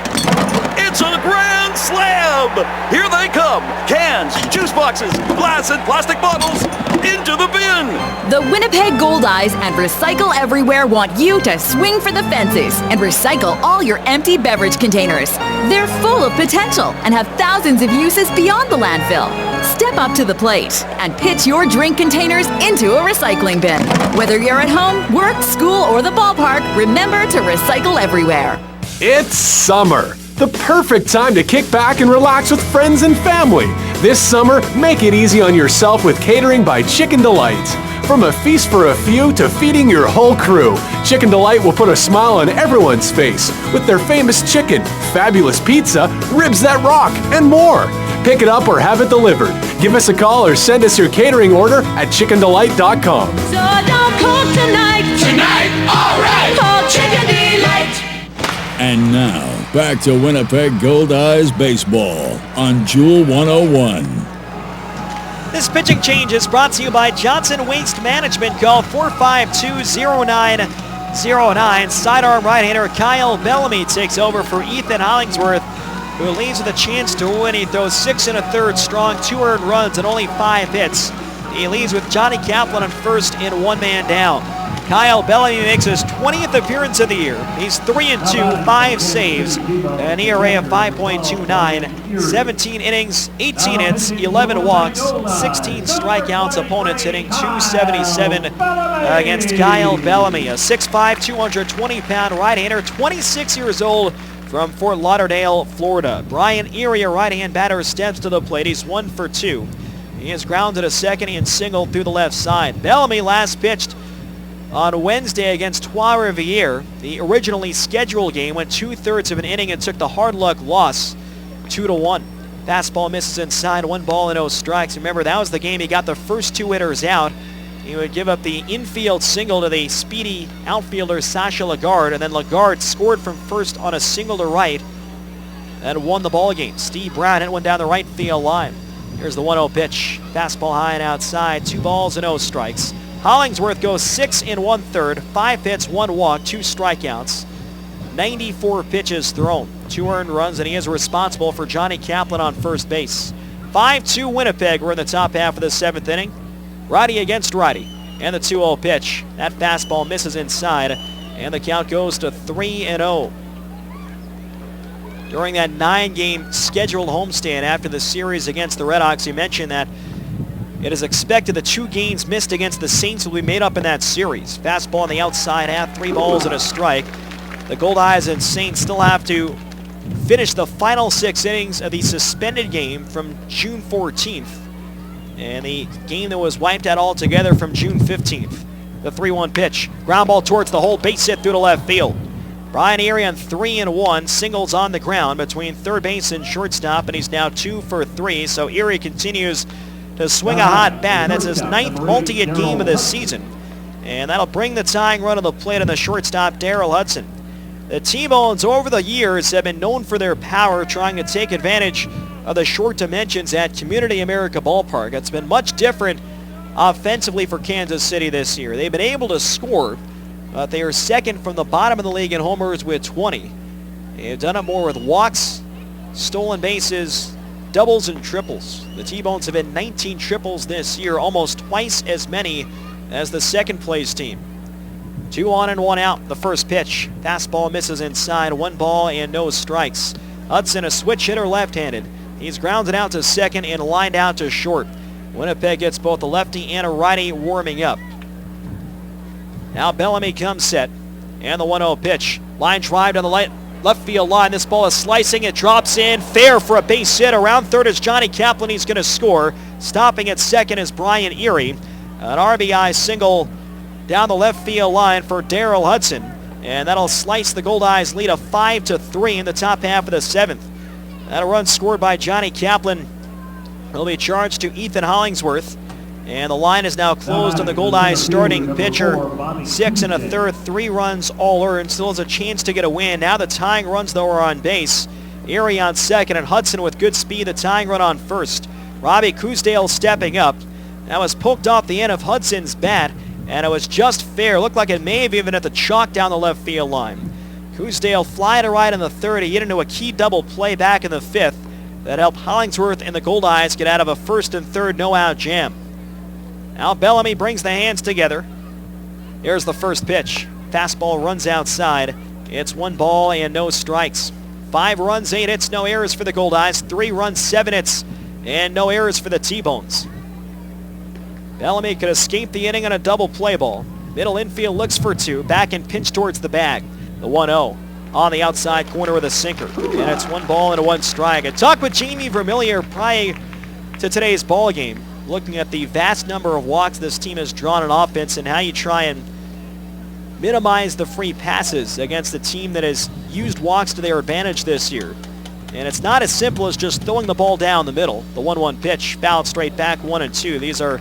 it's a grand slam! Here they come! Cans, juice boxes, glass and plastic bottles, into the bin! The Winnipeg Goldeyes and Recycle Everywhere want you to swing for the fences and recycle all your empty beverage containers. They're full of potential and have thousands of uses beyond the landfill. Step up to the plate and pitch your drink containers into a recycling bin. Whether you're at home, work, school, or the ballpark, remember to recycle everywhere. It's summer. The perfect time to kick back and relax with friends and family. This summer, make it easy on yourself with catering by Chicken Delight. From a feast for a few to feeding your whole crew, Chicken Delight will put a smile on everyone's face with their famous chicken, fabulous pizza, ribs that rock, and more. Pick it up or have it delivered. Give us a call or send us your catering order at chickendelight.com. So don't cook tonight. Tonight, all right. Call Chicken Delight. And now, back to Winnipeg Goldeyes baseball on Jewel 101. This pitching change is brought to you by Johnson Waste Management. Call 452-0909. Sidearm right-hander Kyle Bellamy takes over for Ethan Hollingsworth, who leads with a chance to win. He throws 6 1/3 strong, 2 earned runs, and only 5 hits. He leads with Johnny Kaplan on first and 1 man down. Kyle Bellamy makes his 20th appearance of the year. He's 3-2, 5 saves, an ERA of 5.29, 17 innings, 18 hits, 11 walks, 16 strikeouts. Opponents hitting .277 against Kyle Bellamy, a 6'5", 220-pound right-hander, 26 years old, from Fort Lauderdale, Florida. Brian Erie, a right-hand batter, steps to the plate. He's 1 for 2. He is grounded to second and singled through the left side. Bellamy last pitched on Wednesday against Trois-Rivières. The originally scheduled game went 2/3 of an inning and took the hard luck loss 2-1. Fastball misses inside, 1 ball and 0 strikes. Remember, that was the game he got the first 2 hitters out. He would give up the infield single to the speedy outfielder Sacha Lagarde, and then Lagarde scored from first on a single to right and won the ball game. Steve Brown hit one down the right field line. Here's the 1-0 pitch. Fastball high and outside, 2 balls and 0 strikes. Hollingsworth goes 6 1/3, 5 hits, 1 walk, 2 strikeouts, 94 pitches thrown. 2 earned runs, and he is responsible for Johnny Kaplan on first base. 5-2 Winnipeg. We're in the top half of the 7th inning. Righty against righty. And the 2-0 pitch. That fastball misses inside, and the count goes to 3-0. During that 9-game scheduled homestand after the series against the Redhawks, you mentioned that it is expected the 2 games missed against the Saints will be made up in that series. Fastball on the outside half, 3 balls and a strike. The Goldeyes and Saints still have to finish the final 6 innings of the suspended game from June 14th. And the game that was wiped out altogether from June 15th. The 3-1 pitch. Ground ball towards the hole, base hit through to left field. Brian Erie on 3-1, singles on the ground between third base and shortstop, and he's now 2 for 3. So Erie continues to swing a hot bat. That's his 9th multi-hit game of this season. And that'll bring the tying run to the plate on the shortstop, Daryl Hudson. The T-Bones over the years have been known for their power, trying to take advantage of the short dimensions at Community America Ballpark. It's been much different offensively for Kansas City this year. They've been able to score, but they are second from the bottom of the league in homers with 20. They've done it more with walks, stolen bases, doubles, and triples. The T-Bones have had 19 triples this year, almost twice as many as the second place team. 2 on and 1 out. The first pitch. Fastball misses inside. 1 ball and no strikes. Hudson, a switch hitter, left-handed. He's grounded out to second and lined out to short. Winnipeg gets both a lefty and a righty warming up. Now Bellamy comes set. And the 1-0 pitch. Line drive down the left field line. This ball is slicing. It drops in. Fair for a base hit. Around third is Johnny Kaplan. He's going to score. Stopping at second is Brian Erie. An RBI single down the left field line for Daryl Hudson. And that'll slice the Goldeyes lead a 5-3 in the top half of the 7th. That run scored by Johnny Kaplan will be charged to Ethan Hollingsworth. And the line is now closed on the Goldeyes starting pitcher. 6 1/3, 3 runs all earned. Still has a chance to get a win. Now the tying runs, though, are on base. Erie on second and Hudson with good speed, the tying run on first. Robbie Cousdale stepping up. That was poked off the end of Hudson's bat, and it was just fair. Looked like it may have even hit the chalk down the left field line. Cousdale fly to right in the 3rd. He hit into a key double play back in the 5th. That helped Hollingsworth and the Goldeyes get out of a 1st and 3rd no-out jam. Now Bellamy brings the hands together. Here's the first pitch. Fastball runs outside. It's 1 ball and no strikes. 5 runs, 8 hits, no errors for the Goldeyes. 3 runs, 7 hits, and no errors for the T-Bones. Bellamy could escape the inning on a double play ball. Middle infield looks for 2. Back and pinch towards the bag. The 1-0 on the outside corner with a sinker. And it's 1 ball and a 1 strike. I talked with Jamie Vermillier prior to today's ball game, looking at the vast number of walks this team has drawn in offense and how you try and minimize the free passes against a team that has used walks to their advantage this year. And it's not as simple as just throwing the ball down the middle. The 1-1 pitch, fouled straight back, 1-2. These are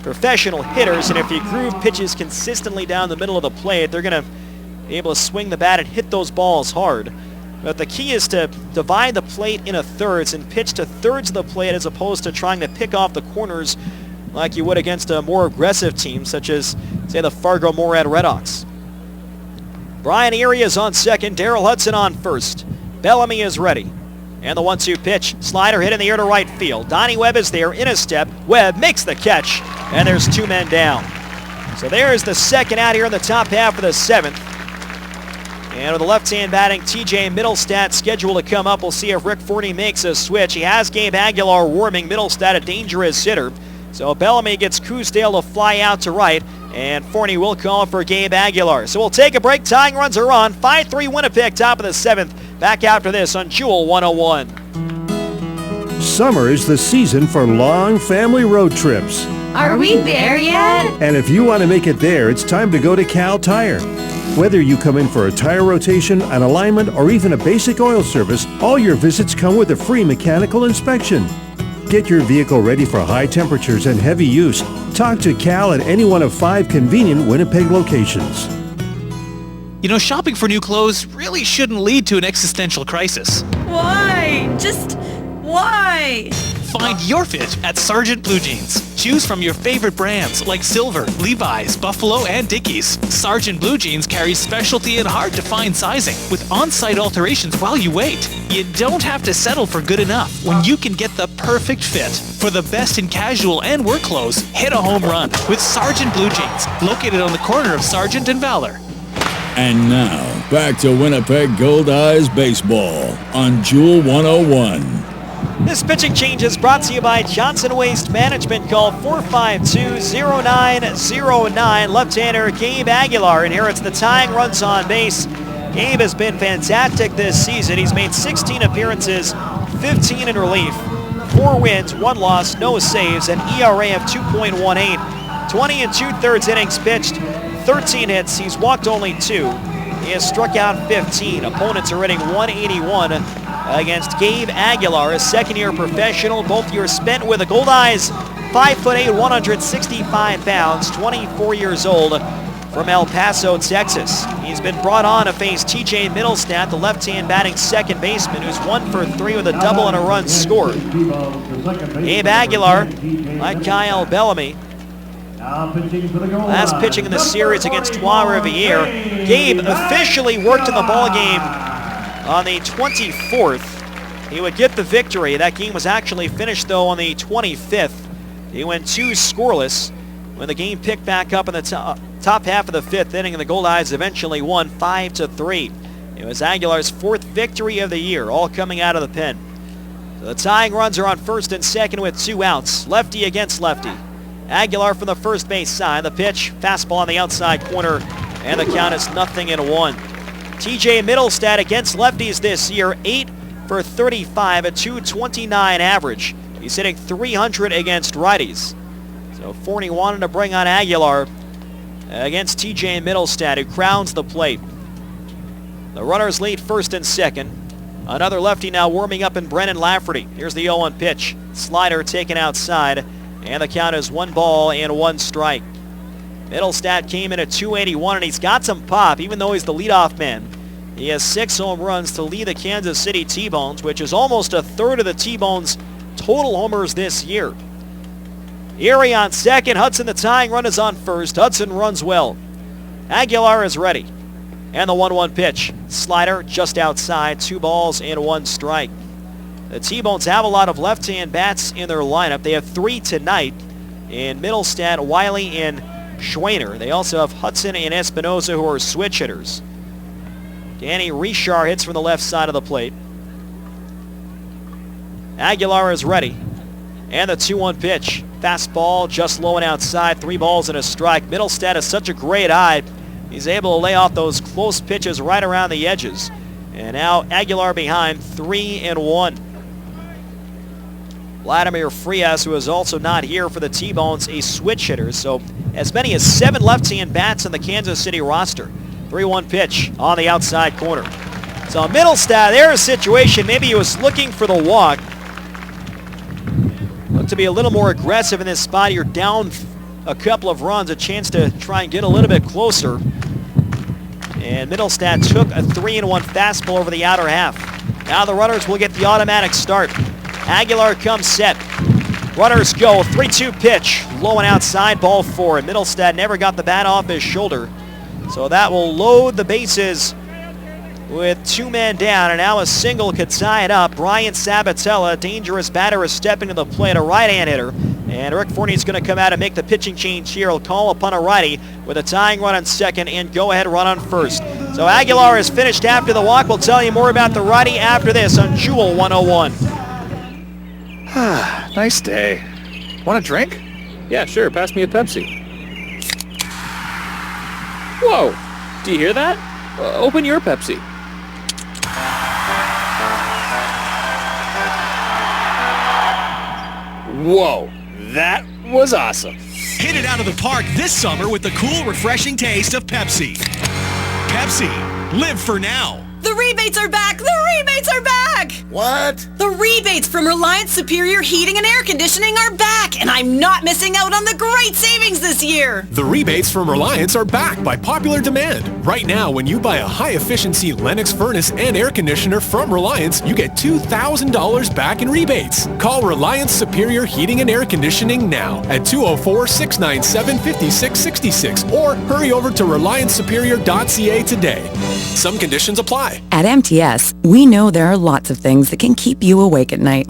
professional hitters, and if you groove pitches consistently down the middle of the plate, they're going to be able to swing the bat and hit those balls hard. But the key is to divide the plate into thirds and pitch to thirds of the plate as opposed to trying to pick off the corners like you would against a more aggressive team such as, say, the Fargo-Moorhead Redhawks. Brian Erie is on second. Daryl Hudson on first. Bellamy is ready. And the 1-2 pitch. Slider hit in the air to right field. Donnie Webb is there in a step. Webb makes the catch, and there's 2 men down. So there's the second out here in the top half of the 7th. And with the left-hand batting, TJ Middlestat scheduled to come up. We'll see if Rick Forney makes a switch. He has Gabe Aguilar warming. Middlestat a dangerous hitter. So Bellamy gets Cousdale to fly out to right, and Forney will call for Gabe Aguilar. So we'll take a break. Tying runs are on. 5-3 Winnipeg, top of the 7th. Back after this on Jewel 101. Summer is the season for long family road trips. Are we there yet? And if you want to make it there, it's time to go to Cal Tire. Whether you come in for a tire rotation, an alignment, or even a basic oil service, all your visits come with a free mechanical inspection. Get your vehicle ready for high temperatures and heavy use. Talk to Cal at any one of 5 convenient Winnipeg locations. You know, shopping for new clothes really shouldn't lead to an existential crisis. Why? Just why? Find your fit at Sargent Blue Jeans. Choose from your favorite brands like Silver, Levi's, Buffalo, and Dickies. Sargent Blue Jeans carries specialty and hard-to-find sizing with on-site alterations while you wait. You don't have to settle for good enough when you can get the perfect fit. For the best in casual and work clothes, hit a home run with Sargent Blue Jeans, located on the corner of Sargent and Valor. And now, back to Winnipeg Goldeyes baseball on Jewel 101. This pitching change is brought to you by Johnson Waste Management. Call 452-0909. Left-hander Gabe Aguilar inherits the tying runs on base. Gabe has been fantastic this season. He's made 16 appearances, 15 in relief, 4 wins, 1 loss, no saves, an ERA of 2.18, 20 and 2/3 innings pitched, 13 hits. He's walked only 2. He has struck out 15. Opponents are hitting 181 against Gabe Aguilar, a second-year professional. Both years spent with the Goldeyes. 5'8", 165 pounds, 24 years old, from El Paso, Texas. He's been brought on to face TJ Middlestat, the left-hand batting second baseman, who's 1 for 3 with a double and a run scored. Gabe Aguilar, like Kyle Bellamy, last pitching in the series against Trois-Rivières. Gabe officially worked in the ballgame on the 24th. He would get the victory. That game was actually finished, though, on the 25th. He went 2 scoreless when the game picked back up in the top half of the 5th inning, and the Goldeyes eventually won 5-3. It was Aguilar's 4th victory of the year, all coming out of the pen. So the tying runs are on first and second with 2 outs. Lefty against lefty. Aguilar from the first base side. The pitch, fastball on the outside corner, and the count is 0-1. TJ Middlestat against lefties this year, 8 for 35, a .229 average. He's hitting .300 against righties. So Forney wanted to bring on Aguilar against TJ Middlestat, who crowns the plate. The runners lead first and second. Another lefty now warming up in Brennan Lafferty. Here's the 0-1 pitch. Slider taken outside, and the count is 1 ball and 1 strike. Middlestat came in at .281, and he's got some pop, even though he's the leadoff man. He has 6 home runs to lead the Kansas City T-Bones, which is almost a third of the T-Bones' total homers this year. Erie on second. Hudson, the tying run, is on first. Hudson runs well. Aguilar is ready. And the 1-1 pitch. Slider just outside. 2 balls and 1 strike. The T-Bones have a lot of left-hand bats in their lineup. They have 3 tonight in Middlestat, Wiley, and Schwaner. They also have Hudson and Espinoza, who are switch hitters. Danny Richard hits from the left side of the plate. Aguilar is ready. And the 2-1 pitch. Fastball just low and outside. 3 balls and a strike. Middlestat has such a great eye. He's able to lay off those close pitches right around the edges. And now Aguilar behind, 3-1. Vladimir Frias, who is also not here for the T-Bones, a switch hitter. So as many as 7 left-hand bats in the Kansas City roster. 3-1 pitch on the outside corner. So Middlestat, there's a situation. Maybe he was looking for the walk. Look to be a little more aggressive in this spot. You're down a couple of runs, a chance to try and get a little bit closer. And Middlestat took a 3-1 fastball over the outer half. Now the runners will get the automatic start. Aguilar comes set. Runners go. 3-2 pitch. Low and outside, ball 4. And Middlestat never got the bat off his shoulder. So that will load the bases with 2 men down, and now a single could tie it up. Brian Sabatella, dangerous batter, is stepping to the plate, a right-hand hitter. And Rick Forney is going to come out and make the pitching change here. He'll call upon a righty with a tying run on second and go-ahead run on first. So Aguilar is finished after the walk. We'll tell you more about the righty after this on Jewel 101. Nice day. Want a drink? Yeah, sure. Pass me a Pepsi. Whoa! Do you hear that? Open your Pepsi. Whoa, that was awesome. Hit it out of the park this summer with the cool, refreshing taste of Pepsi. Pepsi, live for now. The rebates are back! The rebates are back! What? The rebates from Reliance Superior Heating and Air Conditioning are back, and I'm not missing out on the great savings this year! The rebates from Reliance are back by popular demand. Right now, when you buy a high-efficiency Lennox furnace and air conditioner from Reliance, you get $2,000 back in rebates. Call Reliance Superior Heating and Air Conditioning now at 204-697-5666 or hurry over to RelianceSuperior.ca today. Some conditions apply. At MTS, we know there are lots of things that can keep you awake at night.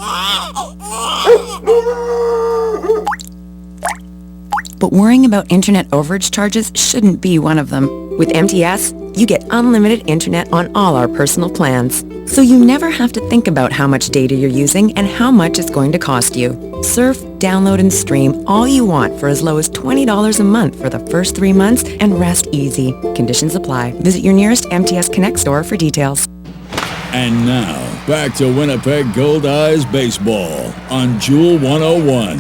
But worrying about internet overage charges shouldn't be one of them. With MTS, you get unlimited internet on all our personal plans. So you never have to think about how much data you're using and how much it's going to cost you. Surf, download, and stream all you want for as low as $20 a month for the first 3 months and rest easy. Conditions apply. Visit your nearest MTS Connect store for details. And now, back to Winnipeg Goldeyes baseball on Jewel 101.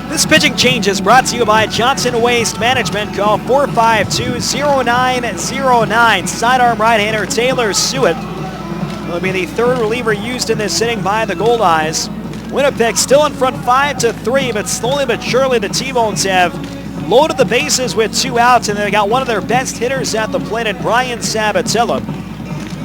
This pitching change is brought to you by Johnson Waste Management. Call 452-0909. Sidearm right-hander Taylor Sewitt will be the third reliever used in this inning by the Goldeyes. Winnipeg still in front 5-3, but slowly but surely the T-Bones have loaded the bases with 2 outs, and they got one of their best hitters at the plate in Brian Sabatella.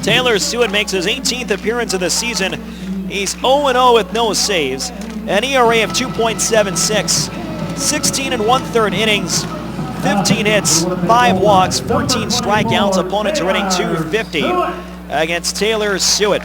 Taylor Sewitt makes his 18th appearance of the season. He's 0-0 with no saves, an ERA of 2.76, 16 1/3 innings, 15 hits, 5 walks, 14 strikeouts. Opponents are hitting .250 against Taylor Sewitt.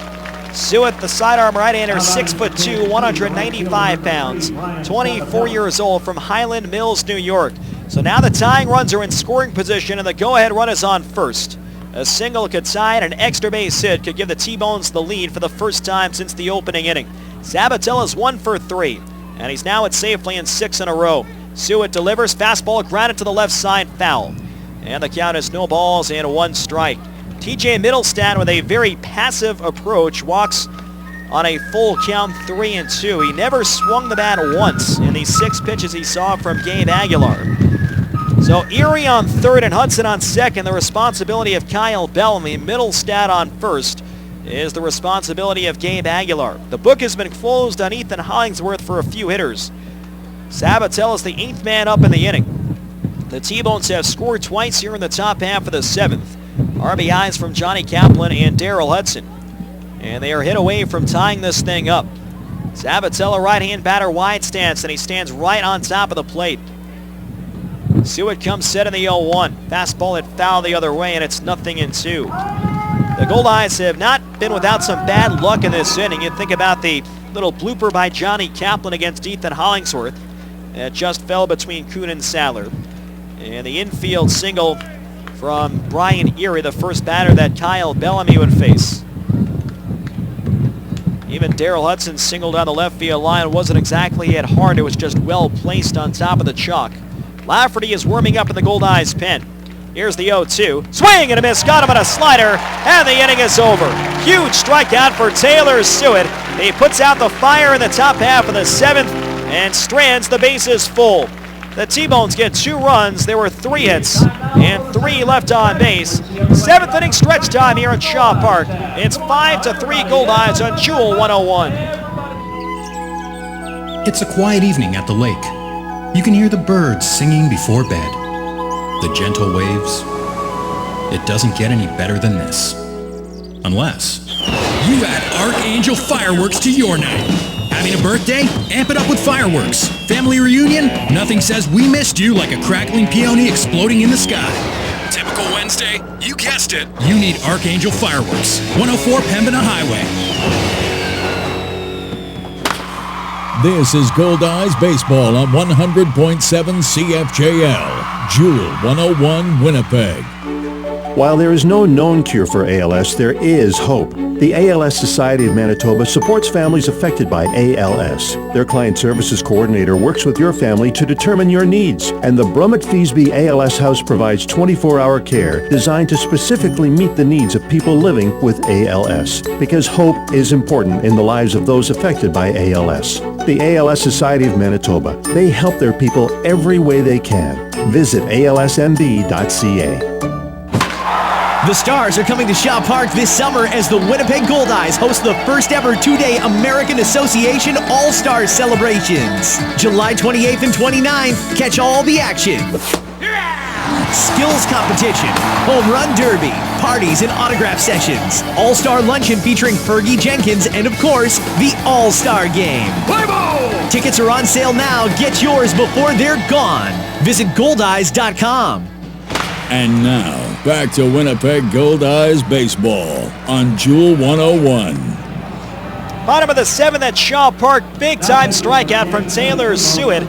Sewitt, the sidearm right-hander, 6'2", 195 pounds, 24 years old, from Highland Mills, New York. So now the tying runs are in scoring position, and the go-ahead run is on first. A single could tie and an extra base hit could give the T-Bones the lead for the first time since the opening inning. Sabatella's 1 for 3, and he's now at safely in 6 in a row. Sewitt delivers, fastball grounded to the left side, foul. And the count is no balls and 1 strike. TJ Middlestat with a very passive approach walks on a full count 3-2. He never swung the bat once in the 6 pitches he saw from Gabe Aguilar. So Erie on third and Hudson on second, the responsibility of Kyle Bellamy. Middlestat on first is the responsibility of Gabe Aguilar. The book has been closed on Ethan Hollingsworth for a few hitters. Sabatella is the 8th man up in the inning. The T-Bones have scored twice here in the top half of the 7th. RBIs from Johnny Kaplan and Daryl Hudson. And they are hit away from tying this thing up. Sabatella, right-hand batter, wide stance, and he stands right on top of the plate. Sewitt comes set in the 0-1. Fastball hit foul the other way, and it's 0-2. The Goldeyes have not been without some bad luck in this inning. You think about the little blooper by Johnny Kaplan against Ethan Hollingsworth. It just fell between Kuhn and Sadler. And the infield single from Brian Erie, the first batter that Kyle Bellamy would face. Even Daryl Hudson singled down the left field line. Wasn't exactly hit hard. It was just well placed on top of the chalk. Lafferty is warming up in the Goldeyes pen. Here's the 0-2. Swing and a miss. Got him on a slider, and the inning is over. Huge strikeout for Taylor Sewitt. He puts out the fire in the top half of the 7th and strands the bases full. The T-Bones get 2 runs. There were 3 hits and 3 left on base. 7th inning stretch time here at Shaw Park. It's 5-3 Goldeyes on Jewel 101. It's a quiet evening at the lake. You can hear the birds singing before bed. The gentle waves. It doesn't get any better than this. Unless you add Archangel Fireworks to your night. Having a birthday? Amp it up with fireworks. Family reunion? Nothing says we missed you like a crackling peony exploding in the sky. Typical Wednesday? You guessed it. You need Archangel Fireworks. 104 Pembina Highway. This is Goldeyes Baseball on 100.7 CFJL, Jewel 101, Winnipeg. While there is no known cure for ALS, there is hope. The ALS Society of Manitoba supports families affected by ALS. Their client services coordinator works with your family to determine your needs, and the Brummett-Feasby ALS House provides 24-hour care designed to specifically meet the needs of people living with ALS. Because hope is important in the lives of those affected by ALS. The ALS Society of Manitoba. They help their people every way they can. Visit alsmb.ca. The Stars are coming to Shaw Park this summer as the Winnipeg Goldeyes host the first ever two-day American Association All-Stars celebrations. July 28th and 29th, catch all the action. Skills competition, home run derby, parties and autograph sessions, all-star luncheon featuring Fergie Jenkins, and of course, the All-Star Game. Play ball! Tickets are on sale now. Get yours before they're gone. Visit goldeyes.com. And now, back to Winnipeg Goldeyes baseball on Jewel 101. Bottom of the seventh at Shaw Park, big-time strikeout from Taylor Suet.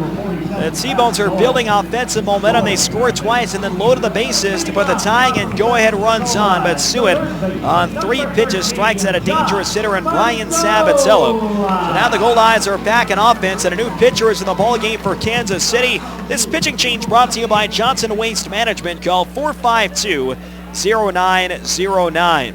The T-Bones are building offensive momentum. They scored twice and then loaded the bases to put the tying and go-ahead runs on. But Suet, on 3 pitches, strikes at a dangerous hitter in Brian Sabatello. So now the Goldeyes are back in offense, and a new pitcher is in the ballgame for Kansas City. This pitching change brought to you by Johnson Waste Management. Call 452-0909.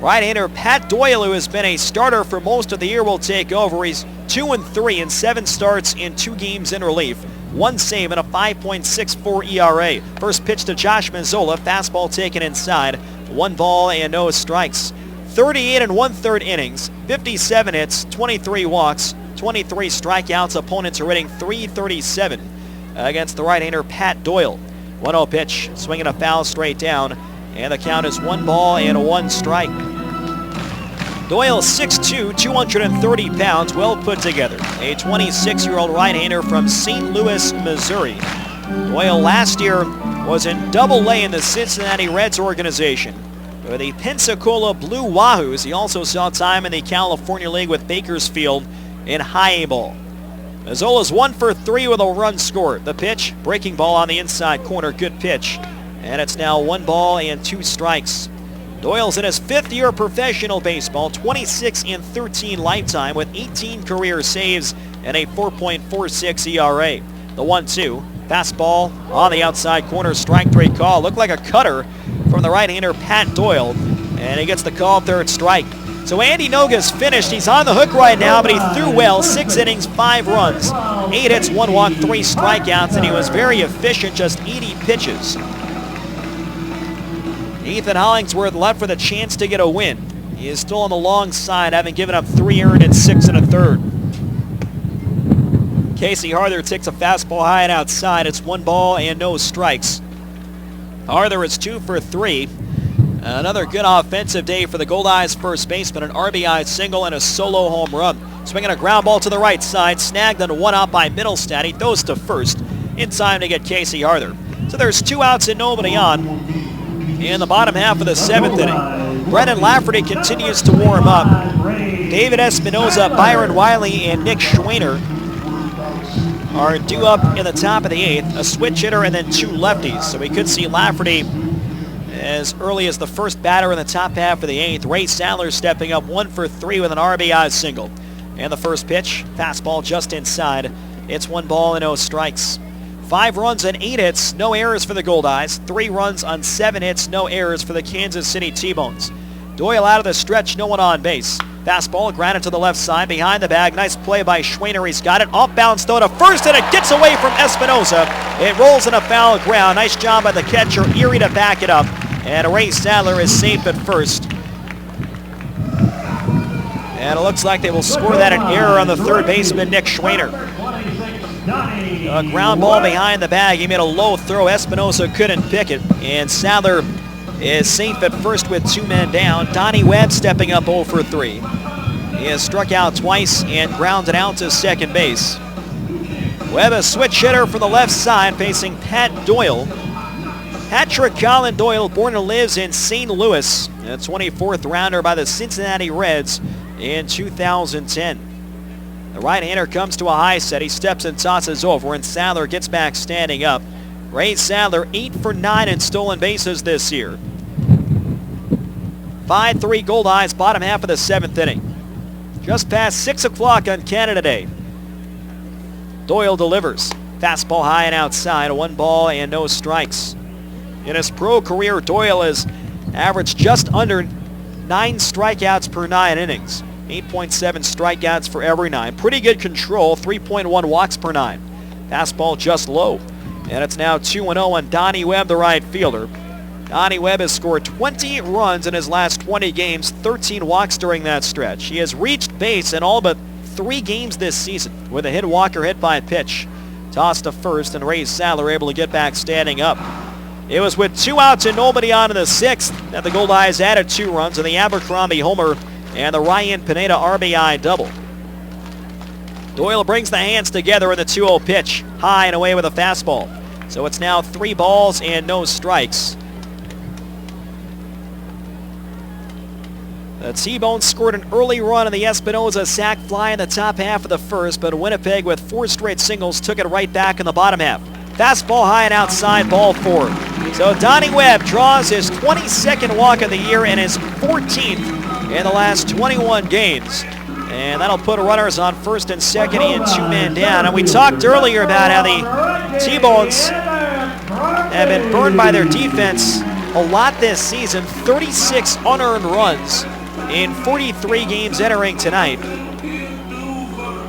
Right-hander Pat Doyle, who has been a starter for most of the year, will take over. He's 2-3 in 7 starts in 2 games in relief. 1 save and a 5.64 ERA. First pitch to Josh Mazzola, fastball taken inside. 1 ball and no strikes. 38 1/3 innings, 57 hits, 23 walks, 23 strikeouts. Opponents are hitting .337 against the right-hander Pat Doyle. 1-0 pitch, swinging a foul straight down, and the count is 1 ball and 1 strike. Doyle, 6'2", 230 pounds, well put together. A 26-year-old right-hander from St. Louis, Missouri. Doyle last year was in Double-A in the Cincinnati Reds organization. For the Pensacola Blue Wahoos, he also saw time in the California League with Bakersfield in high A ball. Mazzola's 1 for 3 with a run scored. The pitch, breaking ball on the inside corner, good pitch. And it's now 1 ball and 2 strikes. Doyle's in his 5th year of professional baseball, 26 and 13 lifetime with 18 career saves and a 4.46 ERA. The 1-2, fastball on the outside corner, strike 3 call. Looked like a cutter from the right-hander Pat Doyle, and he gets the call, 3rd strike. So Andy Noga's finished. He's on the hook right now, but he threw well. 6 innings, 5 runs, 8 hits, 1 walk, 3 strikeouts, and he was very efficient, just 80 pitches. Ethan Hollingsworth left for the chance to get a win. He is still on the long side, having given up 3 earned and 6 1/3. Casey Harther takes a fastball high and outside. It's 1 ball and no strikes. Harther is 2 for 3. Another good offensive day for the Goldeyes first baseman. An RBI single and a solo home run. Swinging a ground ball to the right side. Snagged on 1 out by Middlestad. He throws to first in time to get Casey Harther. So there's 2 outs and nobody on in the bottom half of the 7th inning. Brendan Lafferty continues to warm up. David Espinoza, Byron Wiley, and Nick Schwainer are due up in the top of the 8th. A switch hitter and then 2 lefties. So we could see Lafferty as early as the first batter in the top half of the 8th. Ray Sadler stepping up 1 for 3 with an RBI single. And the first pitch, fastball just inside. It's 1 ball and no strikes. 5 runs and 8 hits, no errors for the Goldeyes. 3 runs on 7 hits, no errors for the Kansas City T-Bones. Doyle out of the stretch, no one on base. Fastball grounded to the left side, behind the bag. Nice play by Schwainer. He's got it. Off bounds throw to first, and it gets away from Espinoza. It rolls in a foul ground. Nice job by the catcher, Erie, to back it up. And Ray Sadler is safe at first. And it looks like they will score that an error on the third baseman, Nick Schwainer. A ground ball behind the bag. He made a low throw. Espinoza couldn't pick it. And Sadler is safe at first with 2 men down. Donnie Webb stepping up 0 for 3. He has struck out twice and grounded out to second base. Webb, a switch hitter from the left side, facing Pat Doyle. Patrick Colin Doyle, born and lives in St. Louis. A 24th rounder by the Cincinnati Reds in 2010. The right-hander comes to a high set. He steps and tosses over, and Sadler gets back standing up. Ray Sadler, 8 for 9 in stolen bases this year. 5-3 Goldeyes, bottom half of the 7th inning. Just past 6 o'clock on Canada Day. Doyle delivers. Fastball high and outside, 1 ball and no strikes. In his pro career, Doyle has averaged just under 9 strikeouts per 9 innings. 8.7 strikeouts for every 9. Pretty good control, 3.1 walks per 9. Fastball just low. And it's now 2-0 on Donnie Webb, the right fielder. Donnie Webb has scored 20 runs in his last 20 games, 13 walks during that stretch. He has reached base in all but 3 games this season with a hit Walker hit by pitch. Tossed to first, and Ray Sadler able to get back standing up. It was with 2 outs and nobody on in the 6th that the Goldeyes added 2 runs on the Abercrombie homer and the Ryan Pineda RBI double. Doyle brings the hands together in the 2-0 pitch, high and away with a fastball. So it's now 3 balls and no strikes. The T-Bones scored an early run on the Espinoza sac fly in the top half of the first, but Winnipeg with 4 straight singles took it right back in the bottom half. Fastball high and outside, ball 4. So Donnie Webb draws his 22nd walk of the year and his 14th in the last 21 games. And that'll put runners on first and second and 2 men down. And we talked earlier about how the T-Bones have been burned by their defense a lot this season. 36 unearned runs in 43 games entering tonight.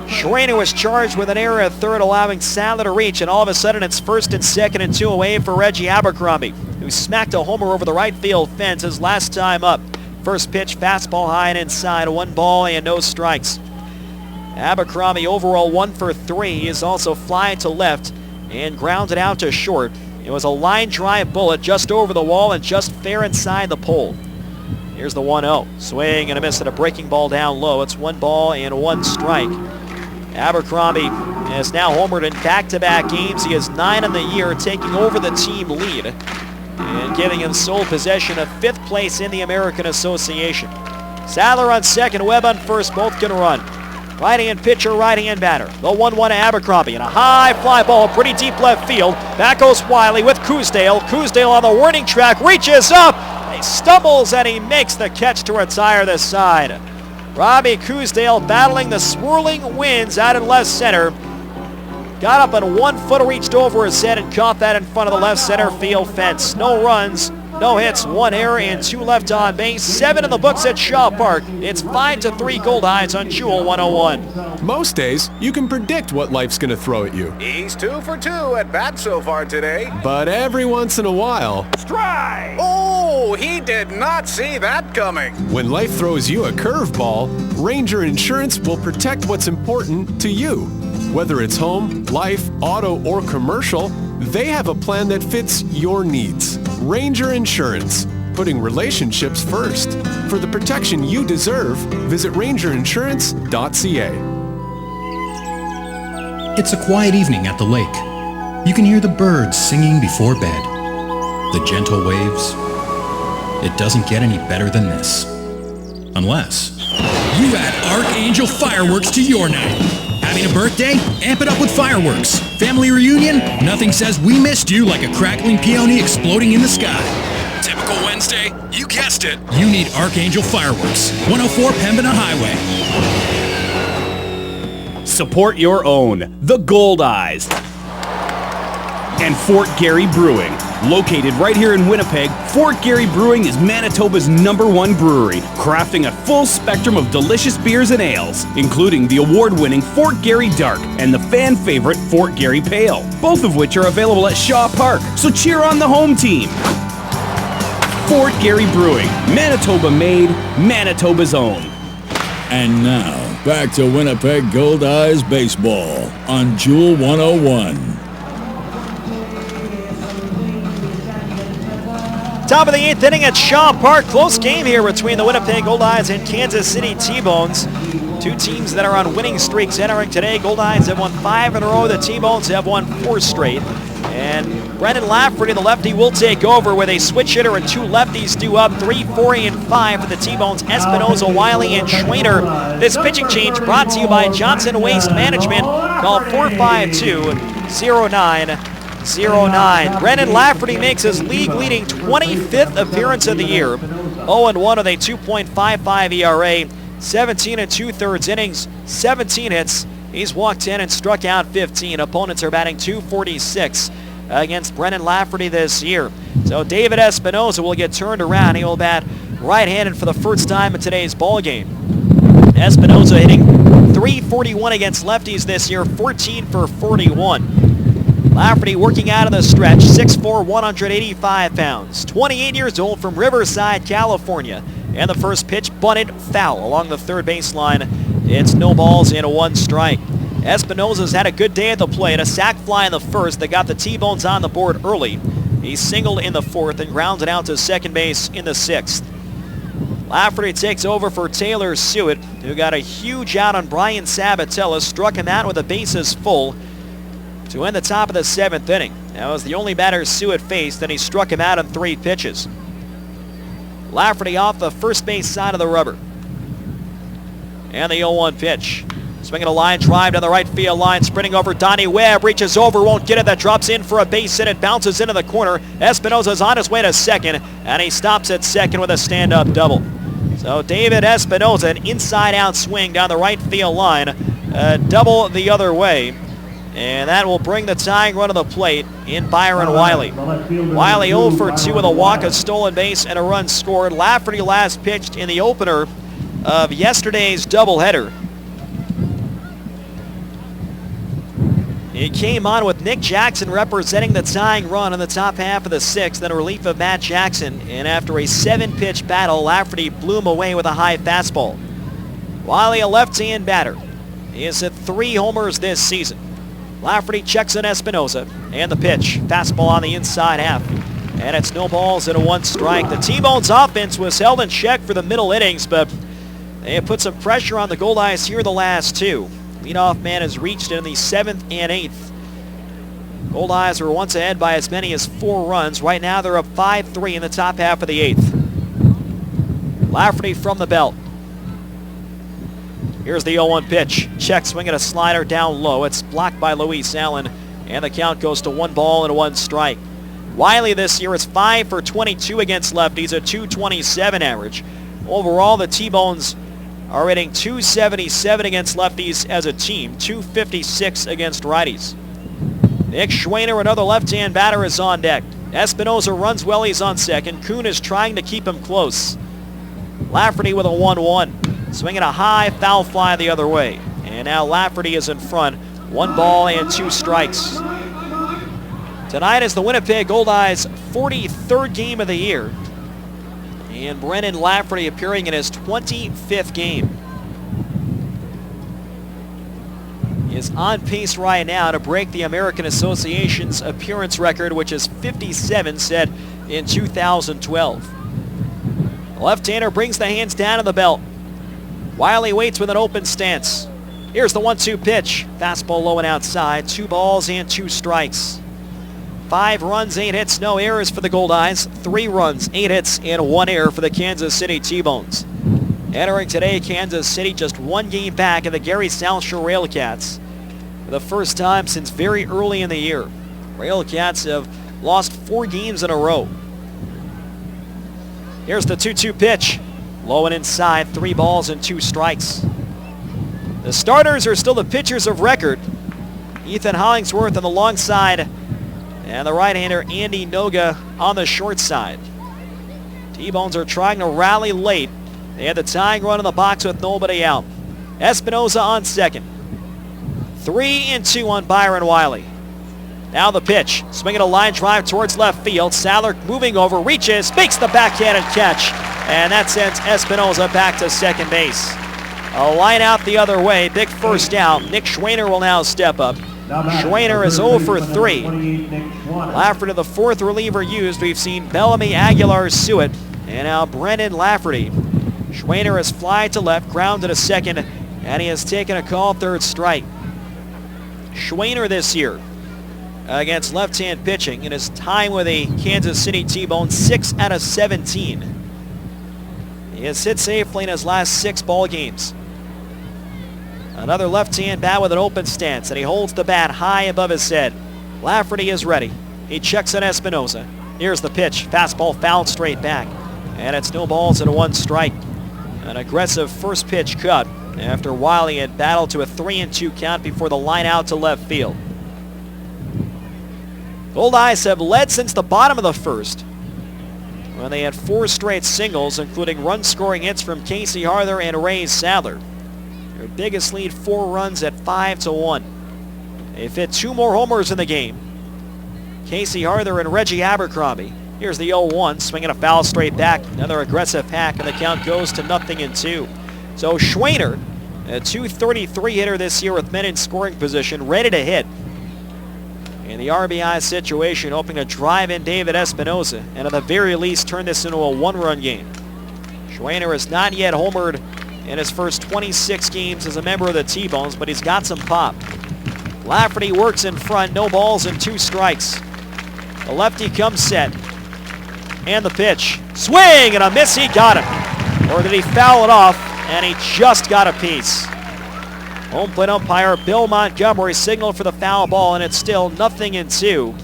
Schraner was charged with an error at third, allowing Sadler to reach, and all of a sudden it's first and second and 2 away for Reggie Abercrombie, who smacked a homer over the right field fence his last time up. First pitch, fastball high and inside, 1 ball and no strikes. Abercrombie overall 1 for 3. He is also flying to left and grounded out to short. It was a line drive bullet just over the wall and just fair inside the pole. Here's the 1-0. Swing and a miss at a breaking ball down low. It's 1 ball and 1 strike. Abercrombie has now homered in back-to-back games. He is 9 on the year, taking over the team lead and giving him sole possession of 5th place in the American Association. Sadler on second, Webb on first, both can run. Right-hand pitcher, right-hand batter. The 1-1 to Abercrombie, and a high fly ball, pretty deep left field. Back goes Wiley with Cousdale. Cousdale on the warning track, reaches up. He stumbles and he makes the catch to retire this side. Robbie Cousdale battling the swirling winds out in left center. Got up on 1 foot, reached over his head and caught that in front of the left center field fence. No runs, no hits, 1 error and 2 left on base. 7 in the books at Shaw Park. It's 5-3 Goldeyes on Jewel 101. Most days, you can predict what life's going to throw at you. He's 2 for 2 at bat so far today. But every once in a while... Strike! Oh, he did not see that coming. When life throws you a curveball, Ranger Insurance will protect what's important to you. Whether it's home, life, auto, or commercial, they have a plan that fits your needs. Ranger Insurance, putting relationships first. For the protection you deserve, visit rangerinsurance.ca. It's a quiet evening at the lake. You can hear the birds singing before bed. The gentle waves. It doesn't get any better than this. Unless you add Archangel Fireworks to your night. Having a birthday? Amp it up with fireworks. Family reunion? Nothing says we missed you like a crackling peony exploding in the sky. Typical Wednesday? You guessed it. You need Archangel Fireworks. 104 Pembina Highway. Support your own, the Goldeyes. And Fort Garry Brewing. Located right here in Winnipeg, Fort Garry Brewing is Manitoba's #1 brewery, crafting a full spectrum of delicious beers and ales, including the award-winning Fort Garry Dark and the fan-favorite Fort Garry Pale, both of which are available at Shaw Park, so cheer on the home team. Fort Garry Brewing, Manitoba made, Manitoba's own. And now, back to Winnipeg Goldeyes baseball on Jewel 101. Top of the 8th inning at Shaw Park. Close game here between the Winnipeg Goldeyes and Kansas City T-Bones. 2 teams that are on winning streaks entering today. Goldeyes have won 5 in a row. The T-Bones have won 4 straight. And Brendan Lafferty, the lefty, will take over with a switch hitter and 2 lefties due up. 3, 4, and 5 for the T-Bones. Espinoza, Wiley, and Schraner. This pitching change brought to you by Johnson Waste Management. Call 452-0909. Brendan Lafferty makes his league-leading 25th appearance of the year. 0-1 with a 2.55 ERA, 17 2/3 innings, 17 hits. He's walked 10 and struck out 15. Opponents are batting .246 against Brendan Lafferty this year. So David Espinoza will get turned around. He will bat right-handed for the first time in today's ballgame. Espinoza hitting .341 against lefties this year, 14 for 41. Lafferty working out of the stretch, 6'4", 185 pounds. 28 years old from Riverside, California. And the first pitch bunted foul along the third baseline. It's no balls and 1 strike. Espinosa's had a good day at the plate. A sac fly in the first that got the T-Bones on the board early. He singled in the fourth and grounded out to second base in the sixth. Lafferty takes over for Taylor Sewitt, who got a huge out on Brian Sabatella, struck him out with the bases full to end the top of the 7th inning. That was the only batter Sewitt faced, and he struck him out on 3 pitches. Lafferty off the first base side of the rubber. And the 0-1 pitch. Swinging a line drive down the right field line, sprinting over Donnie Webb, reaches over, won't get it, that drops in for a base hit, it bounces into the corner. Espinosa's on his way to second, and he stops at second with a stand-up double. So David Espinosa, an inside-out swing down the right field line, double the other way, and that will bring the tying run to the plate in Byron Wiley. Wiley 0 for 2 with a walk, a stolen base, and a run scored. Lafferty last pitched in the opener of yesterday's doubleheader. He came on with Nick Jackson representing the tying run in the top half of the 6th, then a relief of Matt Jackson, and after a 7-pitch battle, Lafferty blew him away with a high fastball. Wiley, a left-hand batter. He has hit 3 homers this season. Lafferty checks in Espinosa, and the pitch. Fastball on the inside half, and it's no balls and a 1 strike. The T-Bones offense was held in check for the middle innings, but they have put some pressure on the Goldeyes here the last 2. Leadoff man has reached in the 7th and 8th. Goldeyes were once ahead by as many as 4 runs. Right now they're up 5-3 in the top half of the 8th. Lafferty from the belt. Here's the 0-1 pitch. Check swinging a slider down low. It's blocked by Luis Allen, and the count goes to 1 ball and 1 strike. Wiley this year is 5 for 22 against lefties, a .227 average. Overall, the T-Bones are hitting .277 against lefties as a team, .256 against righties. Nick Schwaner, another left-hand batter, is on deck. Espinosa runs well, he's on second. Kuhn is trying to keep him close. Lafferty with a 1-1. Swinging a high foul fly the other way. And now Lafferty is in front. 1 ball and 2 strikes. Tonight is the Winnipeg Goldeyes' 43rd game of the year. And Brennan Lafferty appearing in his 25th game. He is on pace right now to break the American Association's appearance record, which is 57 set in 2012. The left-hander brings the hands down in the belt. Wiley waits with an open stance. Here's the 1-2 pitch. Fastball low and outside. 2 balls and 2 strikes. 5 runs, 8 hits, no errors for the Goldeyes. 3 runs, 8 hits, and 1 error for the Kansas City T-Bones. Entering today, Kansas City just 1 game back of the Gary South Shore Railcats for the first time since very early in the year. Railcats have lost 4 games in a row. Here's the 2-2 pitch. Low and inside, 3 balls and 2 strikes. The starters are still the pitchers of record. Ethan Hollingsworth on the long side, and the right-hander Andy Noga on the short side. T-Bones are trying to rally late. They had the tying run in the box with nobody out. Espinosa on second. 3-2 on Byron Wiley. Now the pitch. Swinging a line drive towards left field. Sadler moving over, reaches, makes the backhanded catch, and that sends Espinosa back to second base. A line out the other way. Big first out. Nick Schwaner will now step up. Schwaner is 0 for 3. Lafferty, the 4th reliever used. We've seen Bellamy, Aguilar, Sewitt, and now Brennan Lafferty. Schwaner has fly to left, ground to the second, and he has taken a call, 3rd strike. Schwaner this year against left-hand pitching in his time with the Kansas City T-Bones, 6 out of 17. He has hit safely in his last 6 ball games. Another left-hand bat with an open stance, and he holds the bat high above his head. Lafferty is ready. He checks on Espinosa. Here's the pitch. Fastball fouled straight back. And it's no balls and a 1 strike. An aggressive first pitch cut after Wiley had battled to a 3-2 count before the line out to left field. Goldeyes have led since the bottom of the first, when they had 4 straight singles, including run-scoring hits from Casey Harther and Ray Sadler. Their biggest lead, 4 runs at 5-1. They've hit 2 more homers in the game. Casey Arthur and Reggie Abercrombie. Here's the 0-1, swinging a foul straight back. Another aggressive hack, and the count goes to 0-2. So Schwaner, a .233 hitter this year with men in scoring position, ready to hit. In the RBI situation, hoping to drive in David Espinoza, and at the very least turn this into a one-run game. Schwaner has not yet homered in his first 26 games as a member of the T-Bones, but he's got some pop. Lafferty works in front, no balls and 2 strikes. The lefty comes set. And the pitch. Swing and a miss, he got him. Or did he foul it off? And he just got a piece. Home plate umpire Bill Montgomery signaled for the foul ball, and it's still 0-2.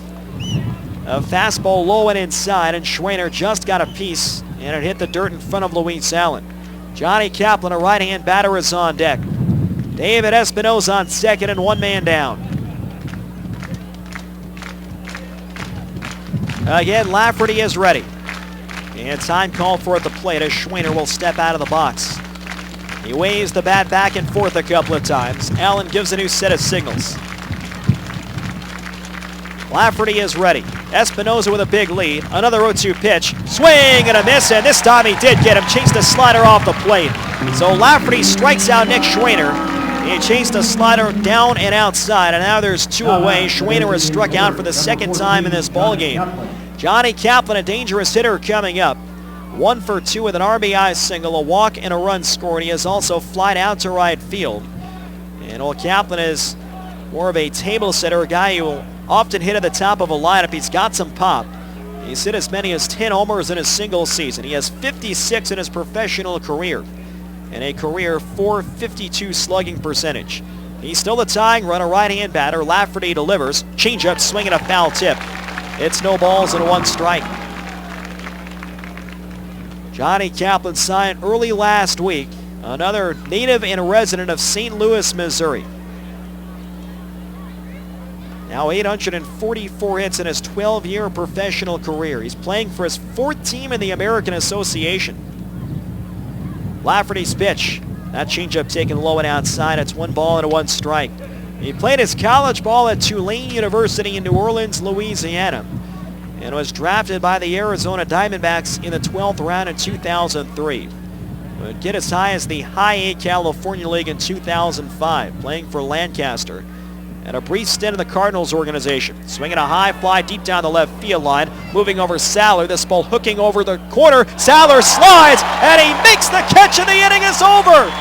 A fastball low and inside, and Schwaner just got a piece, and it hit the dirt in front of Luis Allen. Johnny Kaplan, a right-hand batter, is on deck. David Espinoza on second and 1 man down. Again, Lafferty is ready. And time called for at the plate as Schwaner will step out of the box. He waves the bat back and forth a couple of times. Allen gives a new set of signals. Lafferty is ready. Espinoza with a big lead. Another 0-2 pitch. Swing and a miss, and this time he did get him. Chased a slider off the plate. So Lafferty strikes out Nick Schwaner. He chased a slider down and outside, and now there's 2 away. Schwaner has struck out for the second time in this ballgame. Johnny Kaplan, a dangerous hitter coming up. 1 for 2 with an RBI single, a walk and a run scored. He has also flied out to right field. And old Kaplan is more of a table setter, a guy who will often hit at the top of a lineup. He's got some pop. He's hit as many as 10 homers in a single season. He has 56 in his professional career and a career .452 slugging percentage. He's still the tying run, a right-hand batter. Lafferty delivers. Changeup, swing and a foul tip. It's no balls and 1 strike. Johnny Kaplan signed early last week, another native and resident of St. Louis, Missouri. Now 844 hits in his 12-year professional career. He's playing for his 4th team in the American Association. Lafferty's pitch. That changeup taken low and outside. It's 1 ball and 1 strike. He played his college ball at Tulane University in New Orleans, Louisiana, and was drafted by the Arizona Diamondbacks in the 12th round in 2003. Would get as high as the High A California League in 2005, playing for Lancaster, and a brief stint in the Cardinals organization. Swinging a high fly deep down the left field line, moving over Saller. This ball hooking over the corner. Saller slides, and he makes the catch, and the inning is over.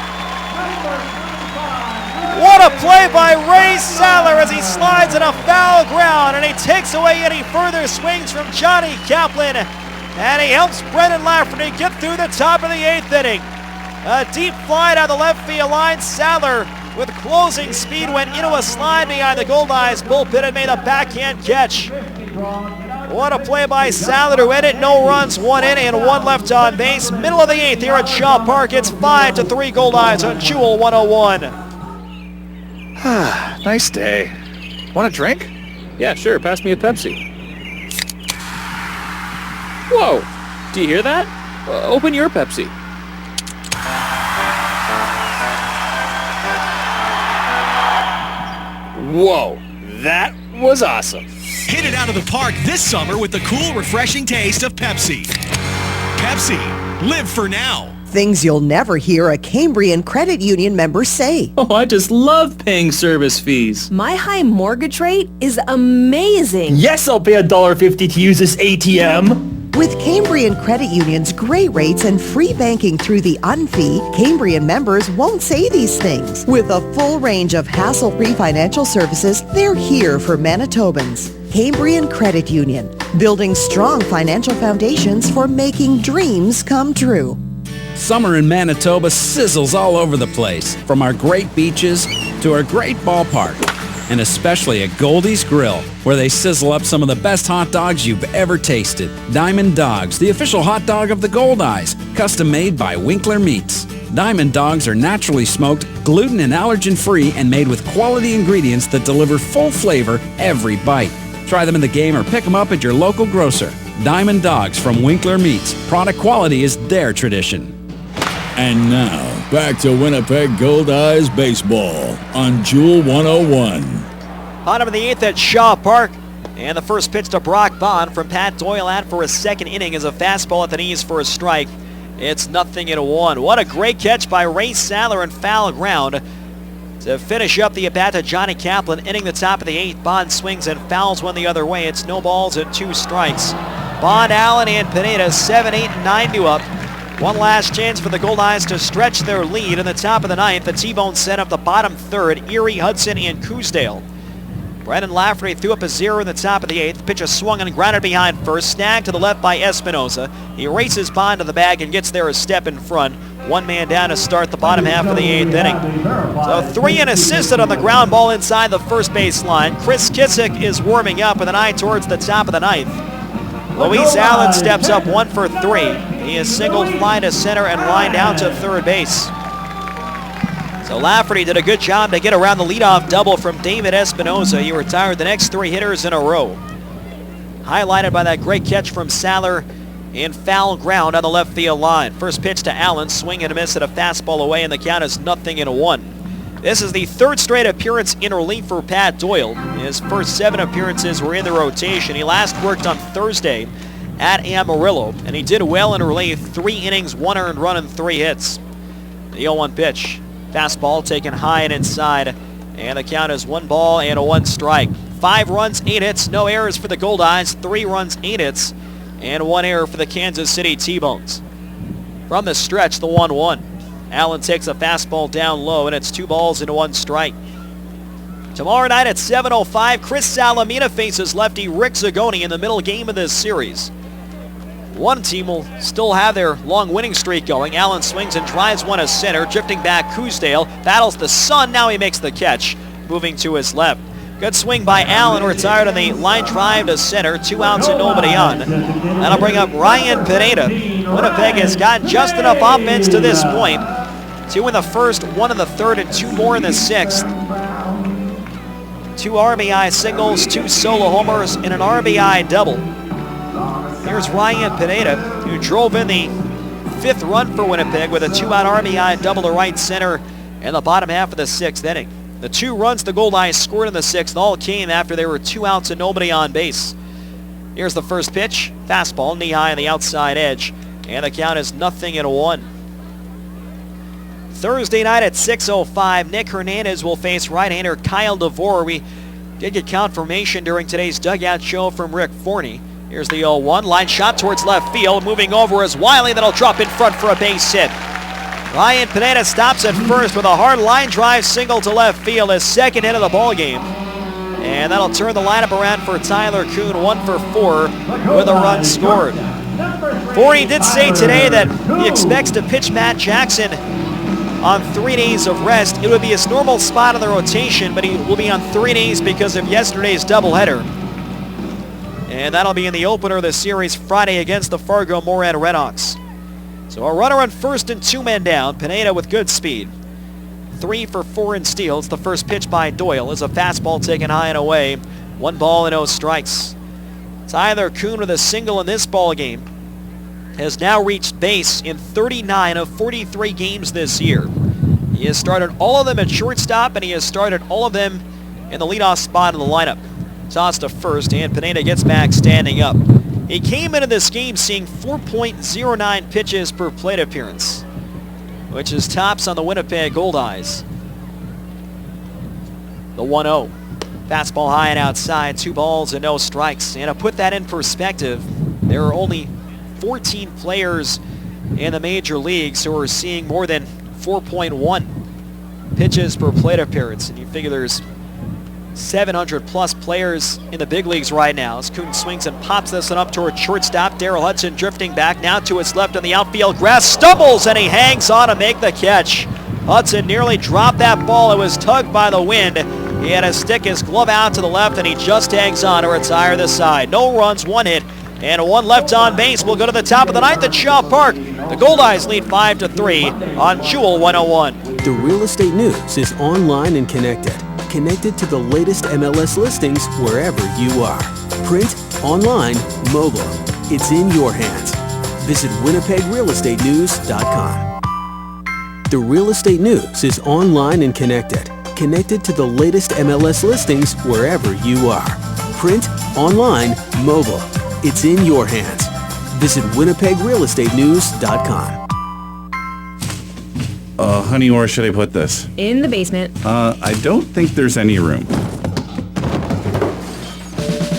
What a play by Ray Saller as he slides in a foul ground, and he takes away any further swings from Johnny Kaplan, and he helps Brendan Lafferty get through the top of the 8th inning. A deep fly down the left field line. Saller, with closing speed, went into a slide behind the Goldeyes bullpen and made a backhand catch. What a play by Saller to end it. No runs, 1 inning, and 1 left on base. Middle of the 8th here at Shaw Park. It's 5-3 Goldeyes on Jewel 101. Nice day. Want a drink? Yeah, sure. Pass me a Pepsi. Whoa! Do you hear that? Open your Pepsi. Whoa! That was awesome. Hit it out of the park this summer with the cool, refreshing taste of Pepsi. Pepsi, live for now. Things you'll never hear a Cambrian Credit Union member say. Oh, I just love paying service fees. My high mortgage rate is amazing. Yes, I'll pay $1.50 to use this ATM. With Cambrian Credit Union's great rates and free banking through the UnFee, Cambrian members won't say these things. With a full range of hassle-free financial services, they're here for Manitobans. Cambrian Credit Union, building strong financial foundations for making dreams come true. Summer in Manitoba sizzles all over the place, from our great beaches to our great ballpark, and especially at Goldeyes Grill, where they sizzle up some of the best hot dogs you've ever tasted. Diamond Dogs, the official hot dog of the Goldeyes, custom made by Winkler Meats. Diamond Dogs are naturally smoked, gluten and allergen-free, and made with quality ingredients that deliver full flavor every bite. Try them in the game or pick them up at your local grocer. Diamond Dogs from Winkler Meats. Product quality is their tradition. And now, back to Winnipeg Goldeyes baseball on Jewel 101. Bottom of the 8th at Shaw Park. And the first pitch to Brock Bond from Pat Doyle out for his second inning is a fastball at the knees for a strike. It's 0-1. What a great catch by Ray Sadler in foul ground to finish up the at-bat to Johnny Kaplan. Inning the top of the 8th, Bond swings and fouls one the other way. It's no balls and 2 strikes. Bond, Allen, and Pineda 7, 8, and 9 to up. One last chance for the Goldeyes to stretch their lead in the top of the 9th. The T-Bones set up the bottom 3rd, Erie, Hudson, and Coosdale. Brendan Lafferty threw up a 0 in the top of the 8th. Pitch is swung and grounded behind first. Snagged to the left by Espinoza. He races Bond to the bag and gets there a step in front. One man down to start the bottom half of the 8th inning. So 3 unassisted on the ground ball inside the first base line. Chris Kissick is warming up with an eye towards the top of the 9th. Luis Allen steps up 1 for 3. He is singled fly to center and lined out to third base. So Lafferty did a good job to get around the leadoff double from David Espinoza. He retired the next 3 hitters in a row. Highlighted by that great catch from Sadler in foul ground on the left field line. First pitch to Allen, swing and a miss at a fastball away, and the count is 0-1. This is the 3rd straight appearance in relief for Pat Doyle. His first 7 appearances were in the rotation. He last worked on Thursday at Amarillo, and he did well in relief. 3 innings, 1 earned run, and 3 hits. The 0-1 pitch. Fastball taken high and inside, and the count is 1 ball and a 1 strike. 5 runs, 8 hits, no errors for the Goldeyes. 3 runs, 8 hits, and 1 error for the Kansas City T-Bones. From the stretch, the 1-1. Allen takes a fastball down low, and it's 2 balls and 1 strike. Tomorrow night at 7:05, Chris Salamina faces lefty Rick Zagoni in the middle game of this series. One team will still have their long winning streak going. Allen swings and drives one to center. Drifting back, Coosdale battles the sun. Now he makes the catch, moving to his left. Good swing by Allen, retired on the line drive to center. 2 outs and nobody on. That'll bring up Ryan Pineda. Winnipeg has gotten just enough offense to this point. 2 in the first, 1 in the 3rd, and 2 more in the 6th. 2 RBI singles, 2 solo homers, and an RBI double. Here's Ryan Pineda, who drove in the 5th run for Winnipeg with a 2-out RBI double to right center in the bottom half of the 6th inning. The 2 runs the Goldeyes scored in the 6th all came after there were 2 outs and nobody on base. Here's the first pitch. Fastball, knee-high on the outside edge, and the count is 0-1. Thursday night at 6:05, Nick Hernandez will face right-hander Kyle DeVore. We did get confirmation during today's dugout show from Rick Forney. Here's the 0-1, line shot towards left field. Moving over is Wiley, that'll drop in front for a base hit. Ryan Pineda stops at first with a hard line drive single to left field, his 2nd hit of the ball game. And that'll turn the lineup around for Tyler Kuhn, 1 for 4 with a run scored. Forney did say today that he expects to pitch Matt Jackson on 3 days of rest. It would be his normal spot in the rotation, but he will be on 3 days because of yesterday's doubleheader. And that'll be in the opener of the series Friday against the Fargo-Moorhead Redhawks. So a runner on first and 2 men down. Pineda with good speed. 3 for 4 in steals. The first pitch by Doyle is a fastball taken high and away. 1 ball and 0 strikes. Tyler Kuhn with a single in this ball game has now reached base in 39 of 43 games this year. He has started all of them at shortstop, and he has started all of them in the leadoff spot in the lineup. Toss to first, and Pineda gets back standing up. He came into this game seeing 4.09 pitches per plate appearance, which is tops on the Winnipeg Goldeyes. The 1-0. Fastball high and outside, 2 balls and 0 strikes. And to put that in perspective, there are only 14 players in the major leagues who are seeing more than 4.1 pitches per plate appearance. And you figure there's 700 plus players in the big leagues right now. As Kuhn swings and pops this one up toward shortstop. Daryl Hudson drifting back now to his left on the outfield grass. Stumbles and he hangs on to make the catch. Hudson nearly dropped that ball. It was tugged by the wind. He had to stick his glove out to the left, and he just hangs on to retire this side. No runs, 1 hit, and 1 left on base. We'll go to the top of the 9th at Shaw Park. The Goldeyes lead 5-3 on Jewel 101. The real estate news is online and connected. Connected to the latest MLS listings wherever you are. Print, online, mobile. It's in your hands. Visit WinnipegRealEstateNews.com. The real estate news is online and connected. Connected to the latest MLS listings wherever you are. Print, online, mobile. It's in your hands. Visit winnipegrealestatenews.com. Honey, where should I put this? In the basement. I don't think there's any room.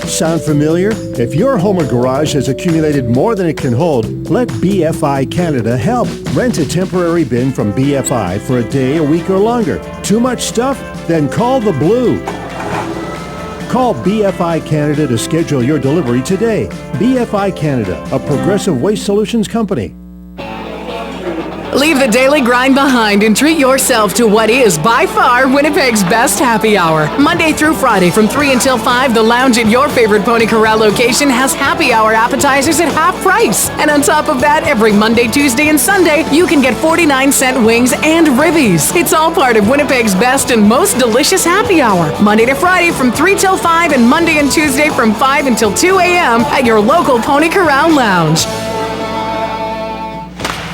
Sound familiar? If your home or garage has accumulated more than it can hold, let BFI Canada help. Rent a temporary bin from BFI for a day, a week, or longer. Too much stuff? Then call the Blue. Call BFI Canada to schedule your delivery today. BFI Canada, a Progressive Waste Solutions company. Leave the daily grind behind and treat yourself to what is by far Winnipeg's best happy hour. Monday through Friday from 3 until 5, the lounge at your favorite Pony Corral location has happy hour appetizers at half price. And on top of that, every Monday, Tuesday, and Sunday, you can get 49-cent wings and ribbies. It's all part of Winnipeg's best and most delicious happy hour. Monday to Friday from 3 till 5 and Monday and Tuesday from 5 until 2 a.m. at your local Pony Corral lounge.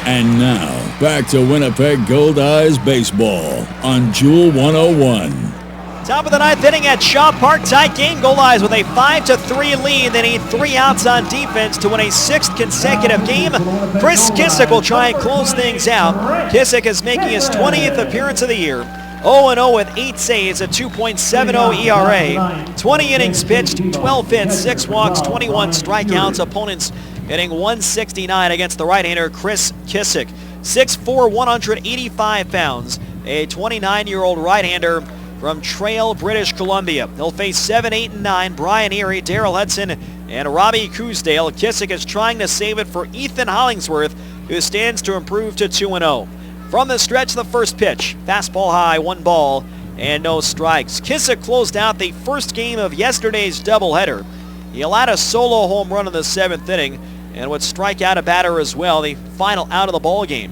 And now, back to Winnipeg Goldeyes baseball on Jewel 101. Top of the ninth inning at Shaw Park. Tight game. Goldeyes with a 5-3 lead. They need 3 outs on defense to win a 6th consecutive game. Chris Kissick will try and close things out. Kissick is making his 20th appearance of the year. 0-0 with 8 saves, a 2.70 ERA. 20 innings pitched, 12 hits, 6 walks, 21 strikeouts. Opponents hitting 169 against the right-hander Chris Kissick. 6'4", 185 pounds. A 29-year-old right-hander from Trail, British Columbia. He'll face 7, 8, and 9. Brian Erie, Daryl Hudson, and Robbie Cousdale. Kissick is trying to save it for Ethan Hollingsworth, who stands to improve to 2-0. From the stretch, the first pitch. Fastball high, 1 ball, and no strikes. Kissick closed out the first game of yesterday's doubleheader. He allowed a solo home run in the 7th inning and would strike out a batter as well, the final out of the ball game.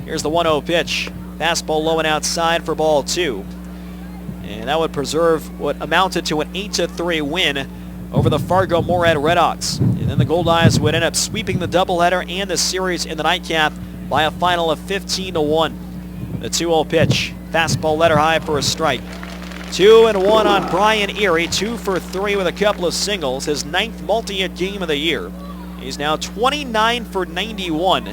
Here's the 1-0 pitch. Fastball low and outside for ball 2. And that would preserve what amounted to an 8-3 win over the Fargo Moorhead Redhawks. And then the Goldeyes would end up sweeping the doubleheader and the series in the nightcap by a final of 15-1. The 2-0 pitch. Fastball letter high for a strike. 2-1 on Brian Erie. 2 for 3 with a couple of singles. His 9th multi-hit game of the year. He's now 29 for 91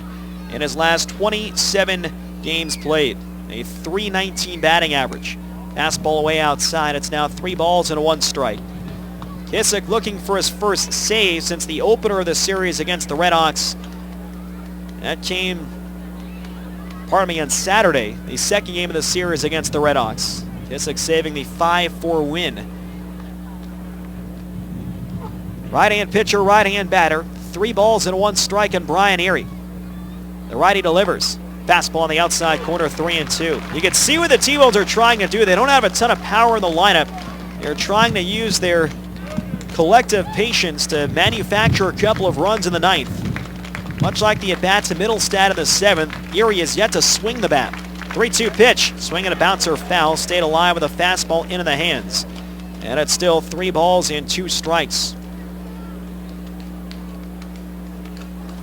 in his last 27 games played. A .319 batting average. Fastball away outside. It's now 3 balls and 1 strike. Kissick looking for his first save since the opener of the series against the Redhawks. That came, on Saturday, the 2nd game of the series against the Redhawks. Kissick saving the 5-4 win. Right-hand pitcher, right-hand batter. 3 balls and 1 strike on Brian Erie. The righty delivers. Fastball on the outside corner, 3-2. You can see what the T-Wolves are trying to do. They don't have a ton of power in the lineup. They're trying to use their collective patience to manufacture a couple of runs in the 9th. Much like the at-bats in Middlestad in the 7th, Erie is yet to swing the bat. 3-2 pitch, swing and a bouncer foul, stayed alive with a fastball into the hands. And it's still 3 balls and 2 strikes.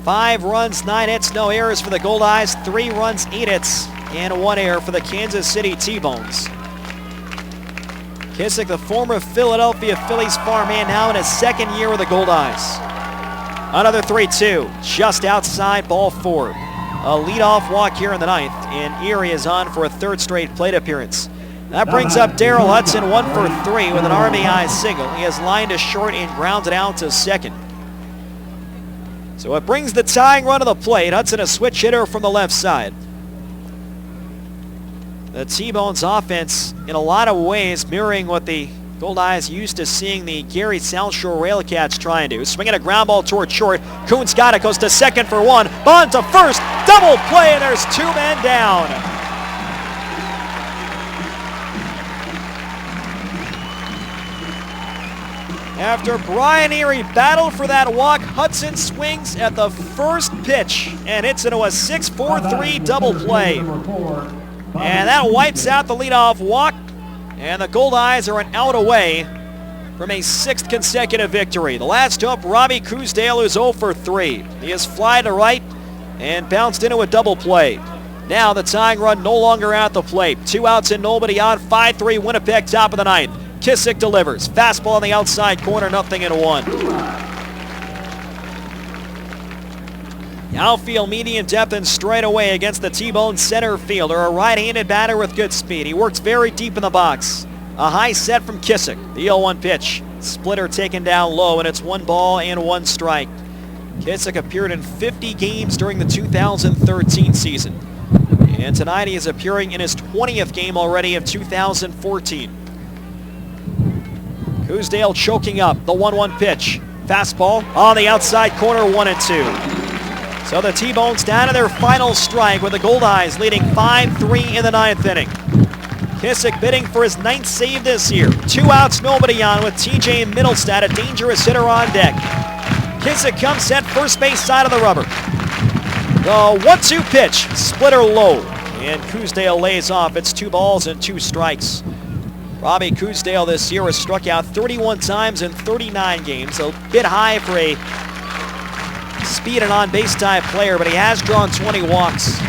5 runs, 9 hits, no errors for the Goldeyes. 3 runs, 8 hits, and 1 error for the Kansas City T-Bones. Kissick, the former Philadelphia Phillies farmhand, now in his 2nd year with the Goldeyes. Another 3-2, just outside, ball 4. A leadoff walk here in the 9th, and Erie is on for a 3rd straight plate appearance. That brings up Daryl Hudson, 1 for 3 with an RBI single. He has lined to short and grounded out to 2nd. So it brings the tying run to the plate. Hudson, a switch hitter from the left side. The T-Bones offense, in a lot of ways, mirroring what the Goldeyes used to seeing the Gary South Shore Railcats try and do. Swinging a ground ball toward short. Kuhn's got it, goes to 2nd for 1. Bond to 1st, double play, and there's 2 men down. After Brian Erie battled for that walk, Hudson swings at the first pitch and hits into a 6-4-3 double play. And that wipes out the leadoff walk, and the Goldeyes are an out away from a 6th consecutive victory. The last up, Robbie Cousdale, who's 0 for 3. He has fly to right and bounced into a double play. Now the tying run no longer at the plate. 2 outs and nobody on. 5-3 Winnipeg, top of the 9th. Kissick delivers. Fastball on the outside corner, 0-1. Outfield medium depth and straight away against the T-Bone center fielder. A right-handed batter with good speed. He works very deep in the box. A high set from Kissick. The 0-1 pitch. Splitter taken down low, and it's 1 ball and 1 strike. Kissick appeared in 50 games during the 2013 season. And tonight he is appearing in his 20th game already of 2014. Cousdale choking up the 1-1 pitch. Fastball on the outside corner, 1-2. So the T-Bones down to their final strike with the Goldeyes leading 5-3 in the 9th inning. Kissick bidding for his 9th save this year. 2 outs, nobody on with TJ Middlestad, a dangerous hitter on deck. Kissick comes set first base side of the rubber. The 1-2 pitch, splitter low, and Cousdale lays off. It's 2 balls and 2 strikes. Robbie Cousdale this year has struck out 31 times in 39 games, a bit high for a speed and on-base type player, but he has drawn 20 walks.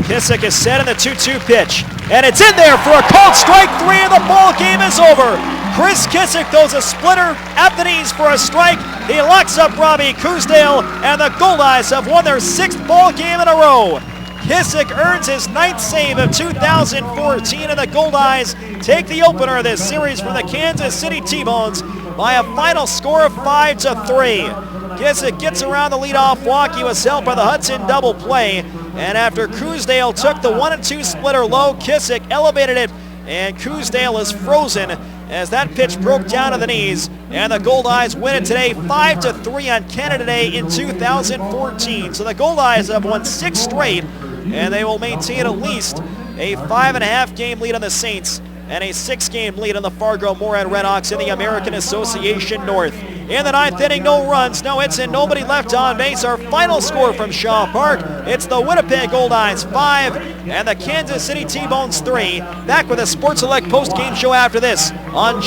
Kissick is set in the 2-2 pitch, and it's in there for a called strike 3, and the ball game is over. Chris Kissick throws a splitter at the knees for a strike. He locks up Robbie Cousdale, and the Goldeyes have won their 6th ball game in a row. Kissick earns his 9th save of 2014, and the Goldeyes take the opener of this series from the Kansas City T-Bones by a final score of 5-3. Kissick gets around the leadoff walk. He was helped by the Hudson double play, and after Cousdale took the 1-2 splitter low, Kissick elevated it, and Cousdale is frozen as that pitch broke down to the knees, and the Goldeyes win it today 5-3 on Canada Day in 2014. So the Goldeyes have won 6 straight, and they will maintain at least a 5.5 game lead on the Saints and a 6-game lead on the Fargo-Moorhead Redhawks in the American Association North. In the 9th inning, no runs, no hits, and nobody left on base. Our final score from Shaw Park, it's the Winnipeg Goldeyes 5 and the Kansas City T-Bones 3. Back with a Sports Select post-game show after this on